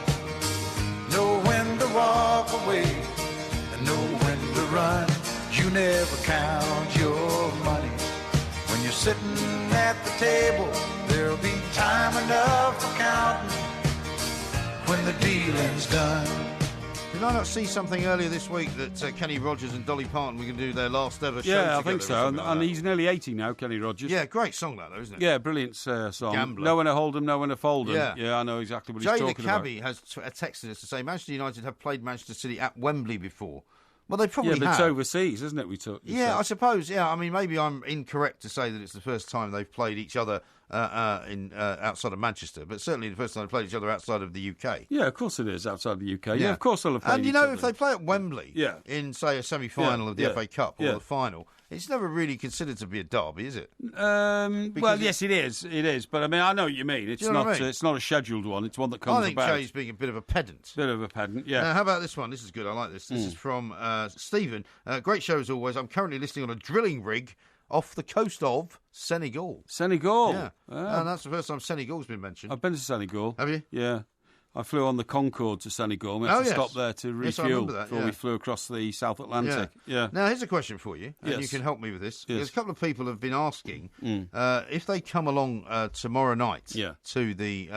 know when to walk away, and know when to run. You never count your money. When you're sitting at the table, there'll be time enough for counting when the dealing's done. Did I not see something earlier this week that Kenny Rogers and Dolly Parton were going to do their last ever show together? Yeah, I think so. And he's nearly 80 now, Kenny Rogers. Yeah, great song that, though, isn't it? Yeah, brilliant song. Gambler. Know when to hold 'em, know when to fold 'em. Yeah. I know exactly what he's talking about. Jay the cabbie has texted us to say Manchester United have played Manchester City at Wembley before. Well, they probably have. Yeah, but it's overseas, isn't it? I suppose. Yeah, I mean, maybe I'm incorrect to say that it's the first time they've played each other outside of Manchester, but certainly the first time they've played each other outside of the UK. Yeah, of course it is outside the UK. Yeah, of course they'll have played And each other. if they play at Wembley in, say, a semi-final of the FA Cup or the final, it's never really considered to be a derby, is it? Well, yes, it is. It is. But, I mean, I know what you mean. It's not It's not a scheduled one. It's one that comes about. I think Jay's being a bit of a pedant. Yeah. Now, how about this one? This is good. I like this. This is from Stephen. Great show as always. I'm currently listening on a drilling rig off the coast of Senegal. Senegal? Yeah. And that's the first time Senegal's been mentioned. I've been to Senegal. Have you? Yeah. I flew on the Concorde to Senegal. We had to stop there to refuel before we flew across the South Atlantic. Yeah. Now, here's a question for you, and you can help me with this. Because a couple of people have been asking if they come along tomorrow night to the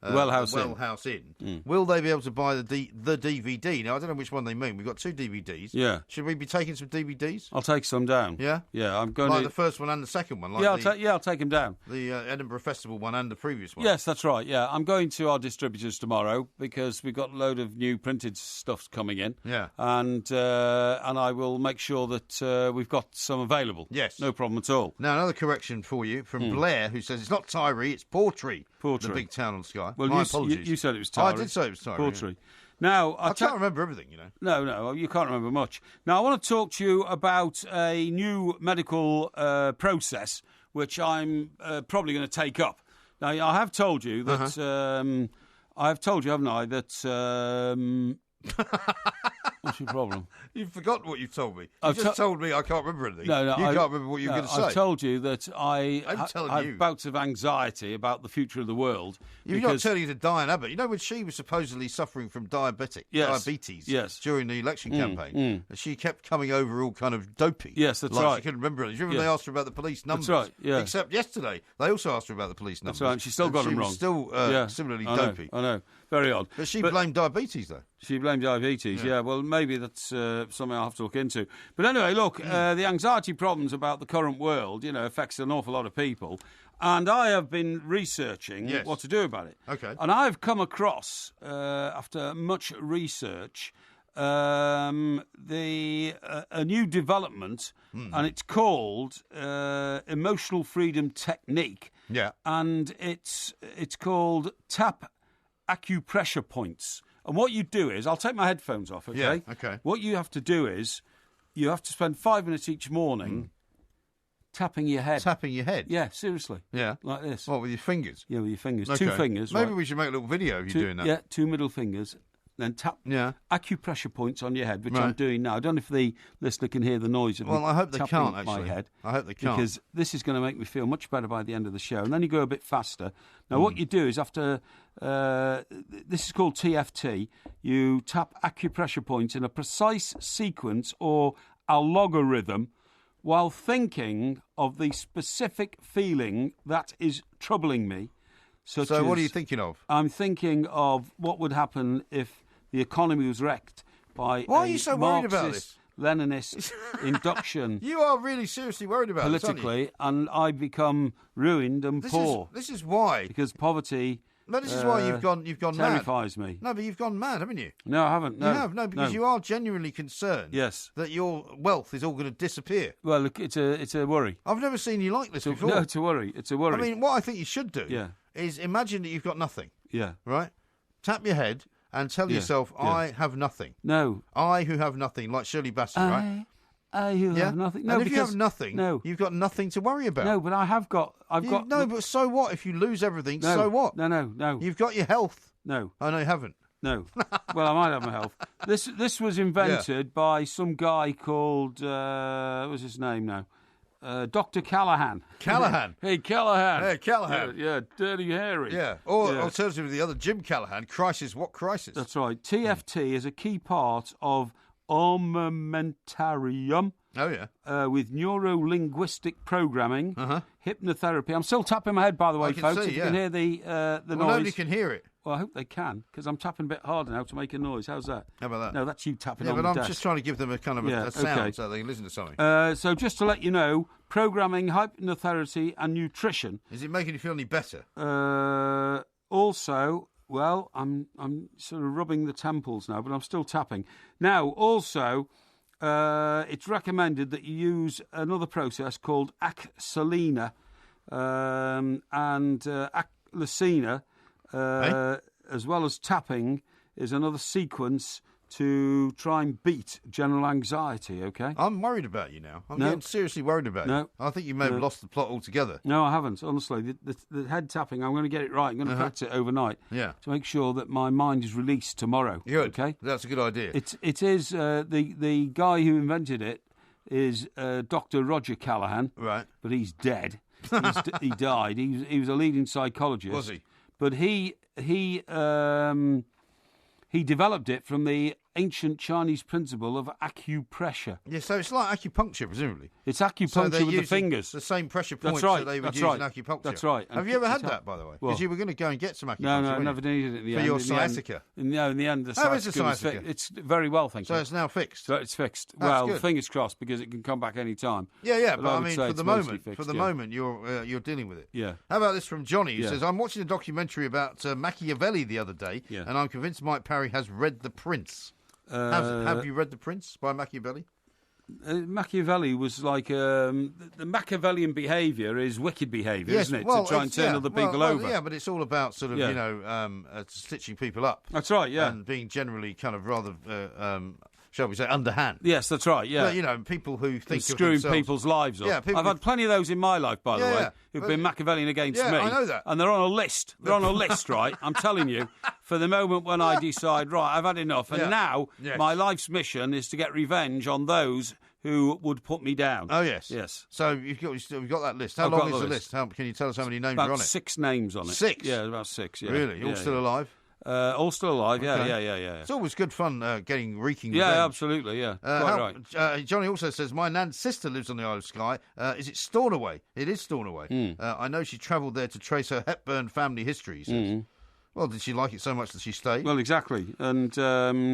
Well House Inn. Will they be able to buy the DVD? Now, I don't know which one they mean. We've got 2 DVDs. Yeah. Should we be taking some DVDs? I'll take some down. Yeah? Yeah, I'm going the first one and the second one? I'll take them down. The Edinburgh Festival one and the previous one? Yes, that's right, yeah. I'm going to our distributors tomorrow because we've got a load of new printed stuff coming in. Yeah. And I will make sure that we've got some available. Yes. No problem at all. Now, another correction for you from Blair, who says it's not Tyree, it's Portree. The big town on Skye. Well, My apologies. You said it was Tyree. I did say it was Tyree. Portree. Now, I can't remember everything, you know. No, you can't remember much. Now, I want to talk to you about a new medical process, which I'm probably going to take up. Now, I have told you that... I have told you, haven't I, that... What's your problem? You've forgotten what you've told me. You just told me I can't remember anything. No, you can't remember what you were going to say. I've told you that I have bouts of anxiety about the future of the world. You're not telling you to Diane Abbott. You know when she was supposedly suffering from diabetes during the election campaign, she kept coming over all kind of dopey. Yes, that's right. She couldn't remember anything. Do you remember they asked her about the police numbers? That's right, yeah. Except yesterday, they also asked her about the police numbers. That's right, and she still got them wrong. She was still similarly dopey. I know. Very odd. But she blamed diabetes, though. She blamed diabetes, yeah. Well, maybe that's something I'll have to look into. But anyway, look, the anxiety problems about the current world, affects an awful lot of people. And I have been researching what to do about it. Okay. And I've come across, after much research, a new development, and it's called Emotional Freedom Technique. Yeah. And it's called Tap Acupressure Points. And what you do is, I'll take my headphones off, okay? Yeah, okay. What you have to do is, you have to spend 5 minutes each morning tapping your head. Tapping your head? Yeah, seriously. Yeah. Like this. What, with your fingers? Yeah, with your fingers. Okay. 2 fingers. Maybe we should make a little video of you doing that. Yeah, 2 middle fingers. Then tap acupressure points on your head, which I'm doing now. I don't know if the listener can hear the noise of me I hope they can't, actually. My head. I hope they can't. Because this is going to make me feel much better by the end of the show. And then you go a bit faster. Now, what you do is after... this is called TFT. You tap acupressure points in a precise sequence or algorithm while thinking of the specific feeling that is troubling me. So what are you thinking of? I'm thinking of what would happen if the economy was wrecked by Why are you so worried about this? Leninist induction. You are really seriously worried about politically, this, aren't and I become ruined and poor. This is why. Because poverty. No, this is why you've gone terrifies mad. me. No, but you've gone mad, haven't you? No, I haven't. No. You have, because you are genuinely concerned. Yes. That your wealth is all going to disappear. Well, look, it's a worry. I've never seen you like this before. No, it's a worry. It's a worry. I mean, what I think you should do is imagine that you've got nothing. Yeah. Right? Tap your head and tell yourself, I have nothing. No. I who have nothing, like Shirley Bassey, right? You have nothing. No, and if you have nothing, you've got nothing to worry about. No, but I've got. No, but so what? If you lose everything, so what? No. You've got your health. No. Oh, no, you haven't. No. Well, I might have my health. This was invented by some guy called what's his name now? Dr. Callahan. Callahan. Hey, Callahan. Hey, Callahan. Yeah, Dirty Harry. Yeah. Or alternatively, the other Jim Callahan. Crisis. What crisis? That's right. TFT is a key part of armamentarium. Oh, yeah. With neuro-linguistic programming, hypnotherapy. I'm still tapping my head, by the way, folks. See, if you can hear the noise. Nobody can hear it. Well, I hope they can, because I'm tapping a bit harder now to make a noise. How's that? How about that? No, that's you tapping the on the desk. desk. I'm just trying to give them a kind of a sound so they can listen to something. So just to let you know, programming, hypnotherapy and nutrition. Is it making you feel any better? Also, well, I'm sort of rubbing the temples now, but I'm still tapping. Now, also, it's recommended that you use another process called Axolina and Aclacina, as well as tapping, is another sequence to try and beat general anxiety, okay? I'm worried about you now. I'm getting seriously worried about you. I think you may have lost the plot altogether. No, I haven't, honestly. The head tapping, I'm going to get it right. I'm going to practice it overnight to make sure that my mind is released tomorrow. Good. Okay? That's a good idea. It is, the guy who invented it is Dr. Roger Callahan. Right. But he's dead. He died. He was a leading psychologist. Was he? But he developed it from the ancient Chinese principle of acupressure. Yeah, so it's like acupuncture, presumably. It's acupuncture with the fingers. The same pressure points that they would use in acupuncture. That's right. Have you ever had that, by the way? Because you were going to go and get some acupuncture. No, I never needed it in the end. For your sciatica? No, in the end, the sciatica was fixed. It's very well, thank you. So it's now fixed? So it's fixed. That's good. Fingers crossed, because it can come back any time. Yeah, but I mean, for the moment, yeah. you're dealing with it. Yeah. How about this from Johnny, who says, I'm watching a documentary about Machiavelli the other day, and I'm convinced Mike Parry has read The Prince. Have you read The Prince by Machiavelli? Machiavelli was like the Machiavellian behaviour is wicked behaviour, isn't it? To try and turn other people over. Yeah, but it's all about sort of stitching people up. That's right. Yeah, and being generally kind of rather. Shall we say, underhand? Yes, that's right, yeah. But, people who think screwing people's lives up. Yeah, I've had plenty of those in my life, by the way, who've been Machiavellian against me. I know that. And they're on a list. They're on a list, right? I'm telling you, for the moment when I decide, right, I've had enough, and now my life's mission is to get revenge on those who would put me down. Oh, yes. Yes. So you've got that list. How long is the list? Can you tell us how many names are on it? 6 names on it. 6? Yeah, about 6, yeah. Really? All still alive? All still alive, yeah. It's always good fun getting reeking revenge. Yeah, absolutely, yeah. Quite right. Johnny also says, my nan's sister lives on the Isle of Skye. Is it Stornoway? It is Stornoway. I know she travelled there to trace her Hepburn family history, he says. Well, did she like it so much that she stayed? Well, exactly. And, I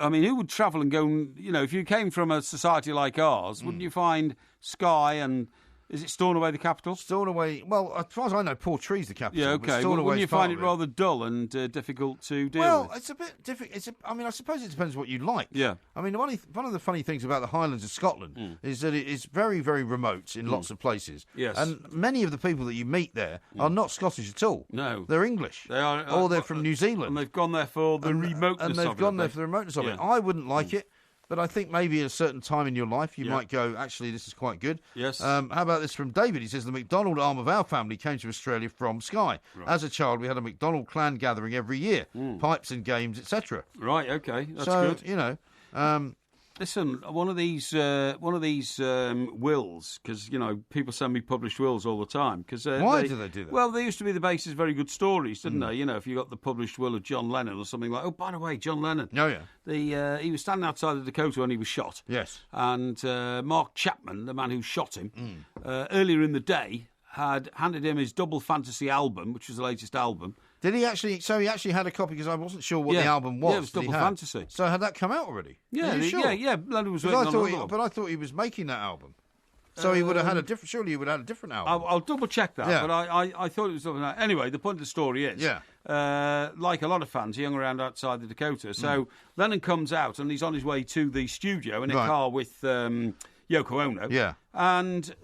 mean, who would travel and go and, if you came from a society like ours, wouldn't you find Skye and... Is it Stornoway the capital? Stornoway, well, as far as I know, Portrue's the capital. Yeah, okay. Well, wouldn't you find it rather dull and difficult to deal with? Well, it's a bit difficult. I suppose it depends what you like. Yeah. I mean, one of the funny things about the Highlands of Scotland is that it is very, very remote in lots of places. Yes. And many of the people that you meet there are not Scottish at all. No. They're English. They are. Or they're from New Zealand. And they've gone there for the remoteness of it. And they've gone there for the remoteness of it. I wouldn't like it. But I think maybe at a certain time in your life, you might go, actually, this is quite good. Yes. How about this from David? He says, the McDonald arm of our family came to Australia from Skye. Right. As a child, we had a McDonald clan gathering every year, pipes and games, etc. Right, okay, that's good. Listen, one of these wills, because people send me published wills all the time. Why do they do that? Well, they used to be the basis of very good stories, didn't they? If you got the published will of John Lennon or something like, oh, by the way, John Lennon. Oh yeah. He was standing outside of Dakota when he was shot. Yes. And Mark Chapman, the man who shot him, earlier in the day had handed him his Double Fantasy album, which was the latest album. Did he actually? So he actually had a copy, because I wasn't sure what the album was. Yeah, it was Double Fantasy. So had that come out already? Yeah, Are you sure? Yeah. Lennon was working on it. But I thought he was making that album. So he would have had a different. Surely he would have had a different album. I'll double check that. But I thought it was something like. Anyway, the point of the story is, like a lot of fans, he hung around outside the Dakota. So Lennon comes out and he's on his way to the studio in a car with Yoko Ono. Yeah. And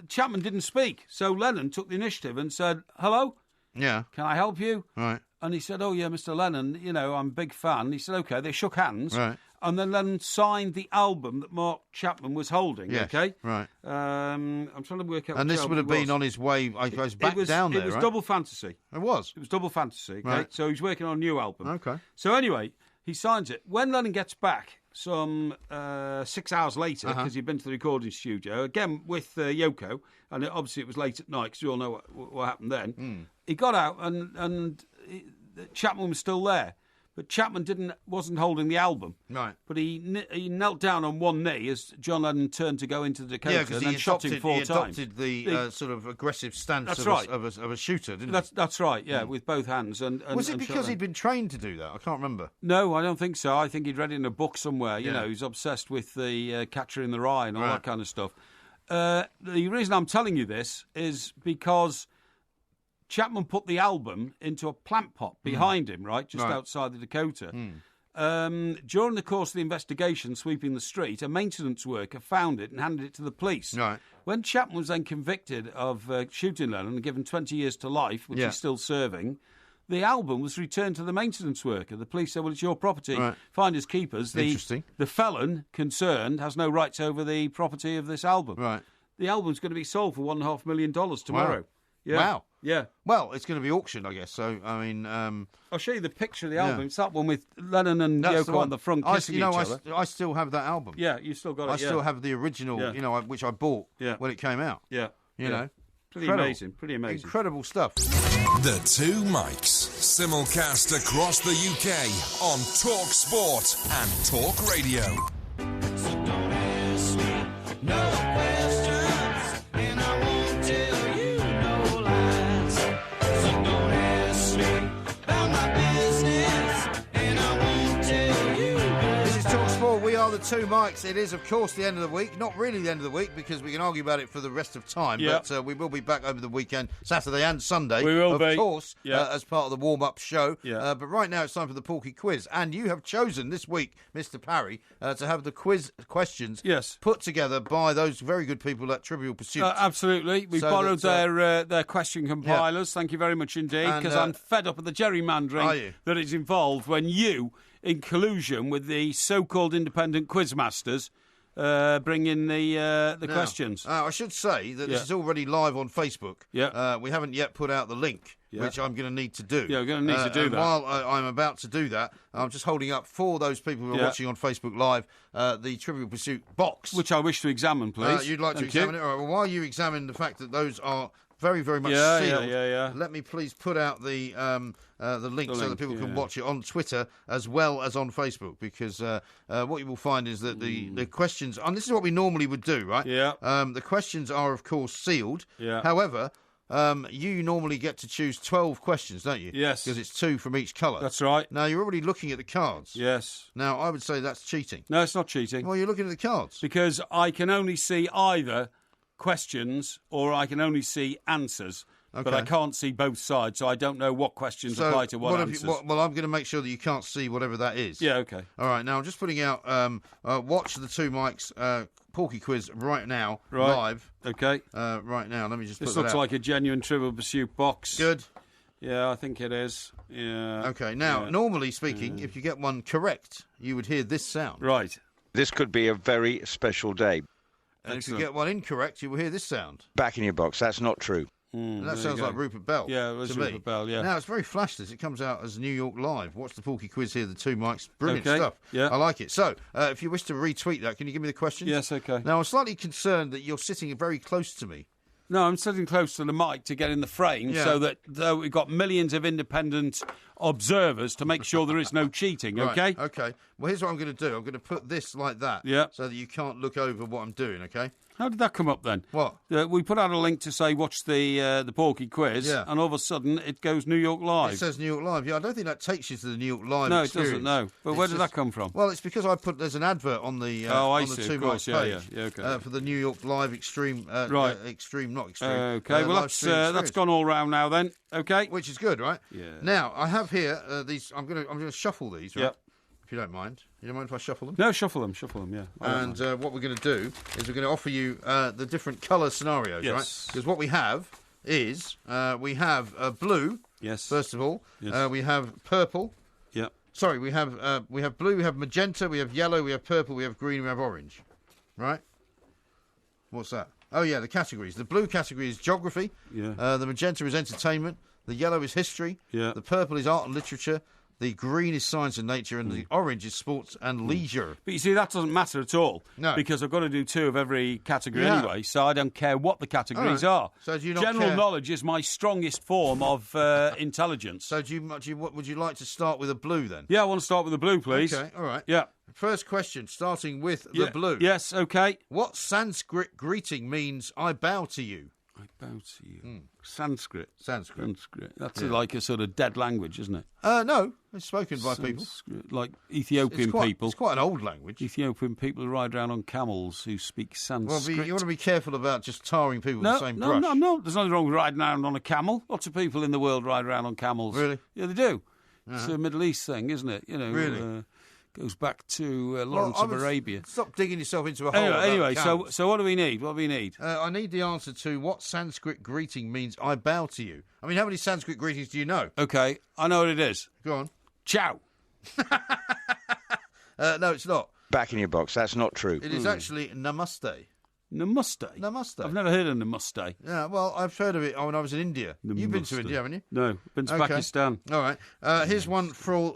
Chapman didn't speak, so Lennon took the initiative and said, "Hello. Yeah. Can I help you?" Right. And he said, "Oh yeah, Mr. Lennon. I'm a big fan." He said, "Okay." They shook hands. Right. and then Lennon signed the album that Mark Chapman was holding. Yes, okay, right. I'm trying to work out. And this would have been on his way, I suppose, back down there. It was right? Double Fantasy. It was. It was Double Fantasy. Okay, Right. so he's working on a new album. Okay. So anyway, he signs it. When Lennon gets back, some 6 hours later, because he'd been to the recording studio again with Yoko, and obviously it was late at night because we all know what happened then. He got out, and Chapman was still there. But Chapman wasn't holding the album. Right. But he knelt down on one knee as John Lennon turned to go into the Dakota and then shot him 4 times. He adopted the sort of aggressive stance of a shooter, didn't he? That's right, yeah, with both hands. And was it because he'd been trained to do that? I can't remember. No, I don't think so. I think he'd read it in a book somewhere. You know, he's obsessed with the Catcher in the Rye and all that kind of stuff. The reason I'm telling you this is because Chapman put the album into a plant pot behind him, right, just outside the Dakota. During the course of the investigation sweeping the street, a maintenance worker found it and handed it to the police. Right. When Chapman was then convicted of shooting Lennon and given 20 years to life, which he's still serving, the album was returned to the maintenance worker. The police said, well, it's your property. Right. Finders keepers. Interesting. The felon concerned has no rights over the property of this album. Right. The album's going to be sold for $1.5 million tomorrow. Wow. Yeah. Wow. Yeah. Well, it's going to be auctioned, I guess. So, I mean... I'll show you the picture of the album. It's that one with Lennon and Yoko on the front kissing each other. I still have that album. Yeah, you still got it, I still have the original, which I bought when it came out. Yeah. You know. Pretty amazing. Pretty amazing. Incredible stuff. The Two Mics. Simulcast across the UK on Talk Sport and Talk Radio. So don't ask me no questions, and I won't tell you no lies. So don't ask me about my business, and I won't tell you no This is Talk Sport. We are the Two Mics. It is, of course, the end of the week. Not really the end of the week because we can argue about it for the rest of time. Yep. But we will be back over the weekend, Saturday and Sunday. We will of be. Of course, Yep. as part of the warm-up show. Yeah. But right now it's time for the Porky Quiz. And you have chosen this week, Mr. Parry, to have the quiz questions put together by those very good people at Trivial Pursuit. Absolutely. We borrowed their question compilers. Thank you very much indeed, because I'm fed up with the gerrymandering that is involved when you, in collusion with the so-called independent quizmasters, bring in the questions. I should say that this is already live on Facebook. Yeah. We haven't yet put out the link, which I'm going to need to do. Yeah, we're going to need to do that. While I'm about to do that, I'm just holding up for those people who are watching on Facebook Live the Trivial Pursuit box. Which I wish to examine, please. You'd like to examine it? All right, well, while you examine the fact that those are very, very much sealed, let me please put out the link so that people can watch it on Twitter as well as on Facebook, because what you will find is that the questions, and this is what we normally would do, right? Yeah. The questions are, of course, sealed. Yeah. However, you normally get to choose 12 questions, don't you? Yes. Because it's 2 from each colour. That's right. Now, you're already looking at the cards. Yes. Now, I would say that's cheating. No, it's not cheating. Well, you're looking at the cards. Because I can only see either questions or I can only see answers. Okay. But I can't see both sides, so I don't know what questions apply to what answers. Well, I'm going to make sure that you can't see whatever that is. Yeah, okay. All right, now I'm just putting out watch the Two Mics Porky Quiz right now, live. Okay. Right now, let me just put that out. This looks like a genuine Trivial Pursuit box. Good. Yeah, I think it is. Yeah. Okay, now, normally speaking, if you get one correct, you would hear this sound. Right. This could be a very special day. And if you get one incorrect, you will hear this sound. Back in your box. That's not true. And that sounds like Rupert Bell. Yeah, it was Rupert Bell, yeah. Now, it's very flashless. It comes out as New York Live. Watch the Porky Quiz here, the Two Mics. Brilliant stuff. Yeah. I like it. So, if you wish to retweet that, can you give me the questions? Yes, okay. Now, I'm slightly concerned that you're sitting very close to me. No, I'm sitting close to the mic to get in the frame so that we've got millions of independent observers to make sure there is no cheating, okay? Right, okay. Well, here's what I'm going to do. I'm going to put this like that so that you can't look over what I'm doing, okay? How did that come up then? What? We put out a link to say watch the Porky Quiz, and all of a sudden it goes New York Live. It says New York Live. Yeah, I don't think that takes you to the New York Live No, experience. it doesn't, no. But where did that come from? Well, it's because there's an advert on the Two Mics page okay. for the New York Live Extreme. Right. Extreme, not Extreme. Okay, well, that's gone all round now then, okay? Which is good, right? Yeah. Now, I have here these, I'm going to shuffle these, right? Yep. If you don't mind. You don't mind if I shuffle them? No, shuffle them, yeah. And what we're going to do is we're going to offer you the different colour scenarios, right? Because what we have is we have blue, yes. first of all. Yes. We have purple. Yep. Sorry, we have blue, we have magenta, we have yellow, we have purple, we have green, we have orange. Right? What's that? Oh, yeah, the categories. The blue category is geography. Yeah. The magenta is entertainment. The yellow is history. Yeah. The purple is art and literature. The green is science and nature. And the orange is sports and leisure. But you see, that doesn't matter at all. No. Because I've got to do 2 of every category anyway, so I don't care what the categories are. So do you not General care? knowledge is my strongest form of intelligence. So would you like to start with a blue then? Yeah, I want to start with the blue, please. Okay, all right. Yeah. First question, starting with the blue. Yes, okay. What Sanskrit greeting means "I bow to you"? I bow to you. Sanskrit. Sanskrit. That's like a sort of dead language, isn't it? No, it's spoken by people. Like Ethiopian people. It's quite an old language. Ethiopian people who ride around on camels who speak Sanskrit. Well, you want to be careful about just tarring people with the same brush. No. There's nothing wrong with riding around on a camel. Lots of people in the world ride around on camels. Really? Yeah, they do. It's a Middle East thing, isn't it? You know, really? Goes back to Lawrence of Arabia. Stop digging yourself into a hole. Anyway, so what do we need? What do we need? I need the answer to what Sanskrit greeting means "I bow to you." I mean, how many Sanskrit greetings do you know? Okay, I know what it is. Go on. Ciao. No, it's not. Back in your box. That's not true. It is actually namaste. Namaste? Namaste. I've never heard of namaste. Yeah, well, I've heard of it when I was in India. Namaste. You've been to India, haven't you? No, been to Pakistan. All right. Here's one for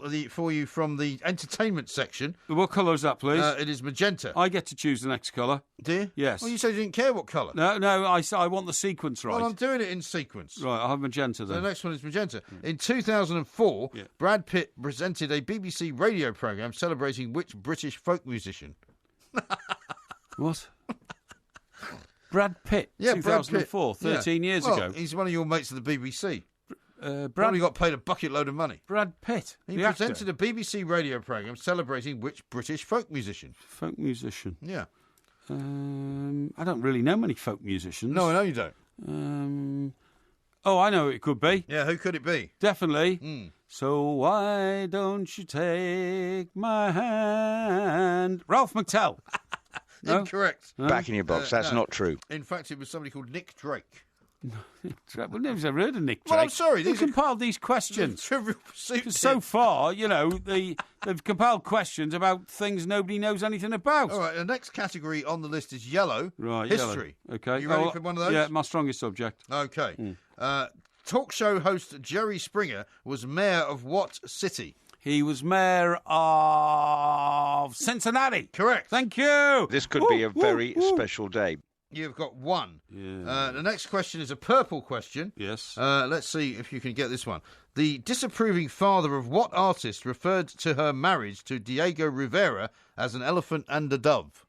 you from the entertainment section. What colour is that, please? It is magenta. I get to choose the next colour. Do you? Yes. Well, you said you didn't care what colour. No, I want the sequence right. Well, I'm doing it in sequence. Right, I'll have magenta then. The next one is magenta. In 2004, Brad Pitt presented a BBC radio programme celebrating which British folk musician? What? Brad Pitt, 2004, Brad Pitt. 13 years ago. He's one of your mates at the BBC. Brad Probably got paid a bucket load of money. Brad Pitt. He presented a BBC radio programme celebrating which British folk musician? Folk musician. Yeah. I don't really know many folk musicians. No, I know you don't. I know who it could be. Yeah, who could it be? Definitely. So why don't you take my hand? Ralph McTell. No? Incorrect. Back in your box. That's not true. In fact, it was somebody called Nick Drake. Well, nobody's ever heard of Nick Drake. Well, I'm sorry. Who compiled these questions? Trivial pursuit. So far, they've compiled questions about things nobody knows anything about. All right, the next category on the list is yellow. Right, history. Yellow. Okay. You ready for one of those? Yeah, my strongest subject. Okay. Talk show host Jerry Springer was mayor of what city? He was mayor of Cincinnati. Correct. Thank you. This could be a very special day. You've got one. Yeah. The next question is a purple question. Yes. Let's see if you can get this one. The disapproving father of what artist referred to her marriage to Diego Rivera as an elephant and a dove?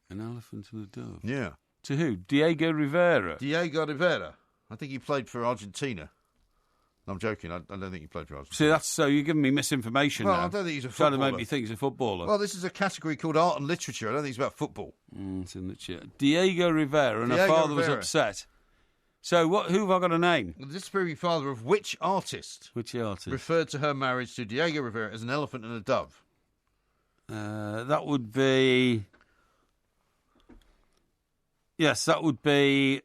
An elephant and a dove? Yeah. To who? Diego Rivera? Diego Rivera. I think he played for Argentina. No, I'm joking. I don't think he played for Argentina. See, that's so you're giving me misinformation now. I don't think he's a Trying footballer. to make me think he's a footballer. Well, this is a category called art and literature. I don't think it's about football. It's in the Diego Rivera, and her father was upset. So, who have I got a name? The disapproving father of which artist? Which artist? Referred to her marriage to Diego Rivera as an elephant and a dove. That would be... Yes, that would be...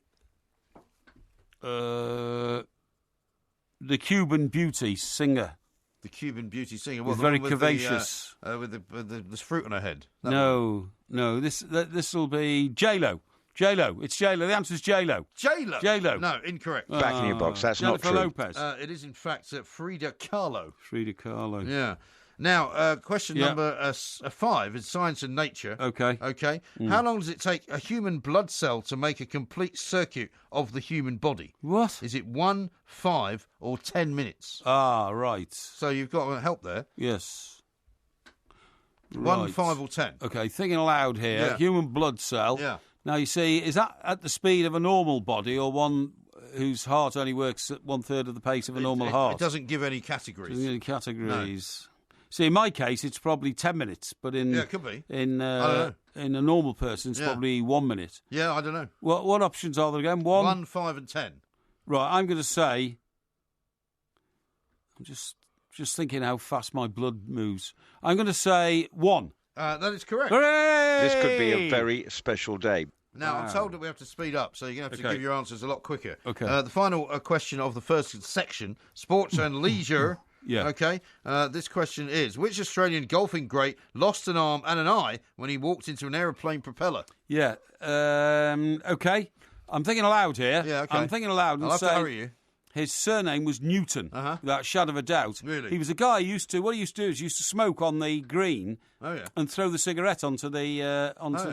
the Cuban beauty singer. The Cuban beauty singer. Was very curvaceous. With the fruit on her head. No. This will be J-Lo. J-Lo. It's J-Lo. The answer is J-Lo. J-Lo? J-Lo. No, incorrect. Back in your box. That's Jennifer not true. Lopez. It is, in fact, Frida Kahlo. Frida Kahlo. Yeah. Now, question number 5 is science and nature. Okay. Okay. How long does it take a human blood cell to make a complete circuit of the human body? What? Is it 1, 5, or 10 minutes? Ah, right. So you've got help there. Yes. 1, 5, or 10. Okay, thinking aloud here. Yeah. Human blood cell. Yeah. Now, you see, is that at the speed of a normal body or one whose heart only works at 1/3 of the pace of a normal heart? It doesn't give any categories. Doesn't give any categories. No. See, in my case, it's probably 10 minutes, but it could be. In a normal person, it's probably 1 minute. Yeah, I don't know. What options are there again? 1, 5, and 10. Right, I'm going to say... I'm just thinking how fast my blood moves. I'm going to say 1. That is correct. Hooray! This could be a very special day. Now, I'm told that we have to speed up, so you're going to have to give your answers a lot quicker. Okay. The final question of the first section, sports and leisure. Yeah. Okay. This question is: which Australian golfing great lost an arm and an eye when he walked into an aeroplane propeller? Yeah. Okay. I'm thinking aloud here. Yeah, okay. I'm thinking aloud and I'll have to say hurry you. his surname was Newton, without a shadow of a doubt. Really? He was a guy who what he used to do is he used to smoke on the green and throw the cigarette onto the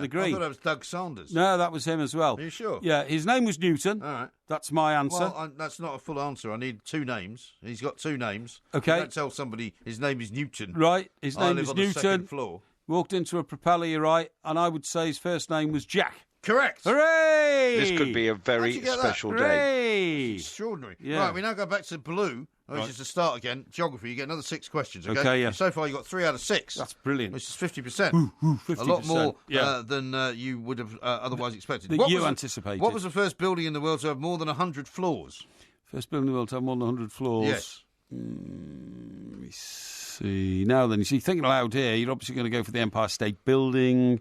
green. I thought it was Doug Sanders. No, that was him as well. Are you sure? Yeah, his name was Newton. All right. That's my answer. Well, that's not a full answer. I need 2 names. He's got 2 names. Okay. You don't tell somebody his name is Newton. Right, his name live is on the Newton. second floor. Walked into a propeller, you're right, and I would say his first name was Jack. Correct. Hooray! This could be a very special day. Extraordinary. Yeah. Right, we now go back to blue, which is the start again. Geography, you get another 6 questions, okay? Okay, yeah. So far, you got 3 out of 6. That's brilliant. Which is 50%. 50%. A lot more Yeah. than you would have otherwise expected. That you anticipated. What was the first building in the world to have more than 100 floors? First building in the world to have more than 100 floors. Yes. Let me see. Now then, you see, thinking aloud here, you're obviously going to go for the Empire State Building,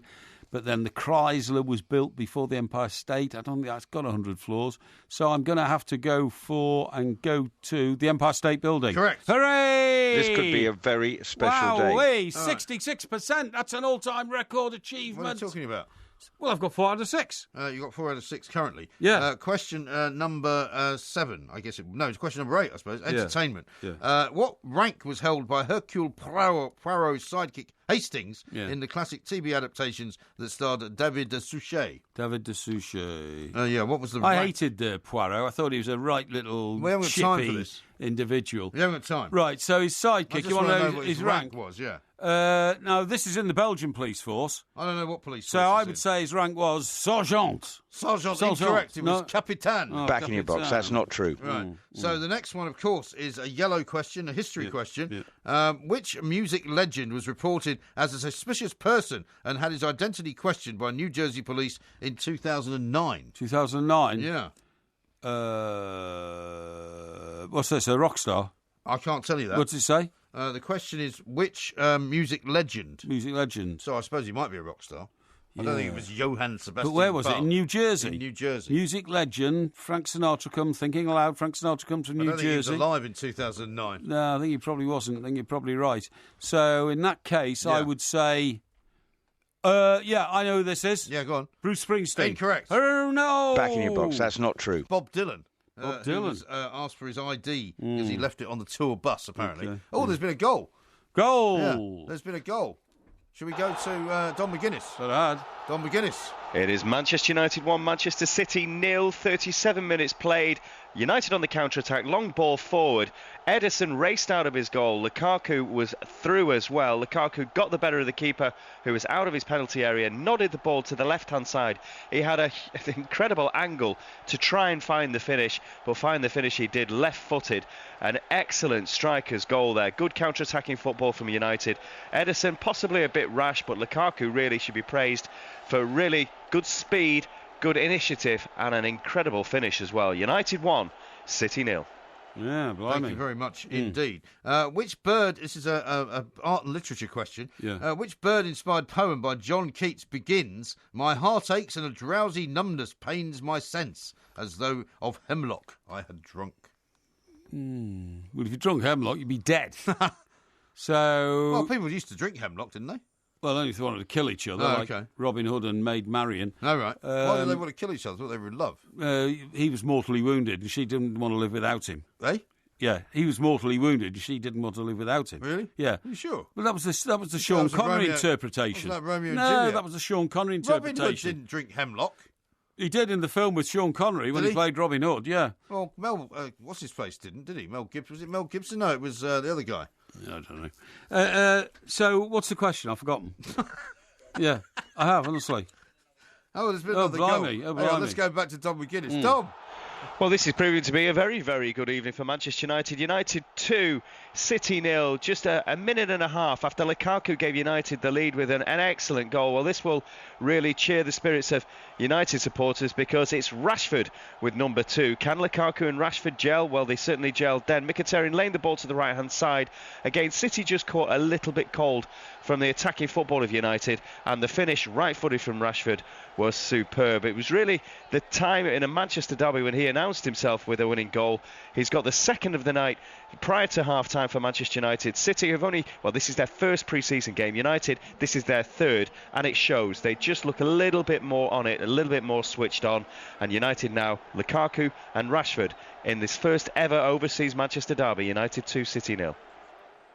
but then the Chrysler was built before the Empire State. I don't think that's got 100 floors. So I'm going to have to go to the Empire State Building. Correct. Hooray! This could be a very special day. Wow, 66%. That's an all-time record achievement. What are you talking about? Well, I've got 4 out of 6. You got 4 out of 6 currently. Yeah. Question number 7, I guess. It's question number 8, I suppose. Entertainment. Yeah. What rank was held by Hercule Poirot's sidekick Hastings in the classic TV adaptations that starred David de Suchet? David de Suchet. What was the I rank? hated Poirot. I thought he was a right little We haven't got time for chippy this. individual. We haven't got time. Right, so his I sidekick, just you want want to to know what his his rank? was, yeah. Now, this is in the Belgian police force. I don't know what police So force I it's would in. say his rank was Sergeant. Sergeant, incorrect. It was No. Capitan. Oh, Back in your box. That's not true. Right. So the next one, of course, is a yellow question, a history question. Which music legend was reported as a suspicious person and had his identity questioned by New Jersey police in 2009? 2009? Yeah. What's this, a rock star? I can't tell you that. What's it say? The question is, which music legend? Music legend. So I suppose he might be a rock star. I don't think it was Johann Sebastian But where was Bach. it? In New Jersey? In New Jersey. Music legend, Frank Sinatra come, thinking aloud, Frank Sinatra comes from I New don't think he Jersey. was alive in 2009. No, I think he probably wasn't. I think you're probably right. So in that case, I would say... I know who this is. Yeah, go on. Bruce Springsteen. Incorrect. Oh, no! Back in your box. That's not true. Bob Dylan. Bob Who Dylan. was, asked for his ID because he left it on the tour bus, apparently. Okay. Oh, there's been a goal. Goal! Yeah, there's been a goal. Should we go to Don McGuinness? But I had. Don McGuinness. It is Manchester United 1, Manchester City 0, 37 minutes played. United on the counter-attack, long ball forward. Ederson raced out of his goal. Lukaku was through as well. Lukaku got the better of the keeper, who was out of his penalty area, nodded the ball to the left-hand side. He had an incredible angle to try and find the finish, but find the finish he did left-footed. An excellent striker's goal there. Good counter-attacking football from United. Ederson possibly a bit rash, but Lukaku really should be praised for really good speed, good initiative, and an incredible finish as well. United 1, City 0. Yeah, blimey. Thank you very much indeed. Which bird, this is a art and literature question, which bird-inspired poem by John Keats begins, "My heart aches and a drowsy numbness pains my sense, as though of hemlock I had drunk"? Well, if you drunk hemlock, you'd be dead. So... Well, people used to drink hemlock, didn't they? Well, only if they wanted to kill each other, like Robin Hood and Maid Marian. Oh, right. Why did they want to kill each other? I thought they were in love. He was mortally wounded, and she didn't want to live without him. Eh? Yeah, he was mortally wounded, and she didn't want to live without him. Really? Yeah. Are you sure? Well, that was the Sean Connery interpretation. Wasn't that Romeo and no, Juliet? that was the Sean Connery interpretation. Robin Hood didn't drink hemlock. He did in the film with Sean Connery when he played Robin Hood, yeah. Well, Mel, what's his face didn't, did he? Mel Gibson. Was it Mel Gibson? No, it was the other guy. I don't know. So, what's the question? I've forgotten. Yeah, I have, honestly. Oh, there's been another goal. Blimey. Oh, Hang on, blimey. let's go back to Don McGuinness. Dom! Well, this is proving to be a very, very good evening for Manchester United. United 2, City 0, just a minute and a half after Lukaku gave United the lead with an excellent goal. Well, this will really cheer the spirits of United supporters because it's Rashford with number 2. Can Lukaku and Rashford gel? Well, they certainly gelled then. Mkhitaryan laying the ball to the right-hand side. Again, City just caught a little bit cold from the attacking football of United, and the finish right-footed from Rashford was superb. It was really the time in a Manchester derby when he announced himself with a winning goal. He's got the second of the night prior to half-time for Manchester United. City have this is their first pre-season game. United, this is their third, and it shows. They just look a little bit more on it, a little bit more switched on. And United now, Lukaku and Rashford in this first ever overseas Manchester derby. United 2, City 0.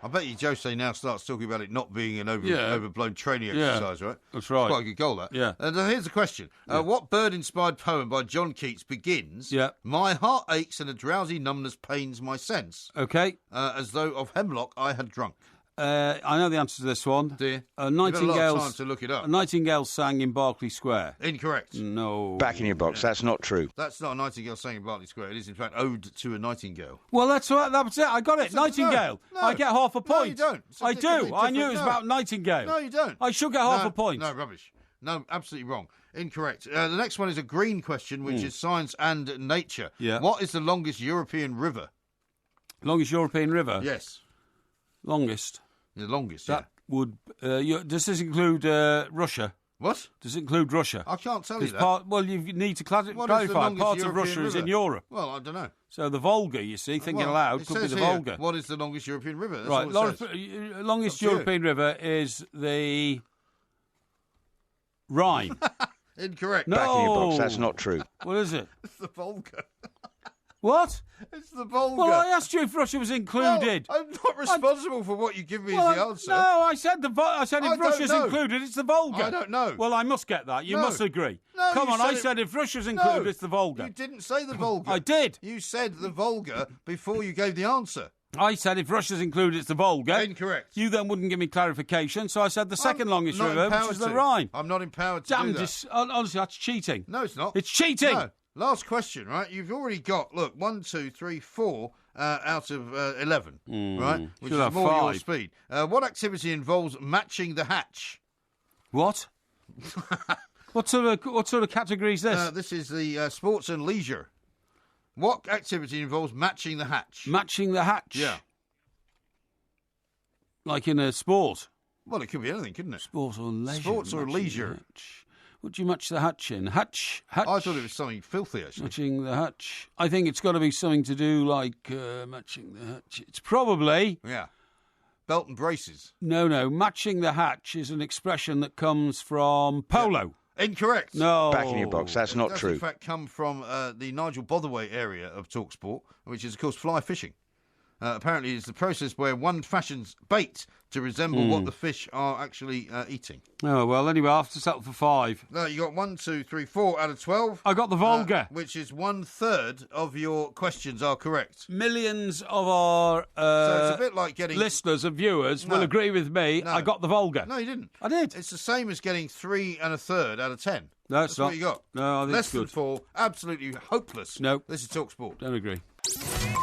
I bet you Jose now starts talking about it not being an overblown training exercise, right? That's right. It's quite a good goal, that. Yeah. And here's the question. What bird-inspired poem by John Keats begins, My heart aches and a drowsy numbness pains my sense, Okay. as though of hemlock I had drunk? I know the answer to this one. Do you? You've got a lot of time to look it up. A nightingale sang in Berkeley Square. Incorrect. No. Back in your box. That's not true. That's not a nightingale sang in Berkeley Square. It is, in fact, Ode to a Nightingale. Well, that's right. That's it. I got it. Nightingale. No. I get half a point. No, you don't. I do. I knew it was about Nightingale. No, you don't. I should get half a point. No, rubbish. No, absolutely wrong. Incorrect. The next one is a green question, which is science and nature. Yeah. What is the longest European river? Longest European river? Yes. Longest? The longest, That would... does this include Russia? What? Does it include Russia? I can't tell you that. You need to clarify. longest Part of European Russia is in river? Europe. Well, I don't know. So the Volga, you see, thinking aloud, it could be says the here, Volga. What is the longest European river? That's Right, all it says. longest Up to you. European river is the Rhine. Incorrect. No. Back in your box. That's not true. What is it? It's the Volga. What? It's the Volga. Well, I asked you if Russia was included. Well, I'm not responsible for what you give me as the answer. No, I said I said I if don't Russia's know. included, it's the Volga. I don't know. Well, I must get that. You No. must agree. No, Come you on, said I it- said if Russia's included, No, it's the Volga. You didn't say the Volga. I did. You said the Volga before you gave the answer. I said if Russia's included, it's the Volga. Incorrect. You then wouldn't give me clarification, so I said the second longest not river, which empowered is the to. Rhine. I'm not empowered to Damn, do that. honestly, that's cheating. No, it's not. It's cheating. No. Last question, right? You've already got, 1, 2, 3, 4 out of 11, right? Which should is have more your 5. speed. What activity involves matching the hatch? What? What sort of category is this? This is the sports and leisure. What activity involves matching the hatch? Matching the hatch? Yeah. Like in a sport? Well, it could be anything, couldn't it? Sports or leisure. Sports or matching the leisure. hatch. What do you match the hatch in? Hatch? I thought it was something filthy, actually. Matching the hatch. I think it's got to be something to do like matching the hatch. It's probably... Yeah. Belt and braces. No. Matching the hatch is an expression that comes from polo. Yeah. Incorrect. No. Back in your box. That's not It does, true. in fact, come from the Nigel Botherway area of TalkSport, which is, of course, fly fishing. Apparently, it's the process where one fashions bait to resemble what the fish are actually eating. Oh, well, anyway, I have to settle for 5. No, you got 1, 2, 3, 4 out of 12. I got the Volga. Which is 1/3 of your questions are correct. Millions of our So it's a bit like getting... listeners and viewers will agree with me. No. I got the Volga. No, you didn't. I did. It's the same as getting 3 1/3 out of 10. No, That's it's not. what you got. No, I think Less it's than good. 4. Absolutely hopeless. No. This is TalkSport. Don't agree.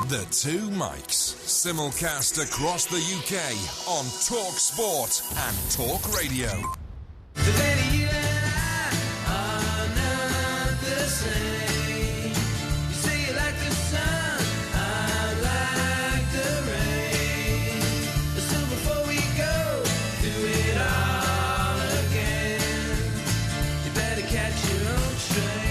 The Two Mics, simulcast across the UK on Talk Sport and Talk Radio. The lady you and I are not the same. You say you like the sun, I like the rain. So before we go do it all again, you better catch your own train.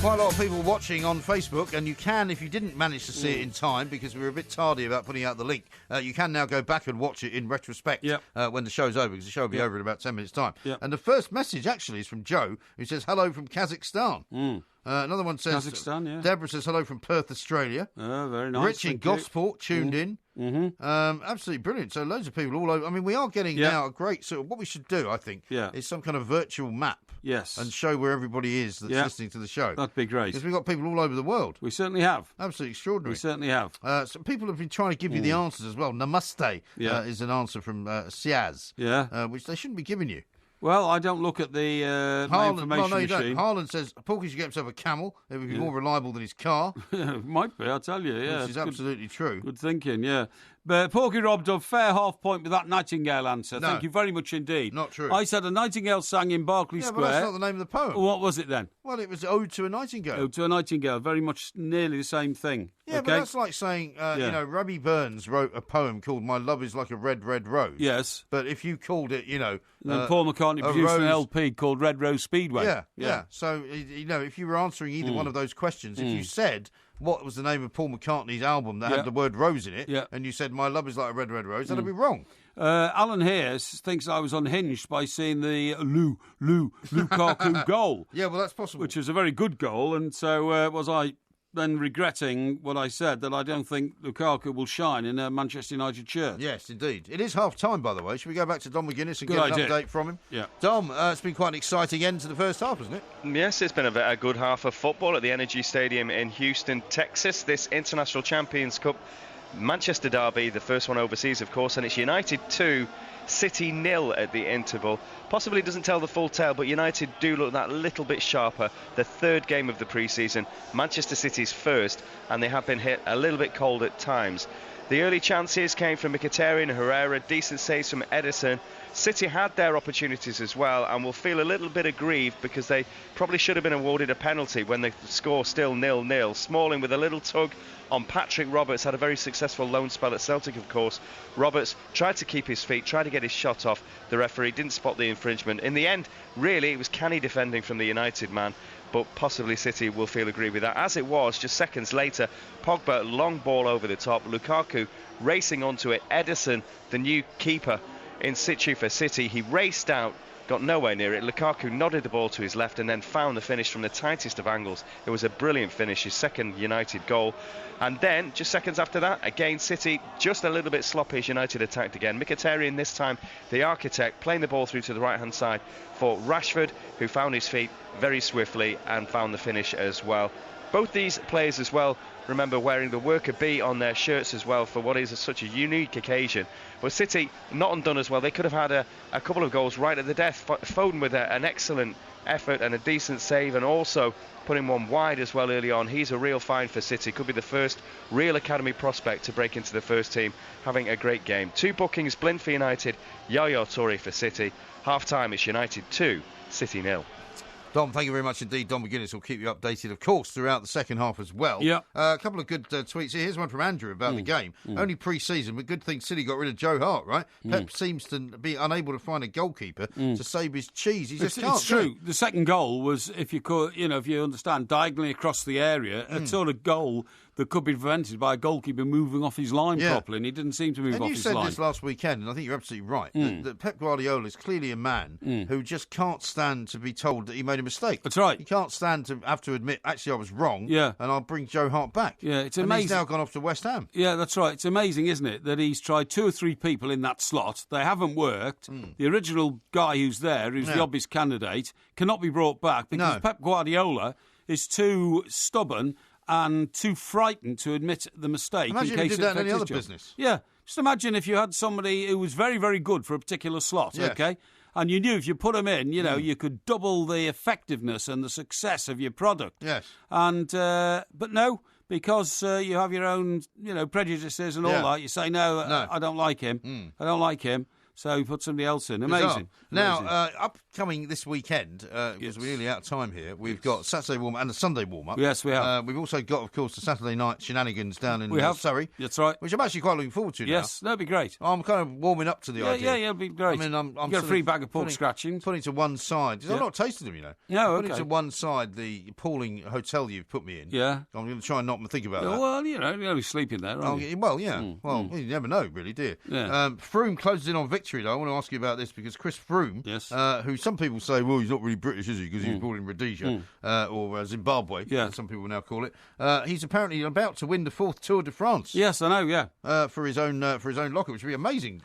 Quite a lot of people watching on Facebook, and you can, if you didn't manage to see it in time, because we were a bit tardy about putting out the link, you can now go back and watch it in retrospect when the show's over, because the show will be over in about 10 minutes' time. Yep. And the first message, actually, is from Joe, who says, hello from Kazakhstan. Another one says... Kazakhstan, yeah. Deborah says, hello from Perth, Australia. Oh, very nice. Rich in thank you. Gosport tuned in. Absolutely brilliant. So loads of people all over. I mean, we are getting now a great sort of... What we should do, I think, is some kind of virtual map. Yes. And show where everybody is that's listening to the show. That'd be great. Because we've got people all over the world. We certainly have. Absolutely extraordinary. We certainly have. So people have been trying to give you the answers as well. Namaste is an answer from Siaz, which they shouldn't be giving you. Well, I don't look at the my information no, you machine. don't. Harlan says Porky should get himself a camel. It would be more reliable than his car. Might be, I'll tell you. Yeah, which is absolutely true. Good thinking, yeah. But Porky robbed a fair half point with that Nightingale answer. No. Thank you very much indeed. Not true. I said a Nightingale sang in Berkeley Yeah, Square. but that's not the name of the poem. What was it then? Well, it was Ode to a Nightingale. Ode to a Nightingale. Very much nearly the same thing. Yeah, okay? but that's like saying, Robbie Burns wrote a poem called My Love is Like a Red, Red Rose. Yes. But if you called it, And then Paul McCartney produced an LP called Red Rose Speedway. Yeah. So, if you were answering either one of those questions, if you said what was the name of Paul McCartney's album that had the word rose in it, and you said My Love is Like a Red, Red Rose, that'd be wrong. Alan here thinks I was unhinged by seeing the Lukaku goal. Yeah, well, that's possible. Which is a very good goal, and so was I then regretting what I said, that I don't think Lukaku will shine in a Manchester United shirt. Yes, indeed. It is half-time, by the way. Should we go back to Dom McGuinness and Good get idea. an update from him? Yeah. Dom, it's been quite an exciting end to the first half, hasn't it? Yes, it's been a good half of football at the Energy Stadium in Houston, Texas. This International Champions Cup Manchester derby, the first one overseas, of course, and it's United 2, City 0 at the interval. Possibly doesn't tell the full tale, but United do look that little bit sharper. The third game of the pre-season, Manchester City's first, and they have been hit a little bit cold at times. The early chances came from Mkhitaryan, Herrera, decent saves from Ederson. City had their opportunities as well, and will feel a little bit aggrieved because they probably should have been awarded a penalty when the score still 0-0. Smalling with a little tug on Patrick Roberts, had a very successful loan spell at Celtic, of course. Roberts tried to keep his feet, tried to get his shot off. The referee didn't spot the infringement. In the end, really, it was canny defending from the United man, but possibly City will feel aggrieved with that. As it was, just seconds later, Pogba, long ball over the top, Lukaku racing onto it, Ederson, the new keeper in situ for City, he raced out, got nowhere near it. Lukaku nodded the ball to his left and then found the finish from the tightest of angles. It was a brilliant finish, his second United goal. And then, just seconds after that, again City just a little bit sloppy as United attacked again. Mkhitaryan this time, the architect, playing the ball through to the right-hand side for Rashford, who found his feet very swiftly and found the finish as well. Both these players as well, remember, wearing the worker B on their shirts as well for what is such a unique occasion. But City not undone as well. They could have had a couple of goals right at the death. Foden with an excellent effort and a decent save, and also putting one wide as well early on. He's a real find for City. Could be the first real academy prospect to break into the first team, having a great game. 2 bookings, Blind for United, Yaya Toure for City. Half-time is United 2, City 0. Dom, thank you very much indeed. Dom McGuinness will keep you updated, of course, throughout the second half as well. Yeah. A couple of good tweets here. Here's one from Andrew about the game. Only pre-season, but good thing City got rid of Joe Hart, right? Pep seems to be unable to find a goalkeeper to save his cheese. He just can't. It's true. The second goal was, if you understand, diagonally across the area, a sort of goal that could be prevented by a goalkeeper moving off his line properly, and he didn't seem to move off his line. And you said this last weekend, and I think you're absolutely right, that Pep Guardiola is clearly a man who just can't stand to be told that he made a mistake. That's right. He can't stand to have to admit, actually, I was wrong, and I'll bring Joe Hart back. Yeah, it's and amazing. He's now gone off to West Ham. Yeah, that's right. It's amazing, isn't it, that he's tried 2 or 3 people in that slot. They haven't worked. The original guy who's there, who's the obvious candidate, cannot be brought back because Pep Guardiola is too stubborn and too frightened to admit the mistake. Imagine in case if he did that in any other job. business. Yeah. Just imagine if you had somebody who was very, very good for a particular slot, okay? And you knew if you put them in, you could double the effectiveness and the success of your product. Yes. And but no, because you have your own, prejudices and all that, you say, no, I don't like him. I don't like him. So you put somebody else in. Amazing. Now, upcoming this weekend, because we're nearly out of time here, we've got Saturday warm-up and the Sunday warm-up. Yes, we have. We've also got, of course, the Saturday night shenanigans down in Surrey. That's right. Which I'm actually quite looking forward to now. Yes, that'd be great. I'm kind of warming up to the idea. Yeah, it'd be great. I mean, I'm get a free bag of pork scratchings. Putting to one side. I've not tasted them, No, okay. Putting to one side the appalling hotel you've put me in. Yeah. I'm going to try and not think about that. Well, you're only sleeping there, aren't you? Well, yeah. You never know, really, do you? Yeah. Froome closes in on victory, though. I want to ask you about this because Chris Froome, who some people say, well, he's not really British, is he? Because he was born in Rhodesia or Zimbabwe, as some people now call it. He's apparently about to win the 4th Tour de France. Yes, I know. For his own locker, which would be amazing.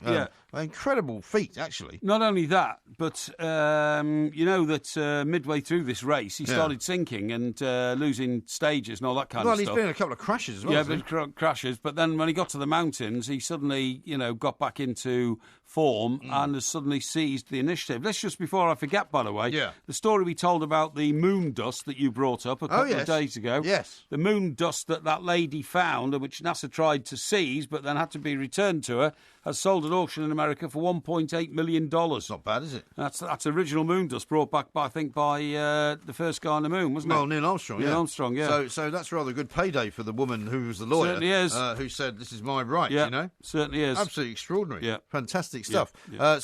Incredible feat, actually. Not only that, but you know that midway through this race, he started sinking and losing stages and all that kind of stuff. Well, he's been in a couple of crashes as well. Yeah, crashes. But then when he got to the mountains, he suddenly, got back into form form and has suddenly seized the initiative. Let's just, before I forget, by the way, the story we told about the moon dust that you brought up a couple of days ago. Yes. The moon dust that lady found and which NASA tried to seize but then had to be returned to her has sold at auction in America for $1.8 million. Not bad, is it? That's original moon dust brought back, by the first guy on the moon, wasn't it? Well, Neil Armstrong, Neil Armstrong, yeah. So that's rather good payday for the woman who was the lawyer. Certainly is. Who said, this is my right, Yeah, you know? certainly is. Absolutely extraordinary. Yeah. Fantastic stuff. Yeah.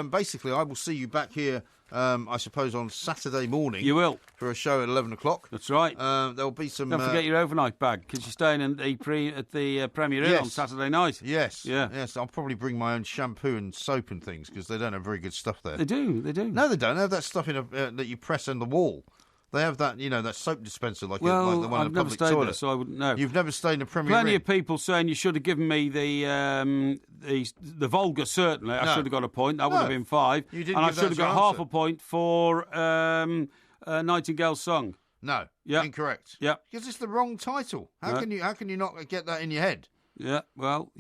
Basically, I will see you back here, I suppose, on Saturday morning. You will. For a show at 11 o'clock. That's right. There'll be some... Don't forget your overnight bag, because you're staying at the Premier Inn on Saturday night. Yes. Yeah. Yes, I'll probably bring my own shampoo and soap and things, because they don't have very good stuff there. They do. No, they don't. They have that stuff that you press on the wall. They have that, that soap dispenser like the one in a public never stayed toilet. there, so I wouldn't know. You've never stayed in a Premier Plenty Inn? of people saying you should have given me the vulgar, certainly. I should have got a point. That would have been 5. You didn't and I give should that have as your got half answer. a point for Nightingale's Song. No, incorrect. Yeah. Because it's the wrong title. How can you not get that in your head? Yeah, well,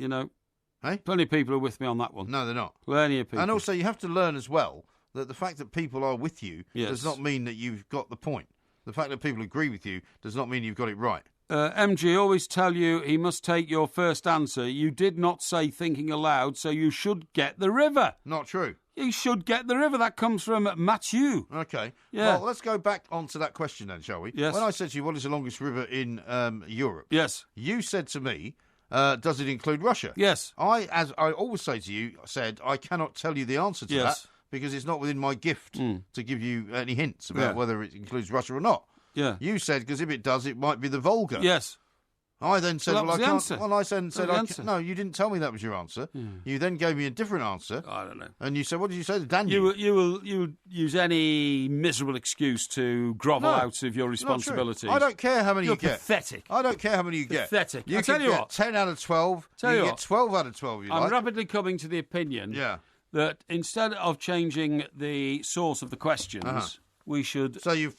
Hey? Plenty of people are with me on that one. No, they're not. Plenty of people. And also, you have to learn as well that the fact that people are with you Yes. does not mean that you've got the point. The fact that people agree with you does not mean you've got it right. MG always tell you he must take your first answer. You did not say thinking aloud, so you should get the river. Not true. You should get the river. That comes from Matthew. Okay. Yeah. Well, let's go back onto that question then, shall we? Yes. When I said to you, what is the longest river in Europe? Yes. You said to me, does it include Russia? Yes. As I always say to you, said I cannot tell you the answer to that because it's not within my gift to give you any hints about whether it includes Russia or not. Yeah. You said, because if it does, it might be the Volga. Yes. I then said, Well, that was I the can't. answer. Well, I then said, That was the answer. no, you didn't tell me that was your answer. You then gave me a different answer. I don't know. And you said, what did you say? The Danube. You will use any miserable excuse to grovel out of your responsibilities. I don't care how many You're you get. pathetic. I don't care how many you get. Pathetic. You I tell can you get what. 10 out of 12. Tell you you get what. 12 out of 12. You I'm like. rapidly coming to the opinion that instead of changing the source of the questions, we should. So you've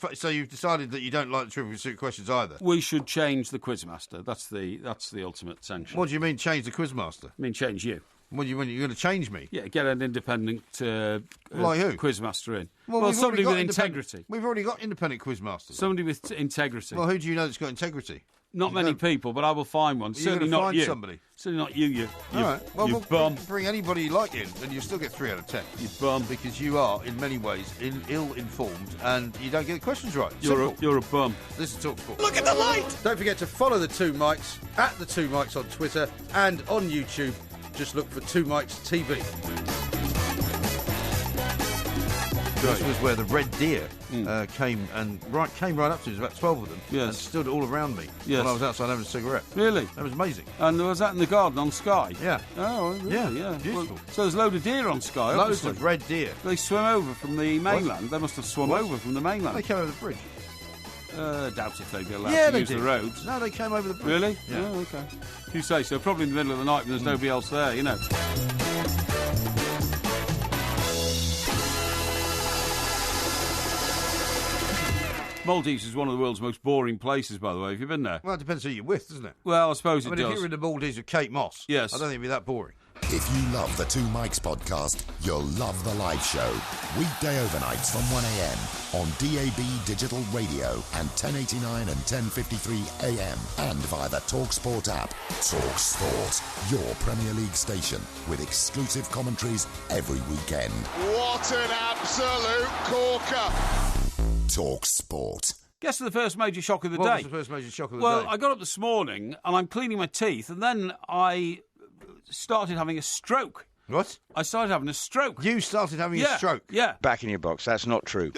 decided that you don't like the Trivial Pursuit questions either. We should change the Quizmaster. That's the ultimate sanction. What do you mean change the Quizmaster? I mean change you. What do you mean? You're going to change me? Yeah, get an independent Like who? Quizmaster in. Well, Well, we've somebody already with got integrity. We've already got independent Quizmasters. Somebody with integrity. Well, who do you know that's got integrity? Not many people, but I will find one. You're Certainly gonna not find you. somebody. Certainly not you. All right. Well, you we'll bum. bring anybody you like in, and you'll still get 3 out of 10. You bum. Because you are, in many ways, ill-informed, and you don't get the questions right. You're a bum. This is TalkSport. Look at the light! Don't forget to follow the Two Mics at the Two Mics on Twitter and on YouTube. Just look for Two Mics TV. This was where the red deer came right up to us, about 12 of them, and stood all around me while I was outside having a cigarette. Really? That was amazing. And was that in the garden on Skye? Yeah. Oh, really? Yeah. Beautiful. Well, so there's a load of deer on Skye, Loads obviously. of red deer. They swim over from the mainland. They must have swum over from the mainland. They came over the bridge. Doubt if they'd be allowed to use the roads. No, they came over the bridge. Really? Yeah. Oh, okay. You say so. Probably in the middle of the night when there's nobody else there, you know. Maldives is one of the world's most boring places, by the way. Have you been there? Well, it depends who you're with, doesn't it? Well, I suppose it if does. you're in the Maldives with Kate Moss, Yes. I don't think it'd be that boring. If you love the Two Mics podcast, you'll love the live show. Weekday overnights from 1am on DAB Digital Radio and 1089 and 1053 AM and via the TalkSport app. TalkSport, your Premier League station with exclusive commentaries every weekend. What an absolute corker! TalkSport. Guess the first major shock of the What day. was the first major shock of the Well, day? I got up this morning and I'm cleaning my teeth, and then I started having a stroke. What? I started having a stroke. You started having a stroke? Yeah. Back in your box. That's not true.